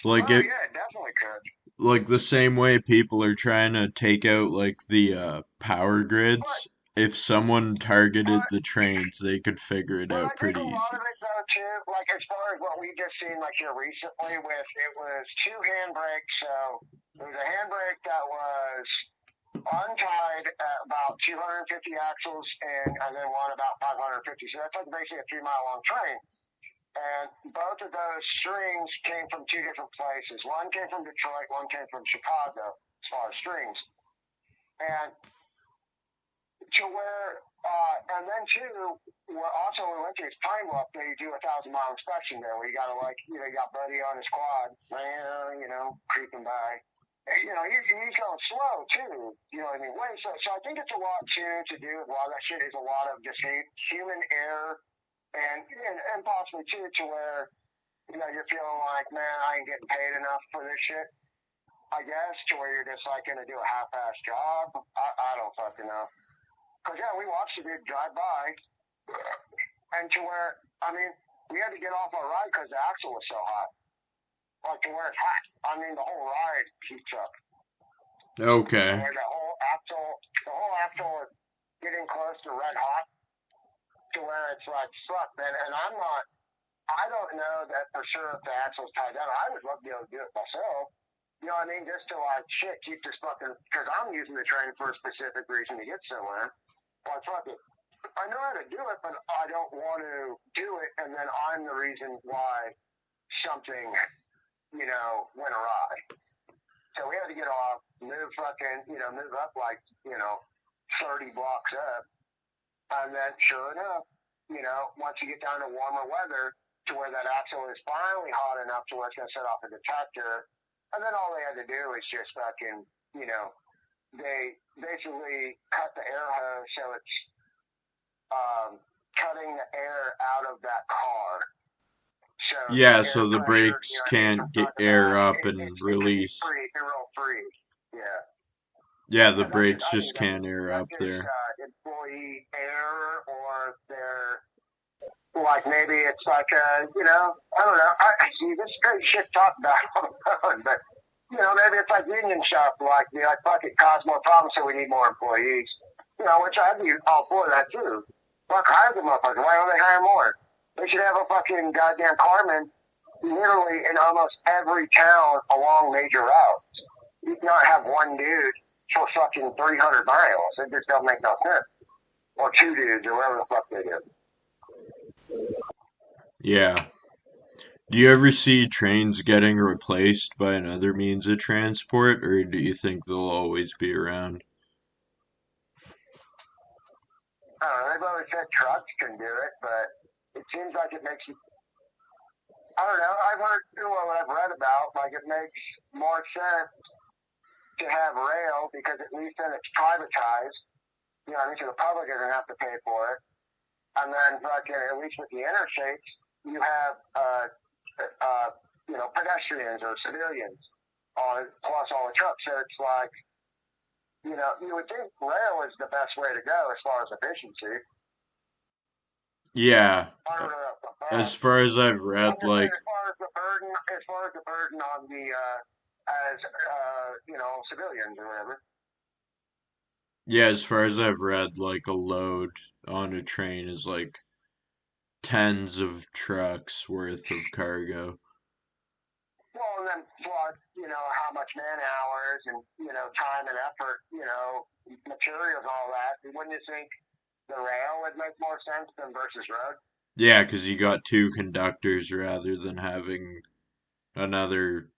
Like Oh it, yeah, it definitely could. like the same way people are trying to take out like the power But grids. If someone targeted but the trains, they could figure it but I out think pretty a lot easy. of it though too, as far as what we just seen here recently with it was two handbrakes. So there was a handbrake that was untied at about 250 axles and then one about 550. So that's basically a 3-mile long train. And both of those strings came from two different places. One came from Detroit, one came from Chicago, as far as strings. And to where, and then too, where also we went to is Pine Bluff, they do a 1,000-mile inspection there, where you got you got Buddy on his quad, creeping by. And, he's going slow too, you know what I mean? So I think it's a lot too to do with a lot of that shit is a lot of just human error and possibly too to where you're feeling like, man, I ain't getting paid enough for this shit. I guess, to where you're just like going to do a half-ass job. I don't fucking know. Because, yeah, we watched the dude drive by, and to where, I mean, we had to get off our ride because the axle was so hot. Like, to where it's hot. I mean, the whole ride heats up. Okay. Where the whole axle is getting close to red hot, to where it's like, fuck, man. And I don't know that for sure if the axle's tied down. I would love to be able to do it myself. You know what I mean? Just to, like, shit, keep this fucking, because I'm using the train for a specific reason to get somewhere. Like, fuck it. I know how to do it, but I don't want to do it, and then I'm the reason why something, you know, went awry. So we had to get off, move up like, 30 blocks up, and then sure enough, once you get down to warmer weather, to where that axle is finally hot enough to where it's going to set off a detector, and then all they had to do is just fucking, they basically cut the air hose so it's cutting the air out of that car. So Yeah, the so the pressure, brakes can't get air up and release. It can roll free. Yeah. Yeah, the And brakes I think just can't air up that's there. just employee error, or their, like, maybe it's like I don't know. I see this great shit talked about on the phone, but maybe it's like union stuff, like fuck it, cause more problems, so we need more employees. Which I'd be all for that too. Fuck, hire the motherfuckers. Why don't they hire more? They should have a fucking goddamn carman literally in almost every town along major routes. You cannot have one dude for fucking 300 miles. It just don't make no sense. Or two dudes, or whatever the fuck they do. Yeah. Do you ever see trains getting replaced by another means of transport, or do you think they'll always be around? They've always said trucks can do it, but it seems like it makes you. I don't know. I've heard what I've read about. Like, it makes more sense to have rail because at least then it's privatized. So the public doesn't have to pay for it. And then, fucking, at least with the interstates, you have, pedestrians or civilians plus all the trucks. So it's like, you would think rail is the best way to go as far as efficiency. Yeah. I don't know. As far as I've read, I'm just saying, like, as far as the burden on the, civilians or whatever. yeah, as far as I've read, like, a load on a train is like tens of trucks worth of cargo. Well, and then plus, how much man hours and, time and effort, materials and all that. Wouldn't you think the rail would make more sense than versus road? Yeah, 'cause you got two conductors rather than having another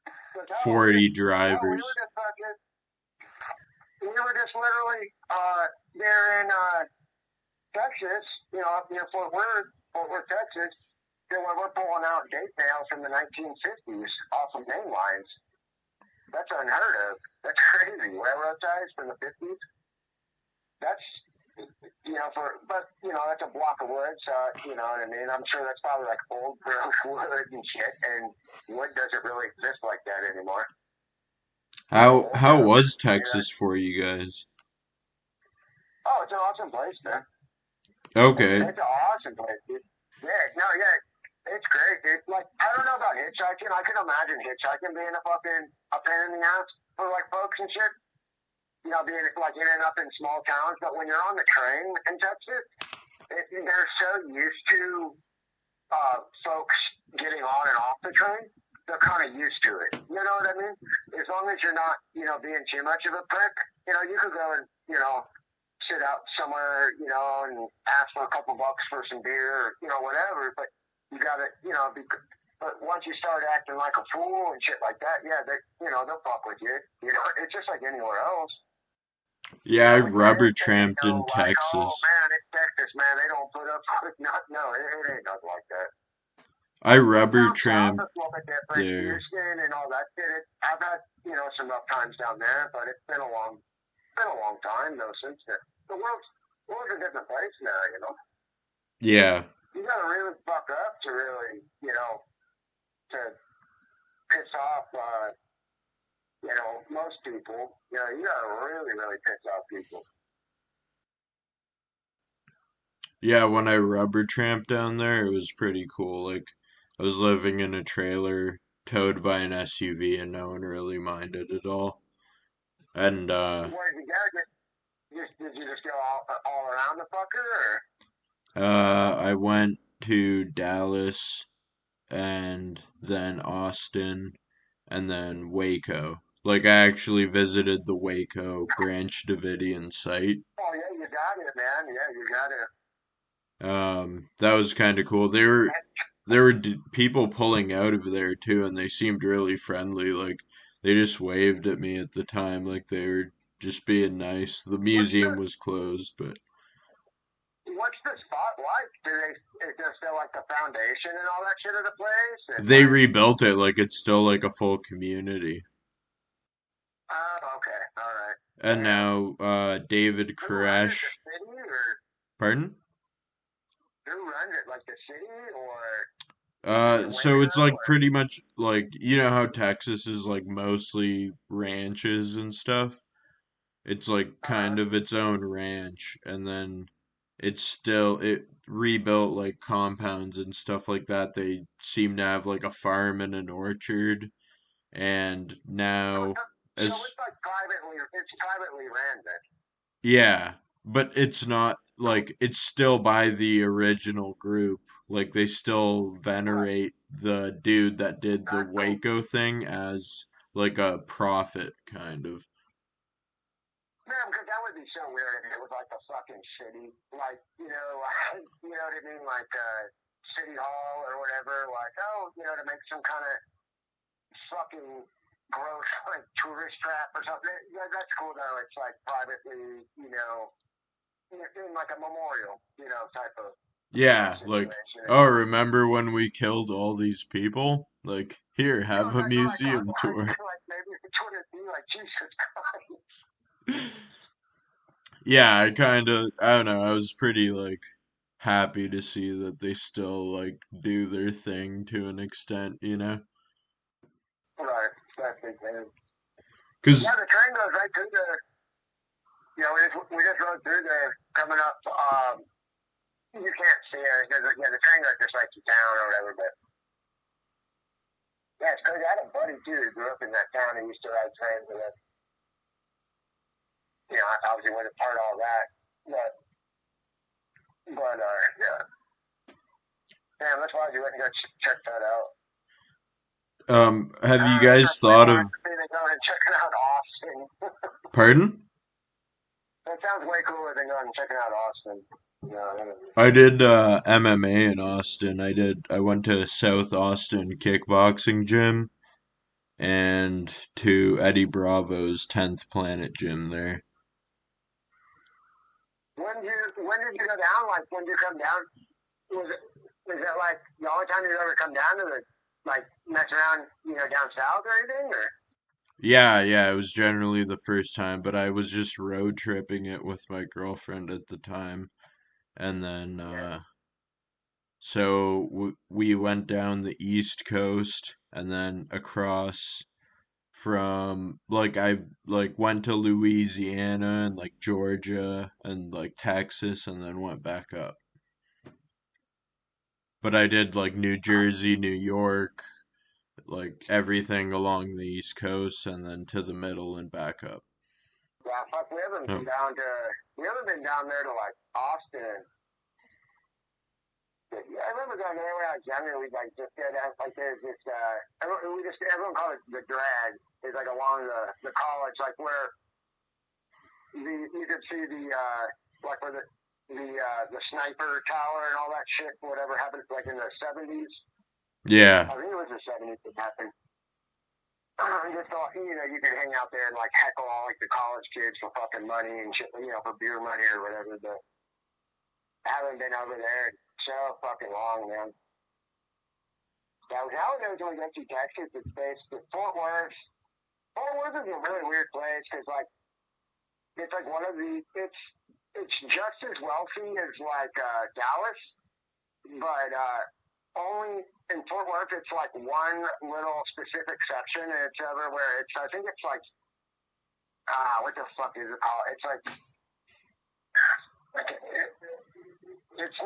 40 drivers. We were just literally there in Texas, up near Fort Worth, Texas, where we're pulling out gate nails from the 1950s off of main lines. That's unheard of. That's crazy. Railroad ties from the 50s. That's, that's a block of wood, so, you know what I mean? I'm sure that's probably like old growth wood and shit, and wood doesn't really exist like that anymore. How was Texas for you guys? Oh, it's an awesome place, man. Okay. It's an awesome place, dude. Yeah, it's great, dude. Like, I don't know about hitchhiking. I can imagine hitchhiking being a pain in the ass for, like, folks and shit. Being, like, in and up in small towns. But when you're on the train in Texas, they're so used to folks getting on and off the train. They're kind of used to it. You know what I mean? As long as you're not, being too much of a prick, you could go and, sit out somewhere, and ask for a couple bucks for some beer or, whatever. But you got to, but once you start acting like a fool and shit like that, yeah, they'll fuck with you. It's just like anywhere else. Yeah, I rubber tramped in like, Texas. oh man, it's Texas, man. They don't put up with no, it ain't nothing like that. I rubber tramped It's a little bit different. there. Houston and all that shit. I've had some rough times down there, but it's been a long time though since then. The world's a different place now, Yeah. You gotta really fuck up to really, to piss off most people, you gotta really, really piss off people. Yeah, when I rubber tramped down there, it was pretty cool. Like, I was living in a trailer towed by an SUV, and no one really minded at all. And Where did you go? Did you just go all around the fucker, I went to Dallas and then Austin and then Waco. Like, I actually visited the Waco Branch Davidian site. Oh yeah, you got it, man. Yeah, you got it. That was kind of cool. There were people pulling out of there too, and they seemed really friendly. Like, they just waved at me at the time, like they were just being nice. The What's museum the was closed, but what's the spot like? Is there still like the foundation and all that shit of the place? And they like, rebuilt it. Like, it's still like a full community. oh, okay, all right. And Damn. now David Who runs it? The Koresh, city or pardon? who runs it? Like the city or the So it's Waco like or? pretty much like, you know how Texas is like mostly ranches and stuff? It's like kind of its own ranch, and then it rebuilt like compounds and stuff like that. They seem to have like a farm and an orchard, and So, now so as it's like privately ran then. yeah, but it's not So like it's still by the original group. Like, they still right, venerate the dude that did the that's cool. Waco thing as like a prophet kind of. Man, because that would be so weird if it was like a fucking city, like you know what I mean, like city hall or whatever. Like, oh, to make some kind of fucking gross like tourist trap or something. Yeah, that's cool though. It's like privately, in like a memorial, type of Yeah, like, situation. oh, remember when we killed all these people? Like, here, have It's a like, museum tour. like maybe it's what it'd be like. Jesus Christ. Yeah, I don't know, I was pretty, like, happy to see that they still, like, do their thing to an extent, you know? Right, that's the thing. Yeah, 'Cause, the train goes right through the. We just rode through there coming up. You can't see it because the train goes just right to town or whatever. But yeah, it's crazy. I had a buddy too who grew up in that town and used to ride trains with us. I obviously wasn't part of all that, but yeah. Damn, that's why you went and go check that out. have you That's guys a free thought of, market thing to go and checking out Austin. pardon? That sounds way cooler than going and checking out Austin. No, I did, MMA in Austin. I went to South Austin Kickboxing Gym and to Eddie Bravo's 10th Planet Gym there. when did you go down? Like when did you come down? Was that like the only time you ever come down to mess around, down south or anything? Or Yeah, it was generally the first time, but I was just road tripping it with my girlfriend at the time. And then, yeah, so we went down the East Coast and then across from, like, I, like, went to Louisiana and, like, Georgia and, like, Texas and then went back up. But I did, like, New Jersey, New York, like, everything along the East Coast and then to the middle and back up. yeah. Fuck, Oh, we haven't been down there to like Austin. Yeah, I remember going there when I was younger. We like just go down like there's this. Everyone called it the drag. It's like along the college, like where you could see like where the sniper tower and all that shit. Whatever happened like in the '70s. yeah. I think it was the '70s that happened. Just thought, you could hang out there and like heckle all like the college kids for fucking money and shit, for beer money or whatever. But I haven't been over there in so fucking long, man. Nowadays when we go to Texas, it's based in Fort Worth. Fort Worth is a really weird place because like it's like it's just as wealthy as like Dallas, but only in Fort Worth, it's like one little specific section, and it's everywhere. I think it's like, what the fuck is it called? It's like it's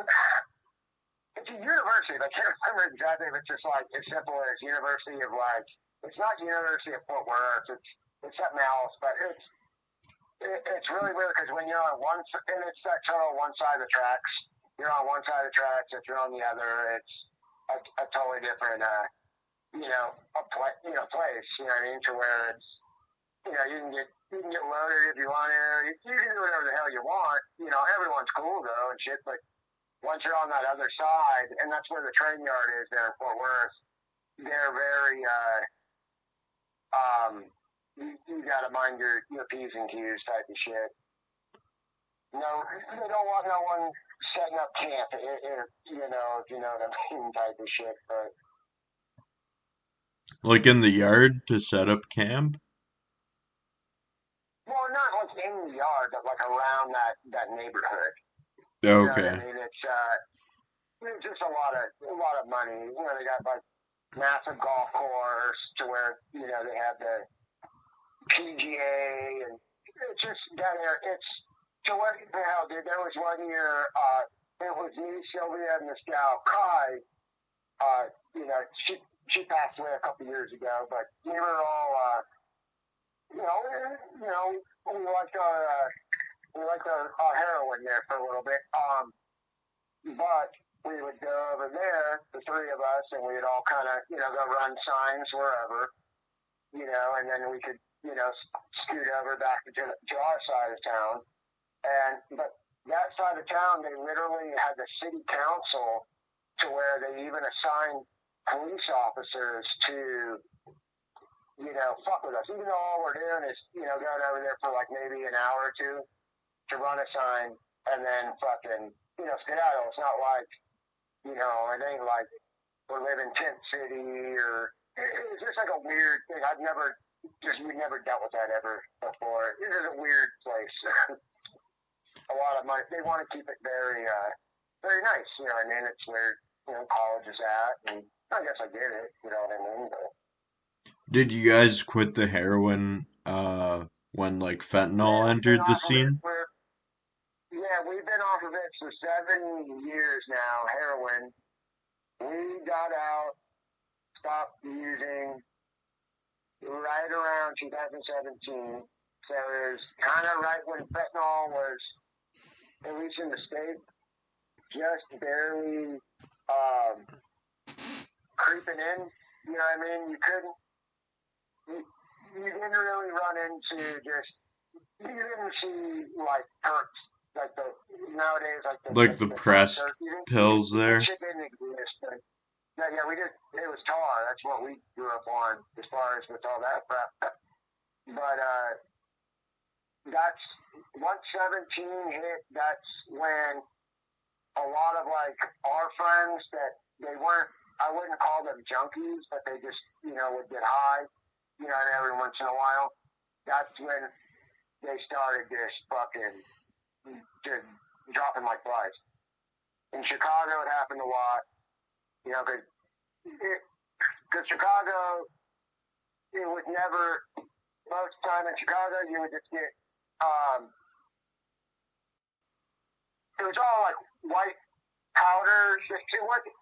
a university. I can't remember exactly if it's just like as simple as University of like, it's not University of Fort Worth. It's something else, but it's really weird because when you're on one, and it's that total one side of the tracks. You're on one side of the tracks. If you're on the other, it's a totally different, place. You know what I mean? To where it's, you can get loaded if you want to. You can do whatever the hell you want. Everyone's cool though and shit. But once you're on that other side, and that's where the train yard is there in Fort Worth, they're very, you gotta mind your P's and Q's type of shit. No, they don't want no one setting up camp, if you know what I mean, type of shit. But Like in the yard to set up camp? well, not like in the yard, but like around that neighborhood. Okay. You know what I mean? It's just a lot of money. They got like massive golf course to where they have the PGA, and it's just down there. It's so what the hell, dude? There was one year. It was me, Sylvia, and this gal Kai. She passed away a couple years ago, but we were all, we liked our heroin there for a little bit. But we would go over there, the three of us, and we'd all kind of, go run signs wherever, and then we could, scoot over back to our side of town. But that side of town, they literally had the city council to where they even assigned police officers to, fuck with us. Even though all we're doing is, going over there for like maybe an hour or two to run a sign and then fucking, skedaddle. It's not like, it ain't like we're living Tent City or it's just like a weird thing. We never dealt with that ever before. It is a weird place. A lot of money. They want to keep it very, very nice. You know what I mean? It's where, college is at. And I guess I get it. You know what I mean? But Did you guys quit the heroin when like fentanyl entered the scene? We've been off of it for 7 years now, heroin. We got out, stopped using right around 2017. So it was kind of right when fentanyl was, at least in the state, just barely creeping in. You know what I mean? You didn't really run into you didn't see like perks, like nowadays, like the pressed pills there? Shit didn't exist. But, it was tar. That's what we grew up on as far as with all that crap. But that's once 17 hit, that's when a lot of like our friends that they weren't, I wouldn't call them junkies, but they just, would get high, every once in a while. That's when they started just just dropping like flies. In Chicago, it happened a lot, because Chicago, it was never, most of the time in Chicago, you would just get, it was all like white powder. It wasn't,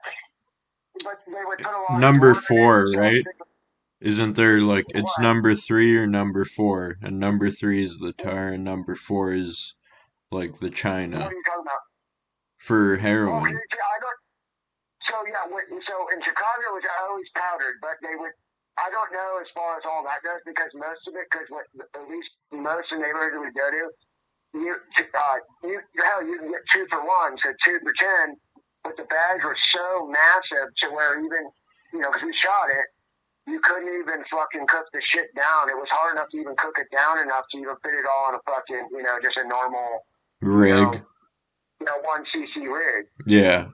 but they would put a lot Number of 4, right? So Isn't there like it's number 3 or number 4, and number 3 is the tar, and number 4 is like the China. What are you talking about? For heroin. Okay, so in Chicago it was always powdered, but they would. I don't know as far as all that goes because most of it, at least most of the neighborhoods we go to, you can get 2 for 1, so 2 for 10. But the bags were so massive to where even, because we shot it, you couldn't even fucking cook the shit down. It was hard enough to even cook it down enough to even fit it all in a fucking, just a normal rig. 1cc rig. Yeah.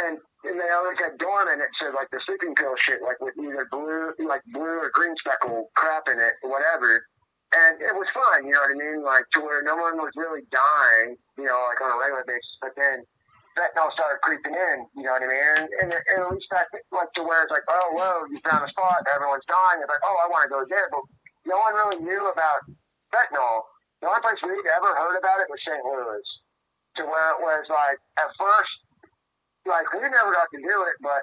And they always had dormant, it said like the sleeping pill shit, like with either blue or green speckle crap in it, whatever. And it was fun, you know what I mean? Like to where no one was really dying, like on a regular basis. But then fentanyl started creeping in, you know what I mean? And at least that, like, to where it's like, oh, whoa, you found a spot, everyone's dying. It's like, oh, I want to go there. But no one really knew about fentanyl. The only place we'd ever heard about it was St. Louis. To where it was like, at first, like, we never got to do it, but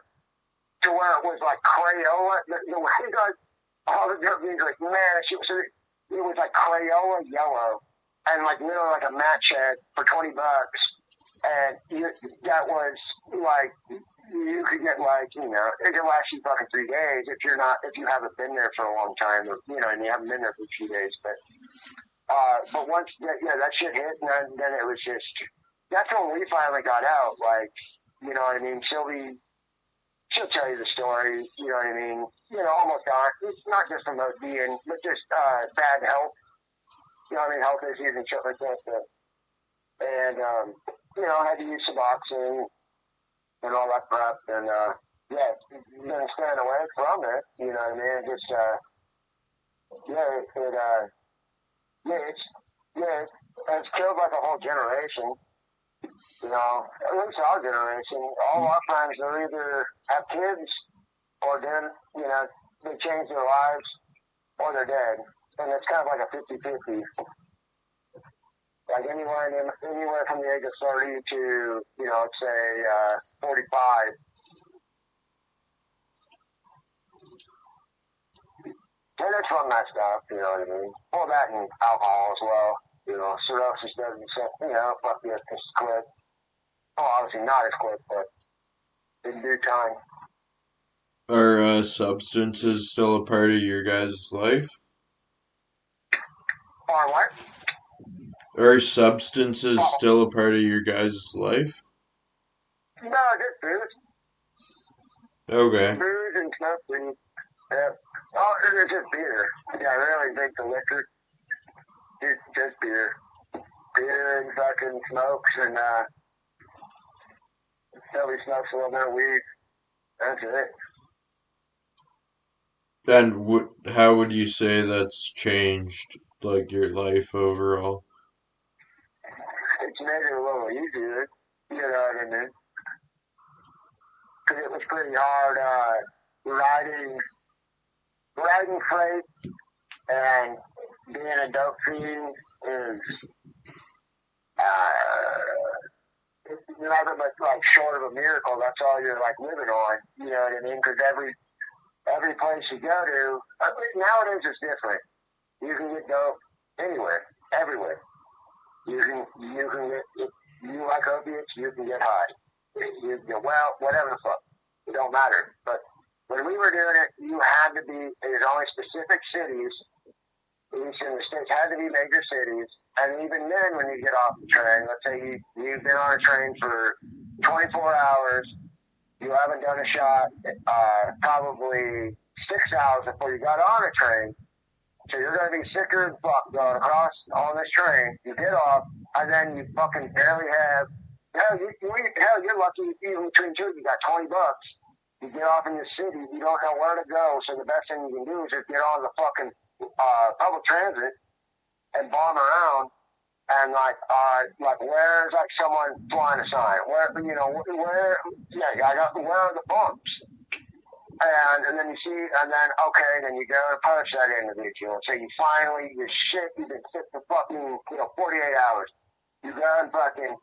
to where it was like Crayola. The way you guys, all the drug dealers, like, man, it was like Crayola yellow and like literally like a match head for $20. And that was like, you could get like, you know, it could last you fucking 3 days if you haven't been there for a long time, or, you know, and you haven't been there for a few days. But once that shit hit, and then it was just, that's when we finally got out. Like, you know what I mean? She'll tell you the story, you know what I mean? You know, almost on. It's not just from being, but just bad health. You know what I mean? Health issues and shit like that. And, you know, I had to use Suboxone and all that crap. And, been staying away from it, you know what I mean? Just, it's killed like a whole generation. You know, at least our generation, all our friends, they either have kids or then, you know, they change their lives or they're dead. And it's kind of like a 50-50. Like anywhere from the age of 30 to, you know, let's say 45. And it's from that stuff, you know what I mean? Well, that and alcohol as well. You know, cirrhosis doesn't, you know, fuck you, it's quick. Well, obviously not as quick, but in due time. Are substances still a part of your guys' life? Or what? Are substances still a part of your guys' life? No, just booze. Okay. Booze and smoking. Yeah. Oh, it's just beer. Yeah, I really drink the liquor. Just beer. Beer and fucking smokes and, somebody smokes a little bit of weed. That's it. And how would you say that's changed, like, your life overall? It's made it a little easier. You know what I mean? Because it was pretty hard, riding freight and being a dope fiend is, nothing but like short of a miracle. That's all you're like living on. You know what I mean? Because every place you go to, I mean, nowadays it's different. You can get dope anywhere, everywhere. You can get, if you like opiates, you can get high. Well, whatever the fuck. It don't matter. But when we were doing it, you had to be, there's only specific cities, at least in the States, had to be major cities. And even then, when you get off the train, let's say you've been on a train for 24 hours, you haven't done a shot, probably 6 hours before you got on a train. So you're going to be sicker than fuck going across on this train. You get off, and then you fucking barely have, you're lucky even between two, you got $20. You get off in the city, you don't know where to go, so the best thing you can do is just get on the fucking public transit and bomb around, and where's like someone flying a sign? Where are the bumps? And then you see, and then then you go and punch that individual. So you finally, you've been sick for fucking 48 hours. You go and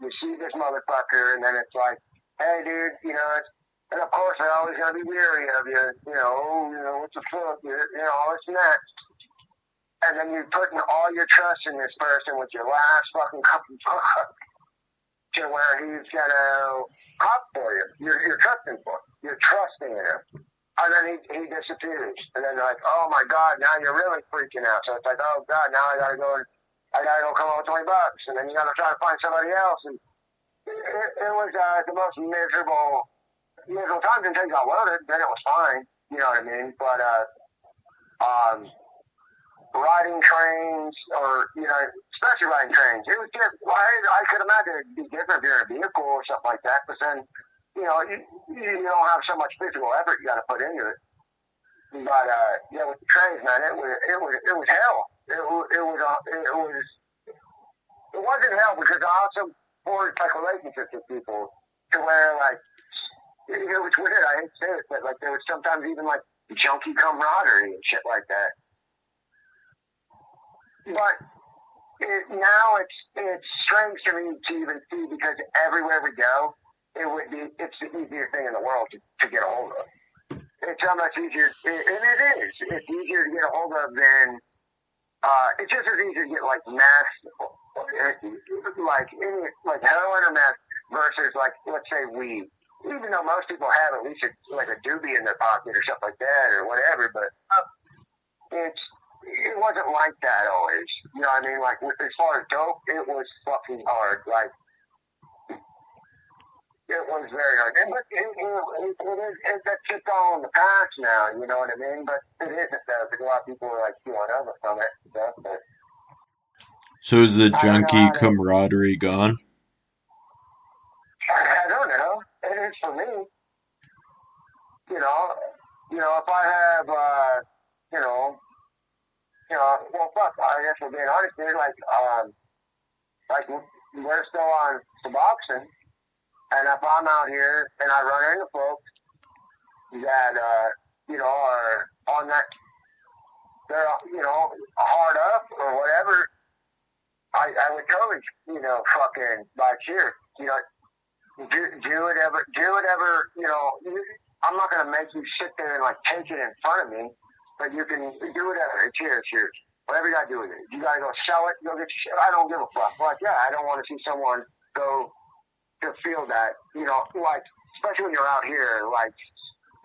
you see this motherfucker, and then it's like, hey dude, and of course they're always gonna be weary of you, what the fuck, this and that. And then you're putting all your trust in this person with your last fucking cup of fuck to where he's gonna cop for you. You're trusting for him. You're trusting in him. And then he disappears. And then they're like, oh my God, now you're really freaking out. So it's like, oh God, now I gotta go come up with $20. And then you gotta try to find somebody else. And it was the most miserable times until you got loaded. Then it was fine. You know what I mean? But riding trains, or especially riding trains, it was just, I could imagine it'd be different if you're in a vehicle or something like that. But then, you don't have so much physical effort you got to put into it. But with the trains, man, it was hell. It wasn't hell because I also forged like relationships with people to where, like, it was weird. I hate to say it, but, like, there was sometimes even, like, junkie camaraderie and shit like that. But now it's strange to me to even see, because everywhere we go, it's the easiest thing in the world to get a hold of. It's so much easier, and it is. It's easier to get a hold of than, it's just as easy to get, like, meth, like heroin or meth, versus, like, let's say weed. Even though most people have at least like a doobie in their pocket or something like that or whatever, but it wasn't like that always. You know what I mean? Like, as far as dope, it was fucking hard. Like, it was very hard. And that's just all in the past now, you know what I mean? But it isn't, though, because a lot of people are, like, feeling over from it and stuff. But So is the junkie camaraderie gone? I don't know. It is for me. You know, if I have, well, fuck, I guess we're being honest here, like, we're still on Suboxone, and if I'm out here and I run into folks that, are on that, they're, hard up or whatever, I would totally, fucking buy cheers, do whatever, I'm not going to make you sit there and, like, take it in front of me, but you can do whatever. Cheers. Whatever you got to do with it. You got to go sell it, go get your shit. I don't give a fuck. Like, yeah, I don't want to see someone go to feel that, like, especially when you're out here, like,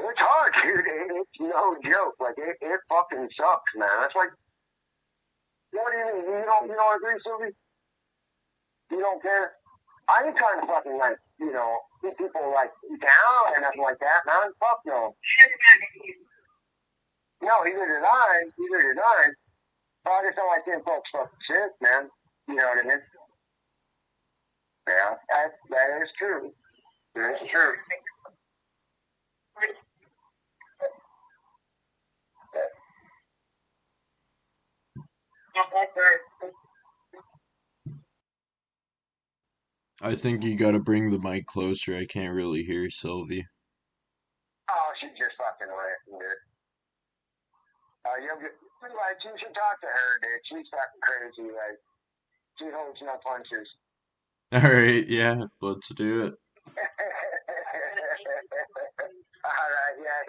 it's hard, dude. It's no joke. Like, it fucking sucks, man. That's like, what do you mean? You don't agree, Sylvie? You don't care? I ain't trying to fucking, like, get people, like, down and nothing like that, man. Fuck no. No, either did I. But I just don't like seeing folks fucking shit, man. You know what I mean? Yeah, that is true. That is true. I think you gotta bring the mic closer. I can't really hear Sylvie. Oh, she's just fucking away, dude. You should talk to her, dude. She's fucking crazy. Like, she holds no punches. Alright, yeah, let's do it. Alright, yeah.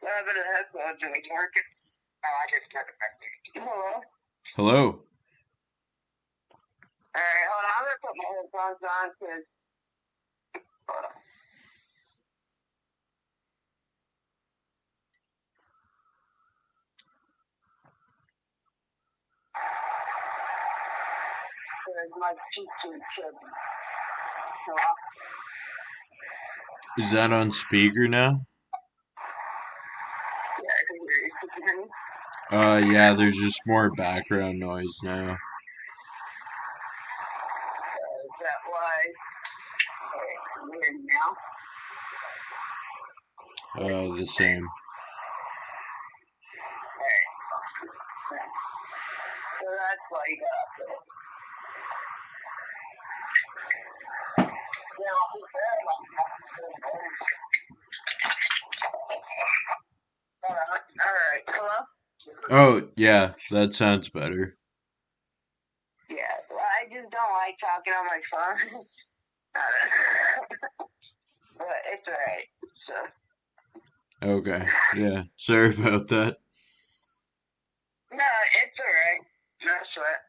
A bit of headphones and it's working. Oh, I just took it back. Hello? Hello. Alright, hold on. I'm going to put my headphones on because... Hold on. My cheeks are Is that on speaker now? Yeah, I can hear you. Can you hear me? Yeah, there's just more background noise now. Is that why? Can you hear me now? The same. So that's why you got up Alright, hello? Oh, yeah, that sounds better. Yeah, well, I just don't like talking on my phone. But it's alright. So. Okay, yeah, sorry about that. No, it's alright. No sweat.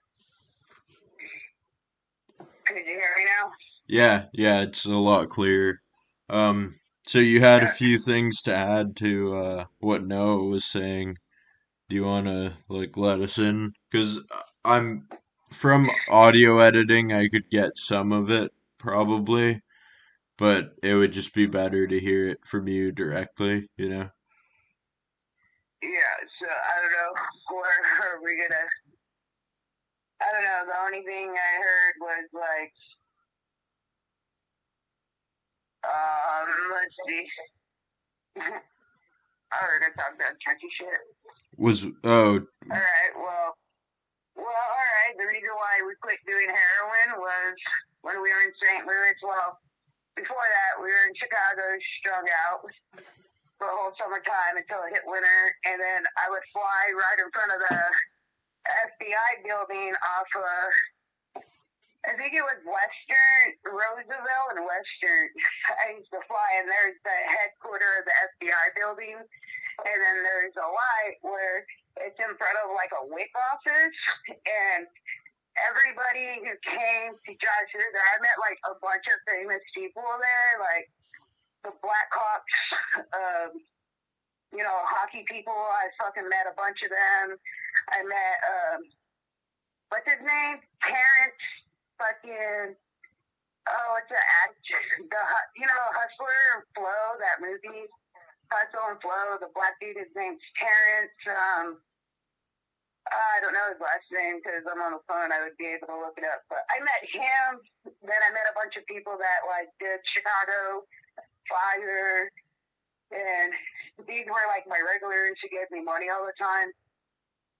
Can you hear me now? Yeah, it's a lot clearer. So you had a few things to add to what Noah was saying. Do you want to, like, let us in? Because I'm from audio editing, I could get some of it, probably, but it would just be better to hear it from you directly, Yeah, so I don't know, where are we gonna... I don't know, the only thing I heard was, like, let's see. I heard her talk about turkey shit. Oh. Alright, well, Well, all right. The reason why we quit doing heroin was when we were in St. Louis. Well, before that, we were in Chicago, strung out for the whole summertime until it hit winter, and then I would fly right in front of the FBI building off of, I think it was Western, Roosevelt and Western. I used to fly, and there's the headquarters of the FBI building, and then there's a light where it's in front of like a WIC office, and everybody who came to drive through there, I met like a bunch of famous people there, like the Blackhawks, hockey people. I fucking met a bunch of them. I met, what's his name? Terrence fucking, what's the actor? Hustler and Flow, that movie. Hustle and Flow, the black dude, his name's Terrence. I don't know his last name because I'm on the phone. I would be able to look it up. But I met him. Then I met a bunch of people that like did Chicago Fire, and these were like my regulars who gave me money all the time.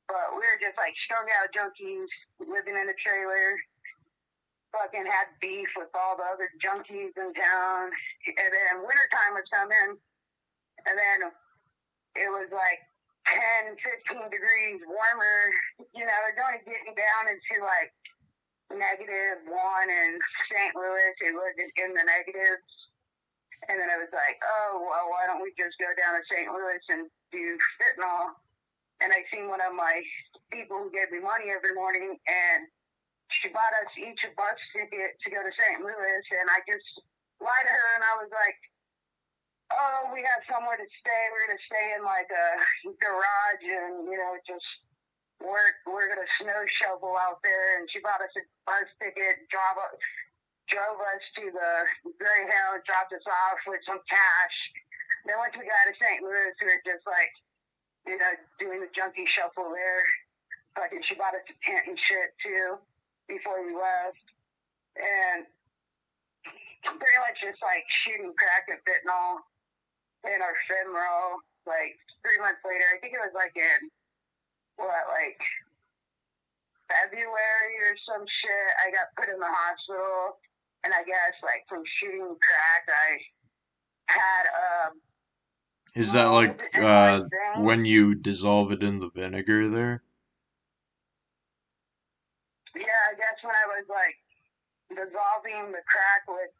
But we were just like strung out junkies living in a trailer. Fucking had beef with all the other junkies in town. And then wintertime was coming. And then it was like 10, 15 degrees warmer. They're going to get me down into like -1 in St. Louis. It wasn't in the negatives. And then I was like, oh, well, why don't we just go down to St. Louis and do fentanyl? And I seen one of my people who gave me money every morning, and she bought us each a bus ticket to go to St. Louis. And I just lied to her, and I was like, oh, we have somewhere to stay. We're going to stay in like a garage and, just work. We're going to snow shovel out there. And she bought us a bus ticket, drove us to the Greyhound, dropped us off with some cash. Then once we got to St. Louis, we were just like, doing the junkie shuffle there. She bought us a tent and shit too before we left. And pretty much just like shooting crack and fentanyl in our femoral. Like 3 months later, I think it was like in, February or some shit, I got put in the hospital. And I guess, like, from shooting crack, I had, Is that like when you dissolve it in the vinegar there? Yeah, I guess when I was, like, dissolving the crack with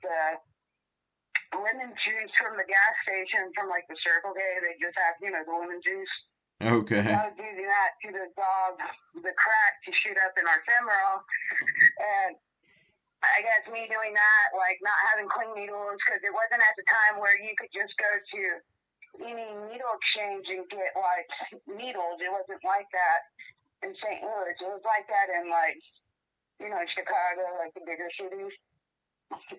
lemon juice from the gas station from, like, the Circle K, they just have, the lemon juice. Okay. So I was using that to dissolve the crack to shoot up in our femoral. And I guess me doing that, like not having clean needles, because it wasn't at the time where you could just go to any needle exchange and get like needles. It wasn't like that in St. Louis. It was like that in like, Chicago, like the bigger cities,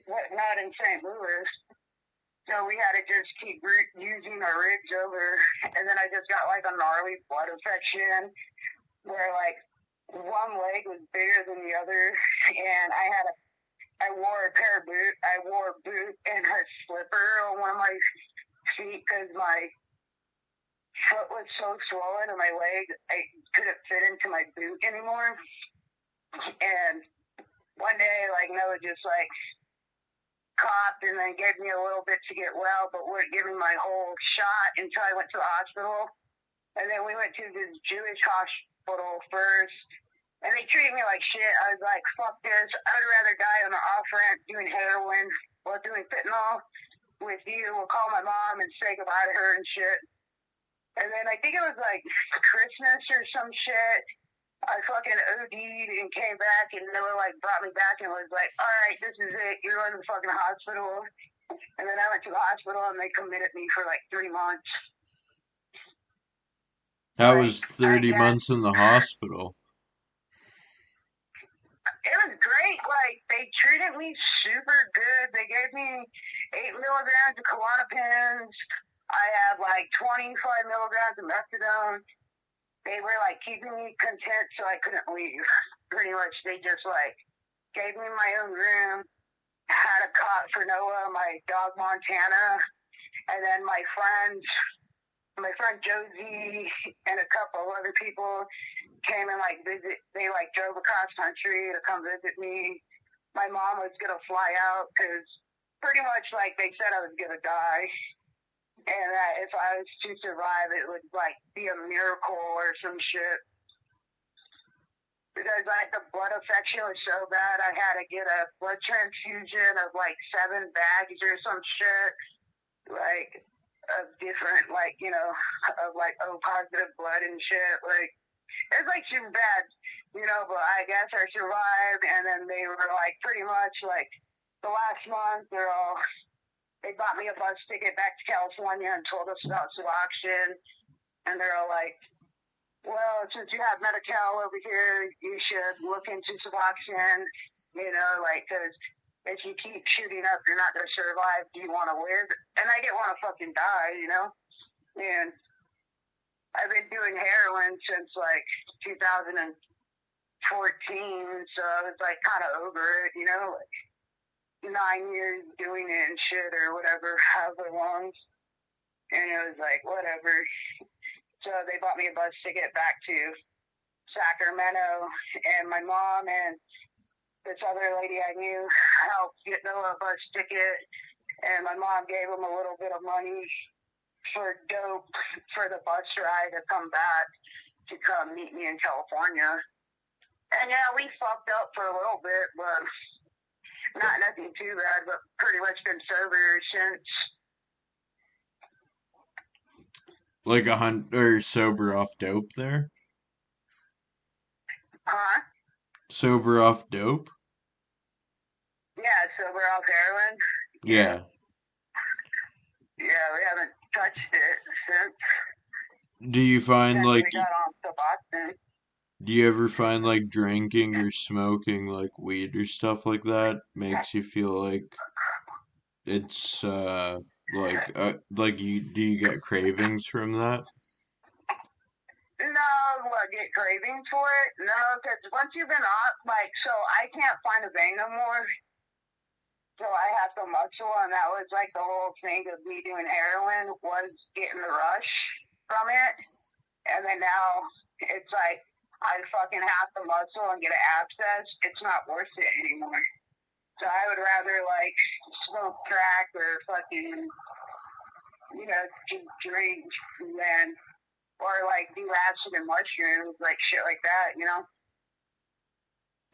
but not in St. Louis. So we had to just keep using our rigs over. And then I just got like a gnarly blood infection where like one leg was bigger than the other, and I wore a pair of boots. I wore a boot and a slipper on one of my feet because my foot was so swollen and my leg, I couldn't fit into my boot anymore. And one day, like, Noah just, like, coughed and then gave me a little bit to get well, but wouldn't give me my whole shot until I went to the hospital. And then we went to this Jewish hospital first. And they treated me like shit. I was like, fuck this. I would rather die on the off-ramp doing heroin while doing fentanyl with you. We'll call my mom and say goodbye to her and shit. And then I think it was like Christmas or some shit. I fucking OD'd and came back, and Noah like brought me back and was like, all right, this is it. You're going to the fucking hospital. And then I went to the hospital and they committed me for like 3 months. How was 30 months in the hospital? It was great. Like, they treated me super good. They gave me 8 milligrams of Klonopins. I had like 25 milligrams of methadone. They were like keeping me content so I couldn't leave. Pretty much, they just like gave me my own room, had a cot for Noah, my dog Montana, and then my friend Josie and a couple other people, came and like they like drove across country to come visit me. My mom was gonna fly out because pretty much like they said I was gonna die, and that if I was to survive, it would like be a miracle or some shit. Because like the blood affection was so bad, I had to get a blood transfusion of like 7 bags or some shit, like of different like of like O positive blood and shit. Like it's like super bad, but I guess I survived. And then they were like pretty much like the last month they bought me a bus ticket back to California and told us about Suboxone. And they're all like, well, since you have Medi-Cal over here, you should look into Suboxone, like, because if you keep shooting up, you're not going to survive. Do you want to live? And I didn't want to fucking die, And I've been doing heroin since, like, 2014, so I was, like, kind of over it, like, 9 years doing it and shit or whatever, however long. And it was like, whatever. So they bought me a bus ticket back to Sacramento, and my mom and this other lady I knew helped get Noah a bus ticket, and my mom gave him a little bit of money for dope for the bus ride to come back to come meet me in California. And yeah, we fucked up for a little bit, but not nothing too bad, but pretty much been sober since. Like sober off dope there? Huh? Sober off dope? Yeah, sober off heroin. Yeah. Yeah, we haven't touched it since. Do you find like we got on Suboxone. Do you ever find like drinking or smoking like weed or stuff like that makes you feel like it's like do you get cravings from that? No, get cravings for it? No, because once you've been off, so I can't find a vein no more. So I have to muscle, and that was like the whole thing of me doing heroin was getting the rush from it. And then now it's like I fucking have to muscle and get an abscess. It's not worth it anymore. So I would rather like smoke crack or fucking, drink than. Or, like, do acid and mushrooms, like, shit like that,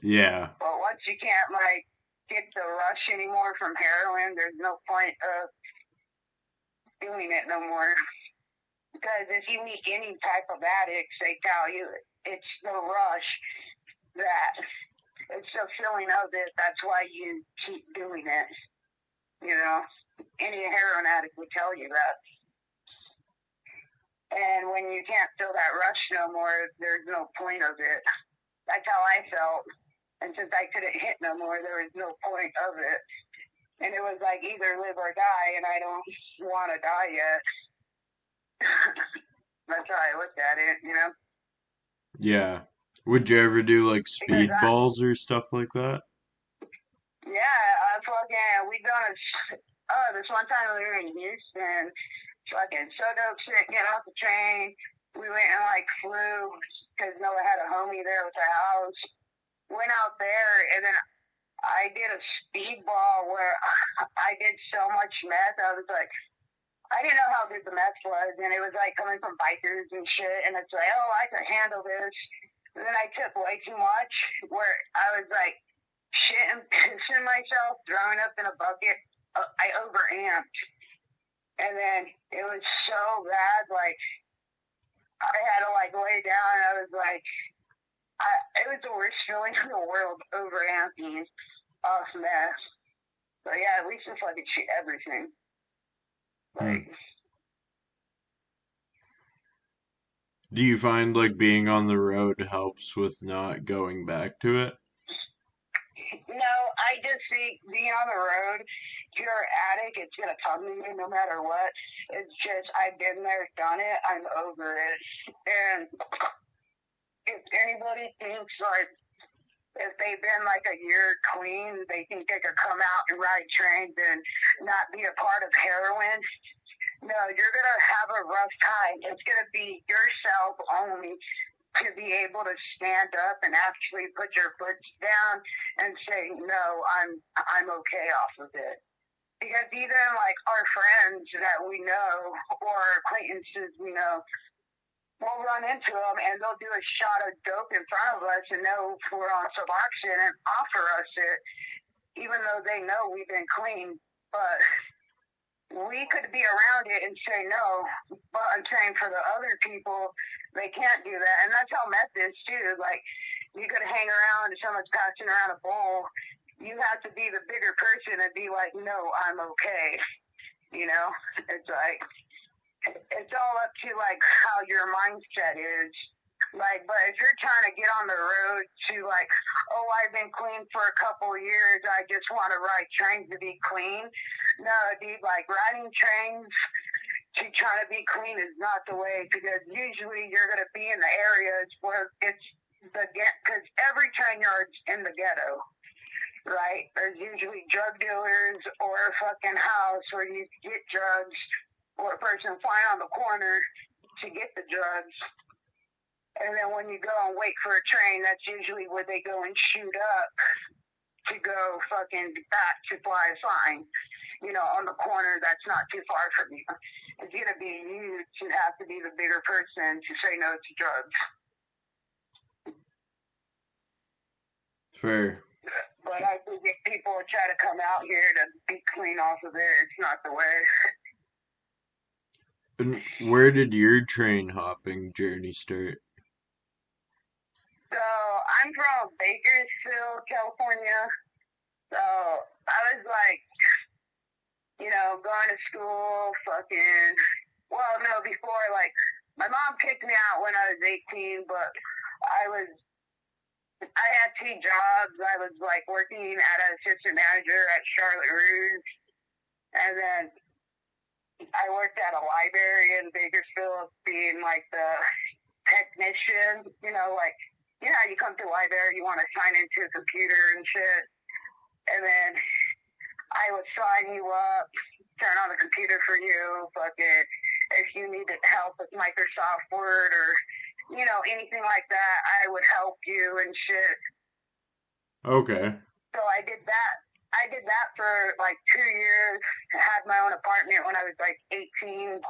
Yeah. But once you can't, like, get the rush anymore from heroin, there's no point of doing it no more. Because if you meet any type of addicts, they tell you it's the rush that, it's the feeling of it, that's why you keep doing it, Any heroin addict would tell you that. And when you can't feel that rush no more, there's no point of it. That's how I felt. And since I couldn't hit no more, there was no point of it. And it was like either live or die, and I don't want to die yet. That's how I looked at it, Yeah. Would you ever do like speedballs or stuff like that? Yeah, we done this one time we were in Houston. Fucking so dope shit, getting off the train. We went and like flew because Noah had a homie there with the house. Went out there, and then I did a speedball where I did so much meth. I was like, I didn't know how good the meth was, and it was like coming from bikers and shit. And it's like, oh, I can handle this. And then I took way too much, where I was like shitting, pissing myself, throwing up in a bucket. I overamped. And then it was so bad, like, I had to, like, lay down. I was like, it was the worst feeling in the world, overamping off meth. But yeah, at least if I could shoot everything. Like, do you find, like, being on the road helps with not going back to it? No, I just think being on the road, if you're an addict, it's going to come to you no matter what. It's just, I've been there, done it, I'm over it. And if anybody thinks, like, if they've been, like, a year clean, they think they could come out and ride trains and not be a part of heroin, no, you're going to have a rough time. It's going to be yourself only to be able to stand up and actually put your foot down and say, no, I'm okay off of it. Because even like our friends that we know or acquaintances we know, we'll run into them and they'll do a shot of dope in front of us and know we're on Suboxone and offer us it, even though they know we've been clean. But we could be around it and say no, but I'm saying for the other people, they can't do that. And that's how meth is too. Like, you could hang around and someone's passing around a bowl. You have to be the bigger person and be like, no, I'm okay. You know, it's like, it's all up to like how your mindset is. Like, but if you're trying to get on the road to like, oh, I've been clean for a couple of years, I just want to ride trains to be clean. No, dude, like riding trains to try to be clean is not the way, because usually you're going to be in the areas where it's because every train yard's in the ghetto. Right? There's usually drug dealers or a fucking house where you get drugs, or a person flying on the corner to get the drugs. And then when you go and wait for a train, that's usually where they go and shoot up to go fucking back to fly a sign, you know, on the corner that's not too far from you. It's going to be you to have to be the bigger person to say no to drugs. Fair. But I think if people try to come out here to be clean off of it, it's not the way. And where did your train hopping journey start? So I'm from Bakersfield, California. So I was like, you know, going to school, before, like, my mom kicked me out when I was 18, but I had 2 jobs. I was like working at an assistant manager at Charlotte Russe, and then I worked at a library in Bakersfield being like the technician, you know, like, you know how you come to the library, you want to sign into a computer and shit, and then I would sign you up, turn on the computer for you, if you needed help with Microsoft Word or, you know, anything like that, I would help you and shit. Okay. So I did that. I did that for like 2 years. I had my own apartment when I was like 18,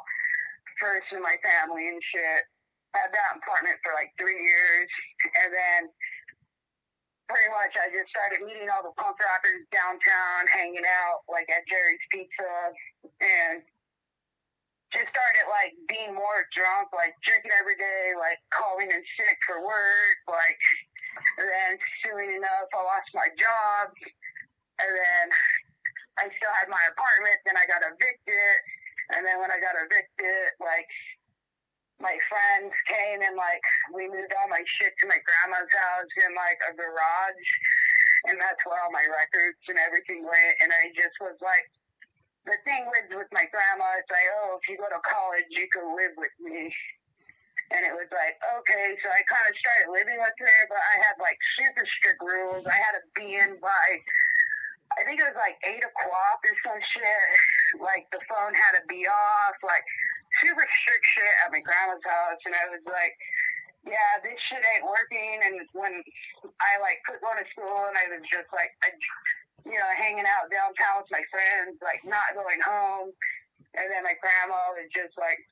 first in my family and shit. Had that apartment for like 3 years. And then pretty much I just started meeting all the punk rockers downtown, hanging out like at Jerry's Pizza, and just started like being more drunk, like drinking every day, like calling in sick for work, like, and then soon enough I lost my job, and then I still had my apartment, then I got evicted, and then when I got evicted, like, my friends came and like we moved all my shit to my grandma's house in like a garage, and that's where all my records and everything went, and I just was like, the thing with my grandma, it's like, oh, if you go to college, you can live with me. And it was like, okay, so I kind of started living with her, but I had like super strict rules. I had to be in by, I think it was like 8 o'clock or some shit. Like the phone had to be off, like super strict shit at my grandma's house. And I was like, yeah, this shit ain't working. And when I like quit going to school and I was just like, you know, hanging out downtown with my friends, like not going home. And then my grandma was just like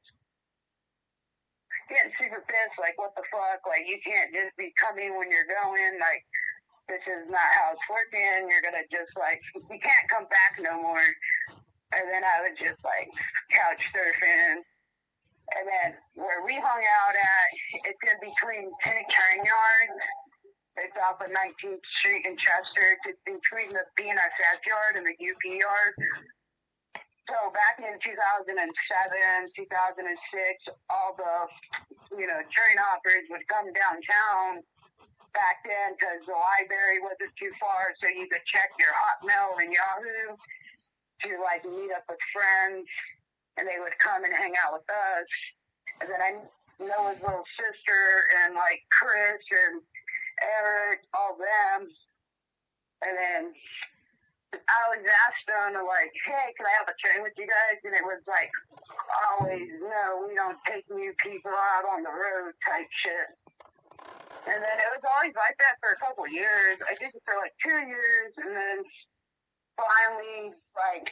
getting super pissed, like, what the fuck? Like, you can't just be coming when you're going. Like, this is not how it's working. You're going to just like, you can't come back no more. And then I was just like couch surfing. And then where we hung out at, it's in between 2 train yards. It's off of 19th Street in Chester. It's between the BNSF yard and the UP yard. So back in 2007, 2006, all the, you know, train hoppers would come downtown back then because the library wasn't too far, so you could check your Hotmail and Yahoo to, like, meet up with friends, and they would come and hang out with us. And then I know his little sister and, like, Chris and Eric, all them, and then I always asked them, like, hey, can I have a train with you guys? And it was like, always, no, we don't take new people out on the road type shit. And then it was always like that for a couple of years. I did it for like 2 years, and then finally, like,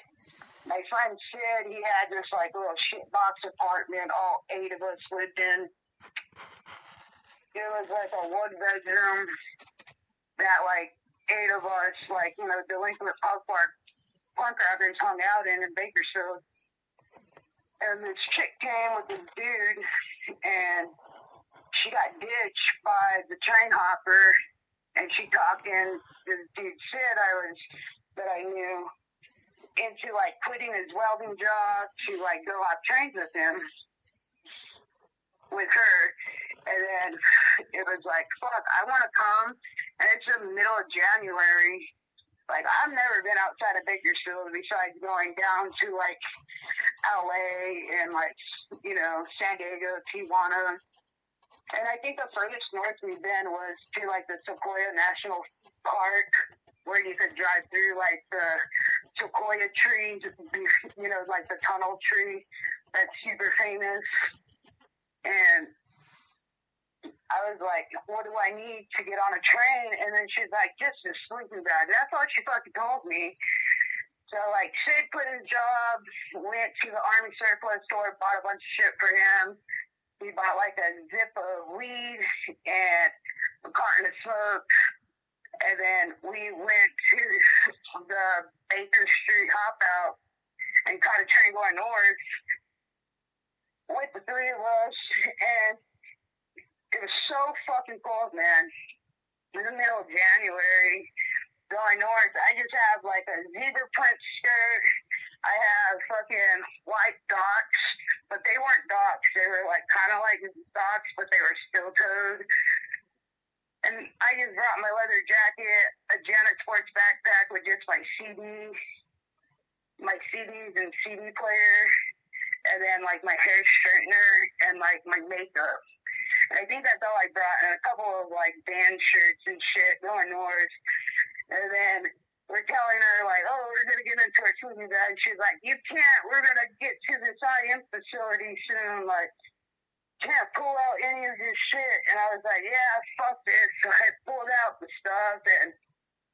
my friend Sid, he had this, like, little shitbox apartment all 8 of us lived in. It was, like, a one-bedroom that, like, 8 of us, like, you know, delinquent punk rockers hung out in Bakersfield. And this chick came with this dude, and she got ditched by the train hopper, and she talking this dude Sid that I knew into, like, quitting his welding job to, like, go off trains with him, with her. And then it was like, fuck, I want to come. And it's the middle of January. Like, I've never been outside of Bakersfield besides going down to, like, LA and, like, you know, San Diego, Tijuana. And I think the furthest north we've been was to, like, the Sequoia National Park, where you could drive through, like, the sequoia trees, you know, like the tunnel tree that's super famous. And I was like, what do I need to get on a train? And then she's like, just a sleeping bag. That's all she fucking told me. So, like, Sid quit his job, went to the Army surplus store, bought a bunch of shit for him. He bought, like, a zip of weed and a carton of smoke. And then we went to the Baker Street hop out and caught a train going north with the 3 of us. And it was so fucking cold, man. In the middle of January, going north, I just have, like, a zebra print skirt. I have fucking white Docs, but they weren't Docs. They were, like, kind of like Docs, but they were steel-toed. And I just brought my leather jacket, a Janet Sports backpack with just my CDs and CD player, and then, like, my hair straightener and, like, my makeup. And I think that's all I brought, and a couple of, like, band shirts and shit going north. And then we're telling her, like, oh, we're going to get into our sleeping bag. She's like, you can't. We're going to get to this IM facility soon. Like, can't pull out any of this shit. And I was like, yeah, fuck this. So I pulled out the stuff, and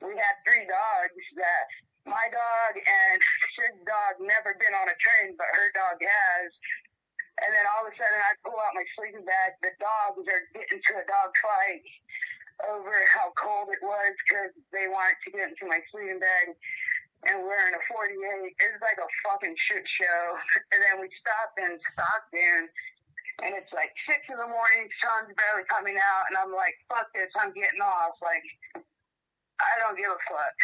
we had 3 dogs that my dog and Sid's dog never been on a train, but her dog has. And then all of a sudden I pull out my sleeping bag. The dogs are getting into a dog fight over how cold it was because they wanted to get into my sleeping bag. And we're in a 48. It was like a fucking shit show. And then we stopped in Stockton. And it's like 6 in the morning, sun's barely coming out, and I'm like, fuck this, I'm getting off. Like, I don't give a fuck.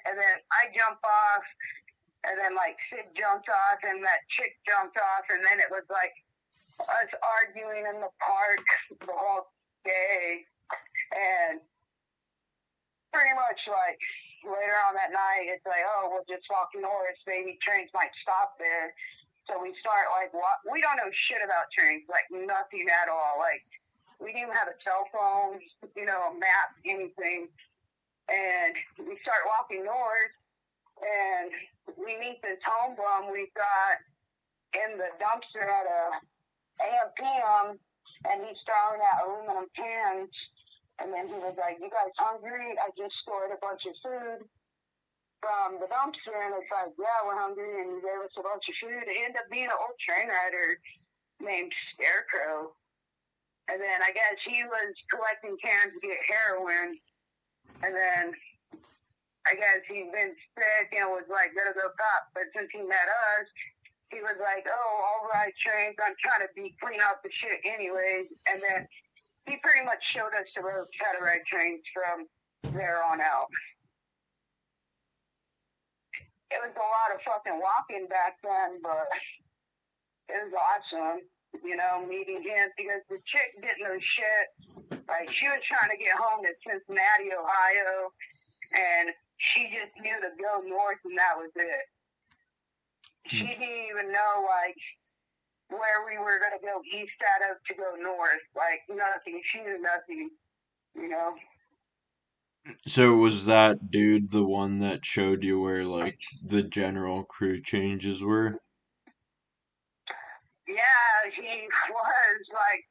And then I jump off, and then, like, Sid jumped off, and that chick jumped off, and then it was like us arguing in the park the whole day. And pretty much, like, later on that night, it's like, oh, we'll just walk north, maybe trains might stop there. So we start, like, we don't know shit about trains, like, nothing at all. Like, we didn't even have a cell phone, you know, a map, anything. And we start walking north, and we meet this home bum we got in the dumpster at a AM/PM, and he's throwing out aluminum cans. And then he was like, you guys hungry? I just stored a bunch of food from the dumpster, and it's like, yeah, we're hungry, and he gave us a bunch of food. It ended up being an old train rider named Scarecrow. And then I guess he was collecting cans to get heroin, and then I guess he'd been sick and was like, gonna go cop. But since he met us, he was like, oh, I'll ride trains. I'm trying to clean out the shit anyways. And then he pretty much showed us the ropes how to ride trains from there on out. It was a lot of fucking walking back then, but it was awesome, you know, meeting him, because the chick didn't know shit. Like, she was trying to get home to Cincinnati, Ohio, and she just knew to go north, and that was it. She didn't even know, like, where we were going to go east out of to go north. Like, nothing. She knew nothing, you know? So was that dude the one that showed you where, like, the general crew changes were? Yeah, he was, like,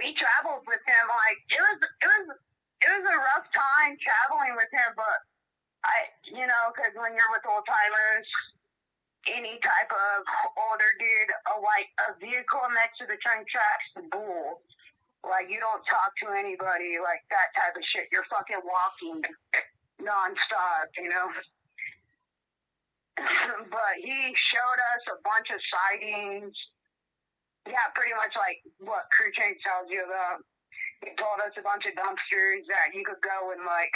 we traveled with him. Like it was a rough time traveling with him, but because when you're with old timers, any type of older dude, a vehicle next to the train tracks, the bull. Like, you don't talk to anybody, like that type of shit. You're fucking walking nonstop, But he showed us a bunch of sightings. Yeah, pretty much like what Crew Change tells you about. He told us a bunch of dumpsters that you could go and, like,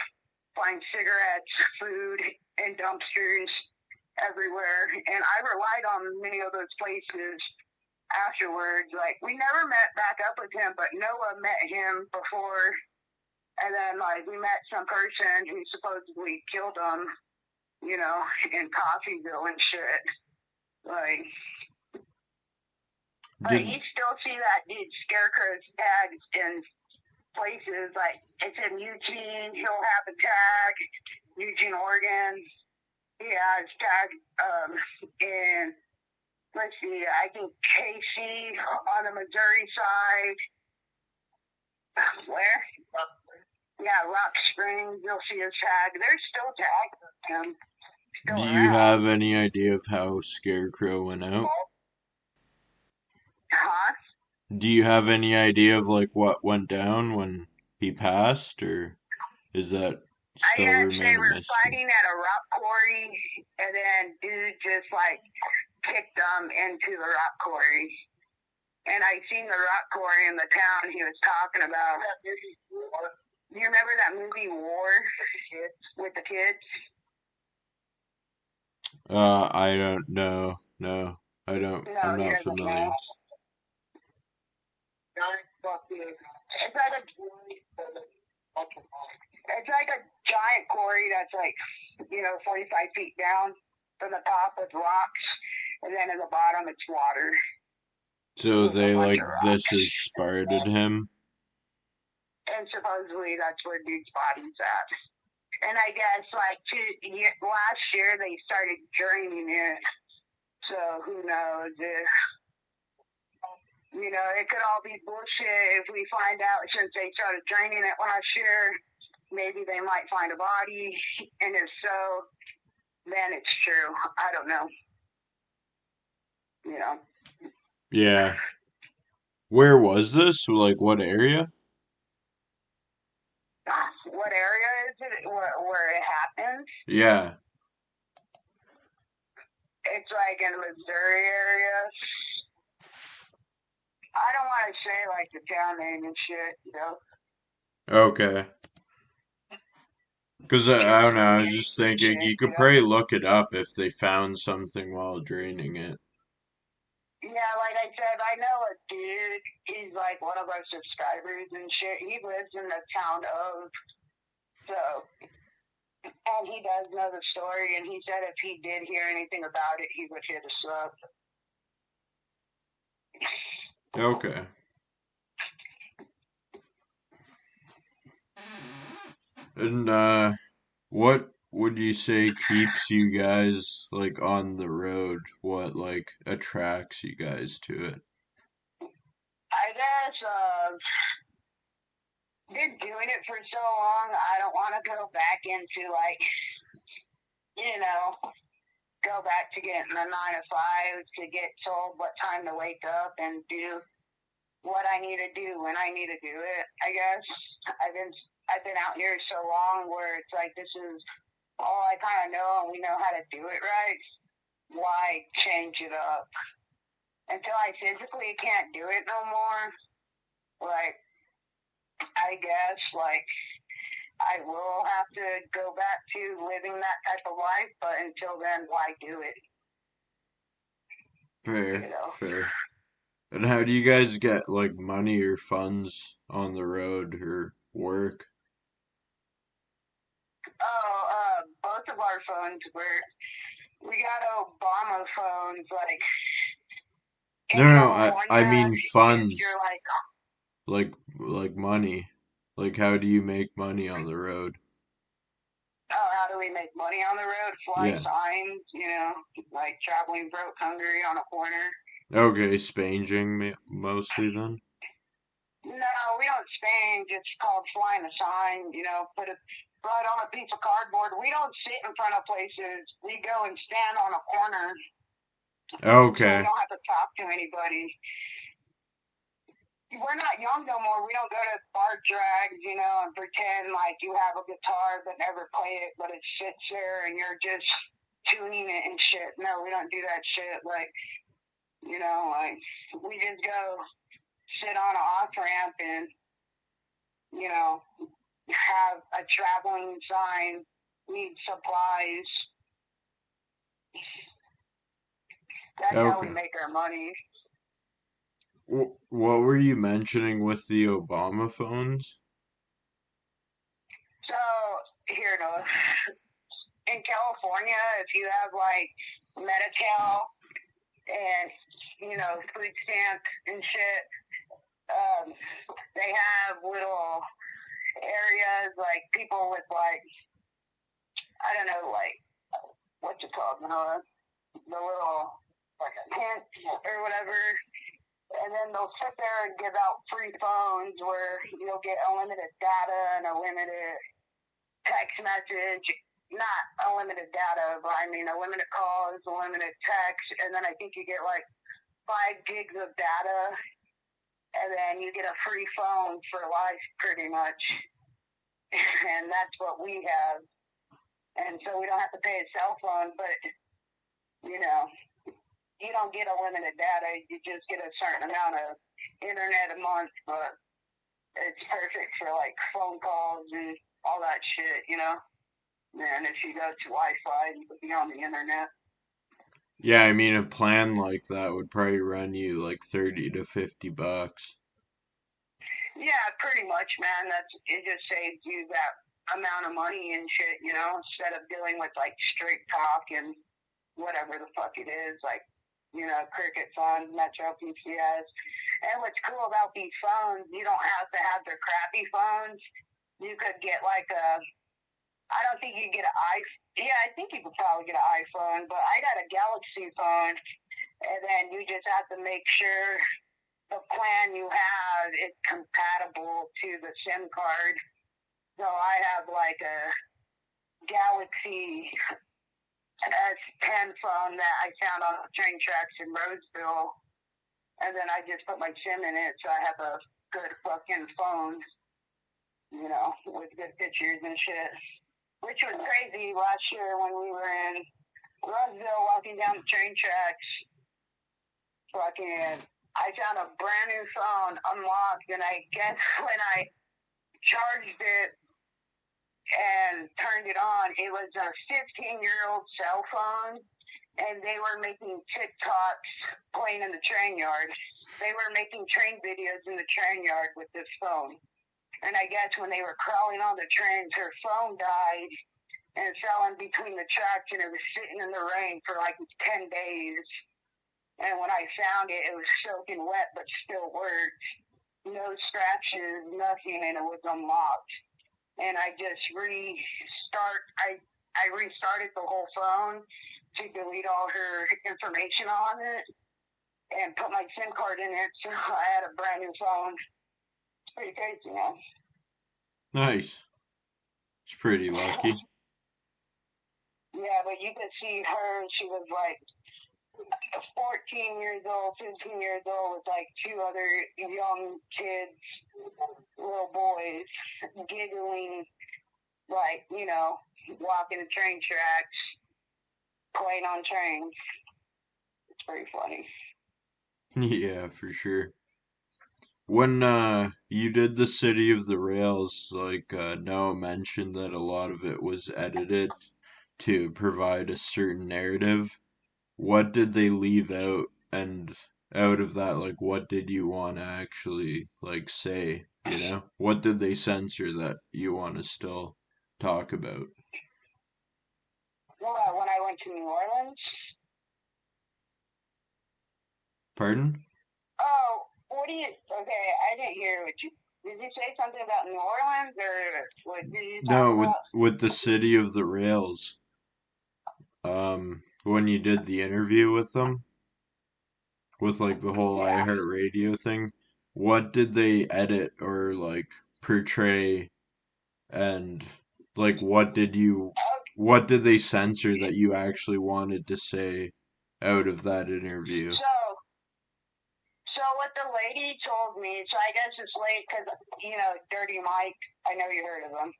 find cigarettes, food, and dumpsters everywhere. And I relied on many of those places afterwards. Like, we never met back up with him, but Noah met him before. And then, like, we met some person who supposedly killed him, in Coffeeville and shit. Like, but you still see that dude Scarecrow's tags in places. Like, it's in Eugene, he'll have a tag, Eugene, Oregon. He has tag in, let's see, I think KC on the Missouri side. Where? Yeah, Rock Springs, you'll see his tag. There's still tags of him. Do you have any idea of how Scarecrow went out? Huh? Do you have any idea of, like, what went down when he passed, or is that still remain they a were mystery? fighting at a rock quarry, and then dude just, like, kicked them into the rock quarry. And I seen the rock quarry in the town he was talking about. You remember that movie War with the kids? I don't know. No, I don't. No, I'm not familiar. It's like a giant quarry that's like, 45 feet down from the top with rocks, and then at the bottom it's water. So they, like, this has spotted him? And supposedly that's where dude's body's at. And I guess, like, last year they started draining it. So who knows if, it could all be bullshit if we find out since they started draining it last year. Maybe they might find a body. And if so, then it's true. I don't know. Yeah. Where was this? Like, what area? What area is it? Where it happened? Yeah. It's like in the Missouri area. I don't want to say like the town name and shit, Okay. Because I don't know, I was just thinking you could probably look it up if they found something while draining it. Yeah, like I said, I know a dude, he's like one of our subscribers and shit. He lives in the town of, and he does know the story, and he said if he did hear anything about it, he would hit us up. Okay. And what would you say keeps you guys, like, on the road? What, like, attracts you guys to it? I guess, been doing it for so long, I don't want to go back into, like, go back to getting the 9 to 5 to get told what time to wake up and do what I need to do when I need to do it. I guess I've been out here so long where it's like this is all I kind of know and we know how to do it right. Why change it up? Until I physically can't do it no more, like, I guess, like, I will have to go back to living that type of life, but until then, why do it? Fair, fair. And how do you guys get, like, money or funds on the road or work? Oh, both of our phones we got Obama phones, like. No, I mean funds. You're like money. Like, how do you make money on the road? Oh, how do we make money on the road? Fly signs, like traveling broke hungry on a corner. Okay, spanging mostly then? No, Spain, just called flying a sign, put it right on a piece of cardboard. We don't sit in front of places. We go and stand on a corner. Okay. So we don't have to talk to anybody. We're not young no more. We don't go to bar drags, and pretend like you have a guitar but never play it, but it sits there and you're just tuning it and shit. No, we don't do that shit. Like, we just go sit on an off-ramp and, have a traveling sign, need supplies. That's how we make our money. What were you mentioning with the Obama phones? So, here, in California, if you have, like, Medi-Cal and, food stamps and shit, they have little areas, like, people with, like, I don't know, like, what's it called, the little, like, tent or whatever. And then they'll sit there and give out free phones where you'll get unlimited data and a limited text message. Not unlimited data, but I mean unlimited calls, unlimited text, and then I think you get like 5 gigs of data, and then you get a free phone for life pretty much. And that's what we have. And so we don't have to pay a cell phone, but, you don't get unlimited data. You just get a certain amount of internet a month, but it's perfect for, like, phone calls and all that shit, And if you go to Wi-Fi, you could be on the internet. Yeah, I mean, a plan like that would probably run you like $30 to $50. Yeah, pretty much, man. It just saves you that amount of money and shit, instead of dealing with, like, straight talk and whatever the fuck it is, like, Cricket phones, Metro PCS. And what's cool about these phones, you don't have to have their crappy phones. You could get like I don't think you get an iPhone. Yeah, I think you could probably get an iPhone, but I got a Galaxy phone, and then you just have to make sure the plan you have is compatible to the SIM card. So I have like a Galaxy S10 phone that I found on the train tracks in Roseville, and then I just put my SIM in it, so I have a good fucking phone, with good pictures and shit. Which was crazy last year when we were in Roseville walking down the train tracks. I found a brand new phone unlocked, and I guess when I charged it and turned it on, it was a 15-year-old cell phone, and they were making TikToks playing in the train yard. They were making train videos in the train yard with this phone. And I guess when they were crawling on the trains, her phone died and fell in between the tracks, and it was sitting in the rain for like 10 days. And when I found it, it was soaking wet but still worked. No scratches, nothing, and it was unlocked. And I just I restarted the whole phone to delete all her information on it and put my SIM card in it, so I had a brand new phone. It's pretty crazy, man. Nice. It's pretty lucky. Yeah, but you could see her, she was like 14 years old, 15 years old, with like 2 other young kids, little boys, giggling, like, walking the train tracks, playing on trains. It's pretty funny. Yeah, for sure. When you did the City of the Rails, like Noah mentioned that a lot of it was edited to provide a certain narrative. What did they leave out? And out of that, like, what did you want to actually, like, say, What did they censor that you want to still talk about? Well, when I went to New Orleans. Pardon? Oh, okay, I didn't hear what you, did you say something about New Orleans, or what did you talk No, about? with the City of the Rails. When you did the interview with them, with like the whole iHeartRadio thing, what did they edit or like portray, and like what did they censor that you actually wanted to say out of that interview? So what the lady told me, so I guess it's late because, Dirty Mike, I know you heard of him,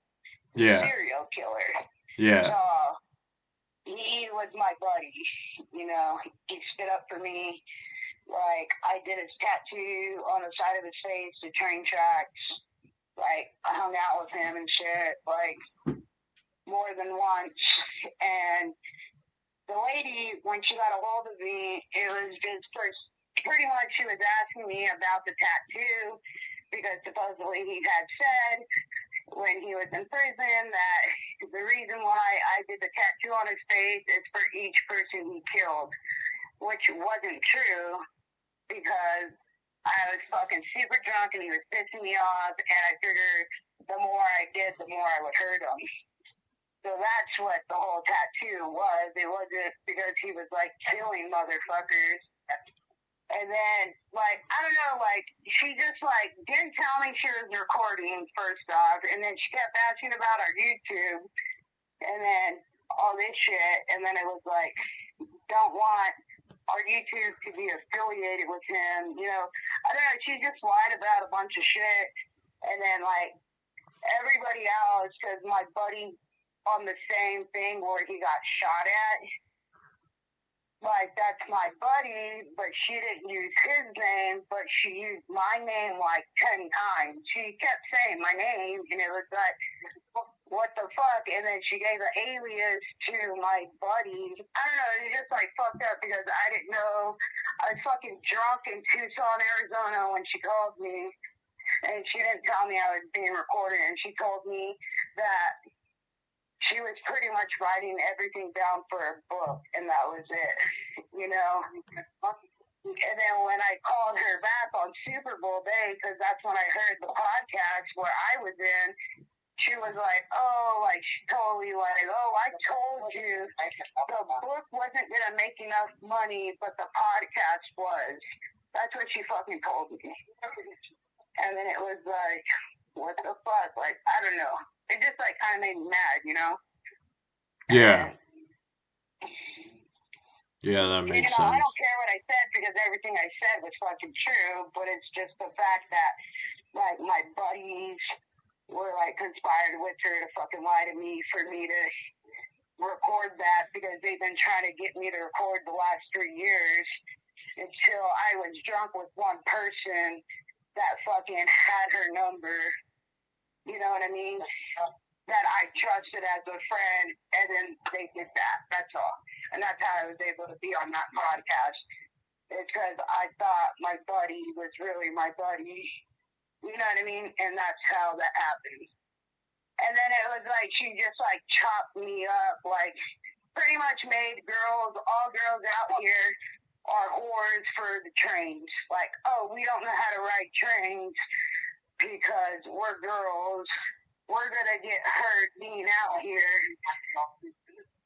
Yeah, serial killer. yeah, So he was my buddy, he stood up for me. Like, I did his tattoo on the side of his face, the train tracks. Like, I hung out with him and shit, like, more than once. And the lady, when she got a hold of me, it was just pretty much she was asking me about the tattoo because supposedly he had said when he was in prison that the reason why I did the tattoo on his face is for each person he killed, which wasn't true because I was fucking super drunk and he was pissing me off, and I figured the more I did, the more I would hurt him. So that's what the whole tattoo was. It wasn't because he was, like, killing motherfuckers. And then, like, I don't know, like, she just, like, didn't tell me she was recording, first off, and then she kept asking about our YouTube, and then all this shit, and then it was like, don't want our YouTube to be affiliated with him, I don't know, she just lied about a bunch of shit, and then, like, everybody else, because my buddy on the same thing where he got shot at, like, that's my buddy, but she didn't use his name, but she used my name like 10 times. She kept saying my name, and it was like, what the fuck? And then she gave an alias to my buddy. I don't know, it was just, like, fucked up because I didn't know. I was fucking drunk in Tucson, Arizona when she called me, and she didn't tell me I was being recorded, and she told me that she was pretty much writing everything down for a book, and that was it, And then when I called her back on Super Bowl day, because that's when I heard the podcast where I was in, she was like, she told me, like, I told you the book wasn't going to make enough money, but the podcast was. That's what she fucking told me. And then it was like, what the fuck? Like, I don't know. It just, like, kind of made me mad, yeah, And, yeah. That makes I sense. don't care what I said because everything I said was fucking true, but it's just the fact that, like, my buddies were, like, conspired with her to fucking lie to me for me to record that because they've been trying to get me to record the last 3 years until I was drunk with one person that fucking had her number, you know what I mean? That I trusted as a friend, and then they did that. That's all. And that's how I was able to be on that podcast. It's because I thought my buddy was really my buddy. You know what I mean? And that's how that happened. And then it was like she just, like, chopped me up, like, pretty much made all girls out here are whores for the trains. Like, we don't know how to ride trains because we're girls. We're going to get hurt being out here.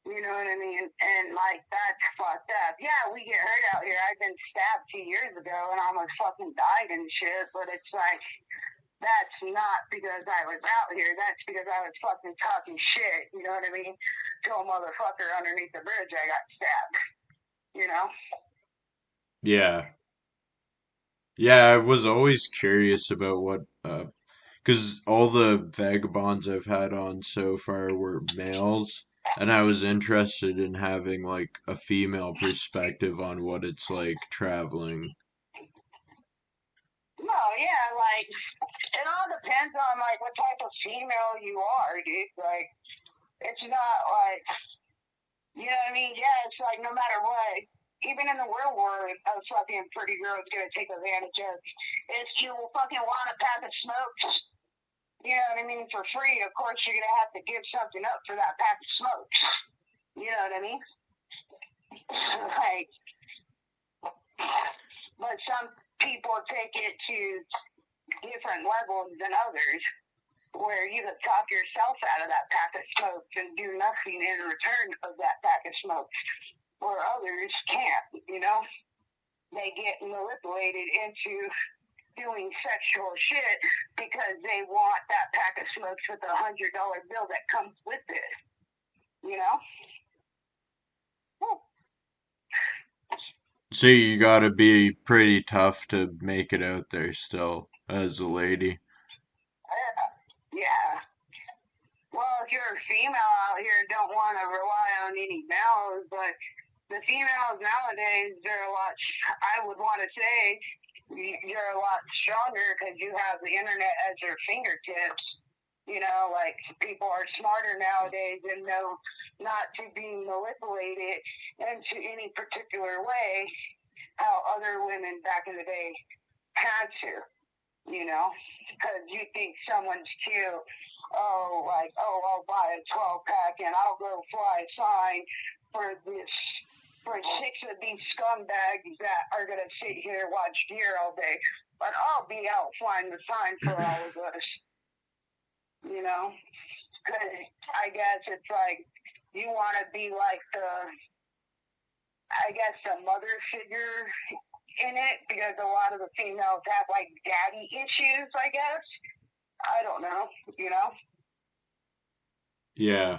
You know what I mean? And, like, that's fucked up. Yeah, we get hurt out here. I've been stabbed 2 years ago and almost fucking died and shit, but it's like, that's not because I was out here. That's because I was fucking talking shit, you know what I mean? To a motherfucker underneath the bridge, I got stabbed, Yeah, yeah. I was always curious about what, because all the vagabonds I've had on so far were males, and I was interested in having like a female perspective on what it's like traveling. No, yeah, like, it all depends on, like, what type of female you are, dude. Like, it's not like, you know what I mean? Yeah, it's like, no matter what, even in the real world, a fucking pretty girl is gonna take advantage of. If you fucking want a pack of smokes, you know what I mean, for free, of course you're gonna have to give something up for that pack of smokes. You know what I mean? Like, but some people take it to different levels than others, where you can talk yourself out of that pack of smokes and do nothing in return of that pack of smokes, where others can't, They get manipulated into doing sexual shit because they want that pack of smokes with a $100 bill that comes with it. You know? So you gotta be pretty tough to make it out there still as a lady. Yeah. Well, if you're a female out here, don't want to rely on any males, but the females nowadays, they're a lot, I would want to say, you're a lot stronger because you have the internet at your fingertips. You know, like, people are smarter nowadays and know not to be manipulated into any particular way how other women back in the day had to, you know, because you think someone's cute. Oh, like, oh, I'll buy a 12-pack and I'll go fly a sign for 6 of these scumbags that are going to sit here and watch deer all day. But I'll be out flying the sign for all of us. You know? I guess it's like, you want to be like the mother figure in it, because a lot of the females have, like, daddy issues, I guess. I don't know, you know? Yeah.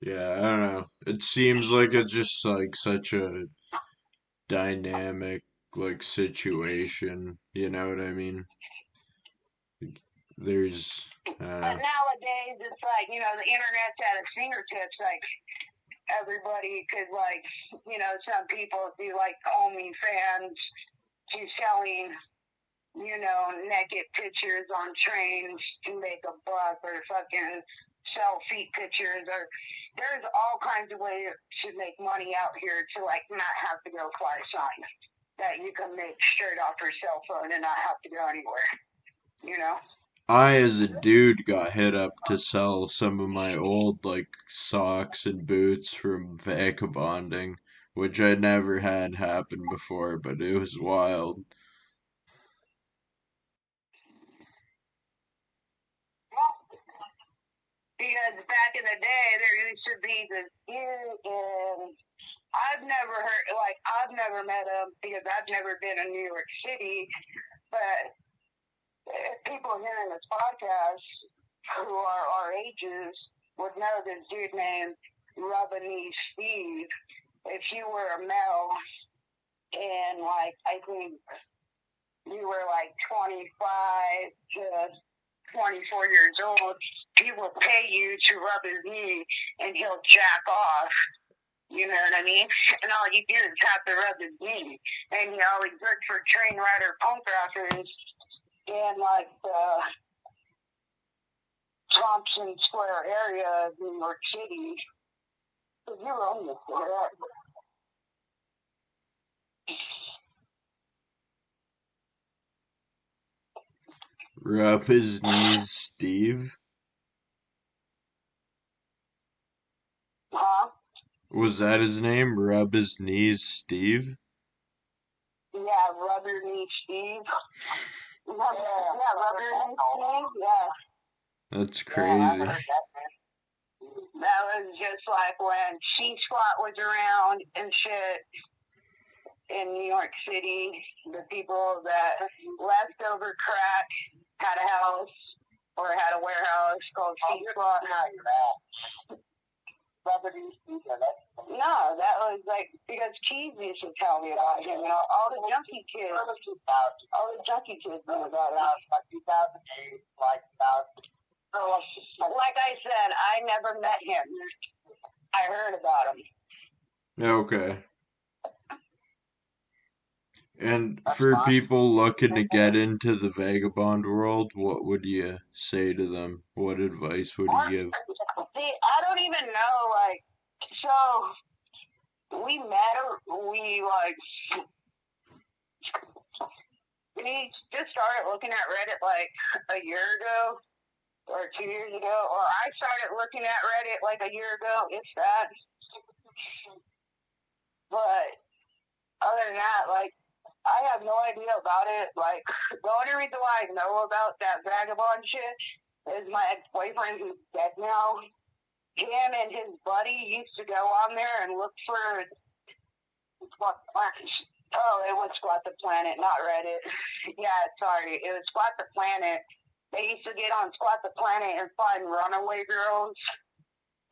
Yeah, I don't know. It seems like it's just like such a dynamic like situation, you know what I mean? There's But nowadays, it's like, you know, the internet's at its fingertips. Like, everybody could, like, you know, some people do, like, OnlyFans to selling, you know, naked pictures on trains to make a buck, or fucking sell feet pictures, or there's all kinds of ways to make money out here to, like, not have to go fly a sign that you can make straight off your cell phone and not have to go anywhere, you know? I, as a dude, got hit up to sell some of my old, like, socks and boots from vagabonding, which I never had happen before, but it was wild. Because back in the day, there used to be this dude, and I've never met him because I've never been in New York City, but people hearing this podcast who are our ages would know this dude named Rubbernees Steve. If you were a male and, like, I think you were like 25 to 24 years old, he will pay you to rub his knee and he'll jack off. You know what I mean? And all you do is have to rub his knee. And he always looked for train rider punk rockers in, like, the Thompson Square area of New York City. So you were on this, right? Rub his knees, Steve? Huh? Was that his name? Rub his knees, Steve? Yeah, Rubbernees Steve. Yeah, Rubbernees Steve, yeah. That's crazy. Yeah, that was just like when C-Squat was around and shit in New York City. The people that left over crack had a house or had a warehouse called C-Squat. No, that was like, because Keys used to tell me about him. You know, all the junkie kids knew about him. Like I said, I never met him. I heard about him. Okay. And for people looking to get into the vagabond world, what would you say to them? What advice would you give? See, I don't even know, like, so we met, we just started looking at Reddit like a year ago or 2 years ago, or I started looking at Reddit like a year ago, if that. But other than that, like, I have no idea about it. Like, the only reason why I know about that vagabond shit is my ex-boyfriend, who's dead now. Him and his buddy used to go on there and look for Oh, it was Squat the Planet, not Reddit. Yeah, sorry. It was Squat the Planet. They used to get on Squat the Planet and find runaway girls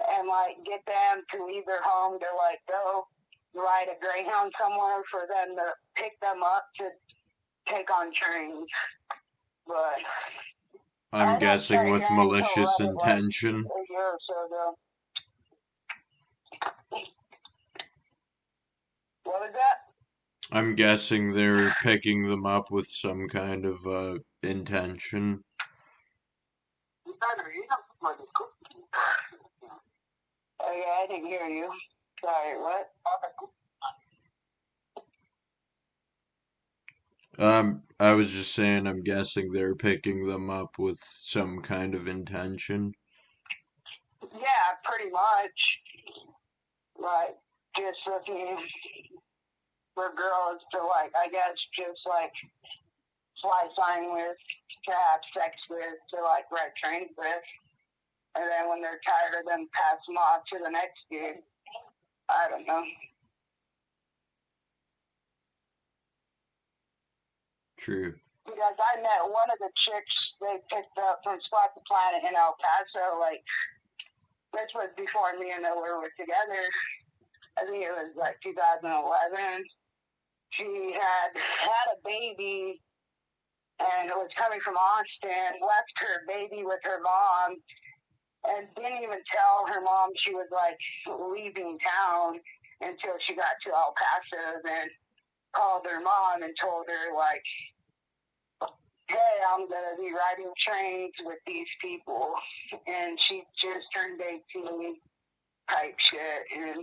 and, like, get them to leave their home to, like, go ride a Greyhound somewhere for them to pick them up to take on trains. But I'm I didn't guessing start with hearing until malicious Reddit, like, intention. a year or so ago. What was that? I'm guessing they're picking them up with some kind of intention. Oh, yeah, I didn't hear you. Sorry, what? I was just saying I'm guessing they're picking them up with some kind of intention. Yeah, pretty much. Like, just looking for girls to, like, I guess, just, like, fly sign with, to have sex with, to, like, ride trains with. And then when they're tired of them, pass them off to the next dude. I don't know. True. Because I met one of the chicks they picked up from Spot the Planet in El Paso, like, this was before me and Miller were together. I think it was like 2011. She had a baby and it was coming from Austin, left her baby with her mom, and didn't even tell her mom she was, like, leaving town until she got to El Paso, then called her mom and told her, like, hey, I'm going to be riding trains with these people. And she just turned 18 type shit. And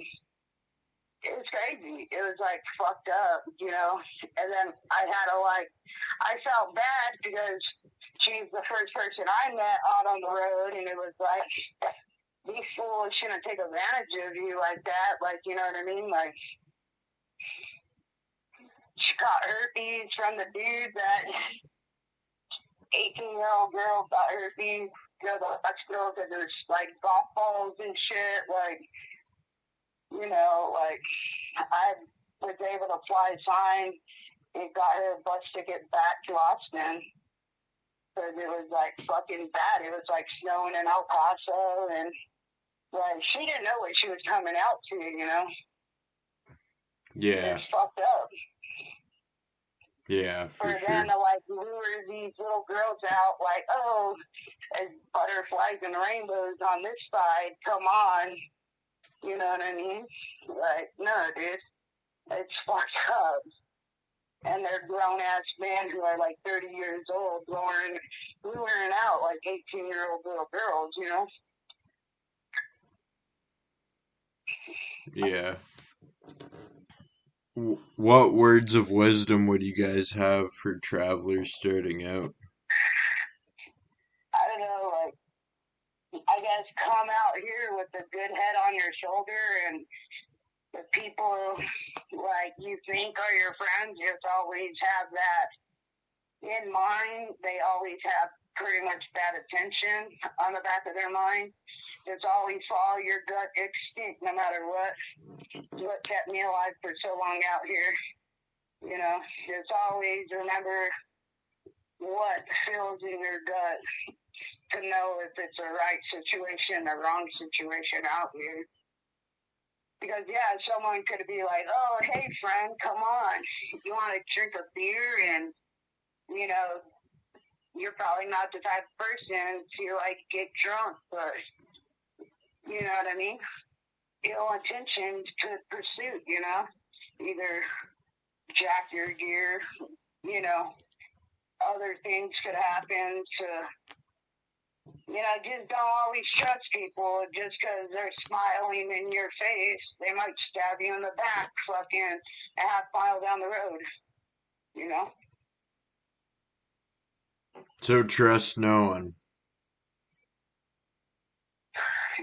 it was crazy. It was, like, fucked up, you know? And then I felt bad because she's the first person I met out on the road, and it was like, these fools shouldn't take advantage of you like that. Like, you know what I mean? Like, she caught herpes from the dude that 18-year-old girl got herpes. You know, the Dutch girl because there's, like, golf balls and shit. Like, you know, like, I was able to fly a sign and got her a bus ticket back to Austin. Because it was, like, fucking bad. It was, like, snowing in El Paso, and, like, she didn't know what she was coming out to, you know? Yeah. It's fucked up. Yeah, for For sure. them to, like, lure these little girls out, like, oh, there's butterflies and rainbows on this side, come on. You know what I mean? Like, no, dude. It's fucked up. And they're grown-ass men who are, like, 30 years old, luring out, like, 18-year-old little girls, you know? Yeah. What words of wisdom would you guys have for travelers starting out? I don't know, like, I guess come out here with a good head on your shoulder, and the people, like, you think are your friends, just always have that in mind. They always have pretty much that attention on the back of their mind. Just always follow your gut instinct no matter what. What kept me alive for so long out here. You know, just always remember what feels in your gut to know if it's a right situation or wrong situation out here. Because, yeah, someone could be like, oh, hey, friend, come on. You want to drink a beer? And, you know, you're probably not the type of person to, like, get drunk. But, you know what I mean? Ill intentions could pursue, you know? Either jack your gear, you know, other things could happen to, you know, just don't always trust people just because they're smiling in your face. They might stab you in the back fucking a half mile down the road, you know? So trust no one.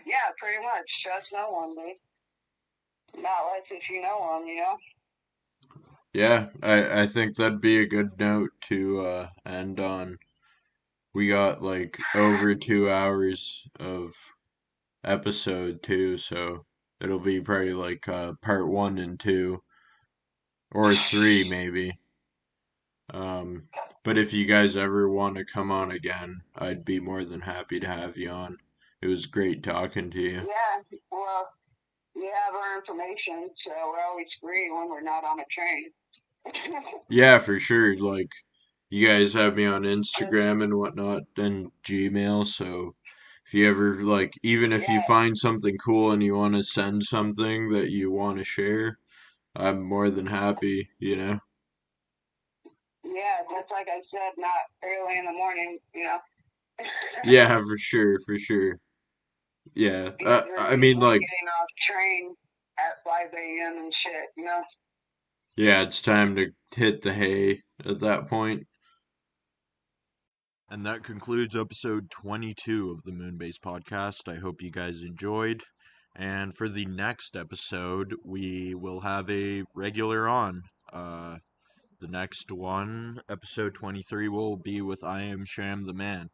Yeah, pretty much. Trust no one, dude. Not less if you know them, you know? Yeah, I think that'd be a good note to end on. We got like over 2 hours of episode too, so it'll be probably like part 1 and 2, or 3 maybe. Um, but if you guys ever want to come on again, I'd be more than happy to have you on. It was great talking to you. Yeah, well, you have our information, so we're always free when we're not on a train. Yeah, for sure. Like, you guys have me on Instagram and whatnot and Gmail, so if you ever, like, even if you Yeah, find something cool and you want to send something that you want to share, I'm more than happy, you know? yeah, just like I said, not early in the morning, Yeah, for sure, for sure. Yeah, because there's I mean, people like, getting off train at 5 a.m. and shit. yeah, it's time to hit the hay at that point. And that concludes episode 22 of the Moonbase podcast. I hope you guys enjoyed. And for the next episode, we will have a regular on. The next one, episode 23, will be with I Am Sham the Man.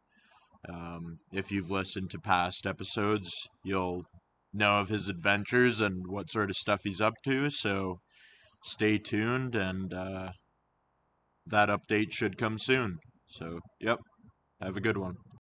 If you've listened to past episodes, you'll know of his adventures and what sort of stuff he's up to. So stay tuned, and that update should come soon. So, yep, have a good one.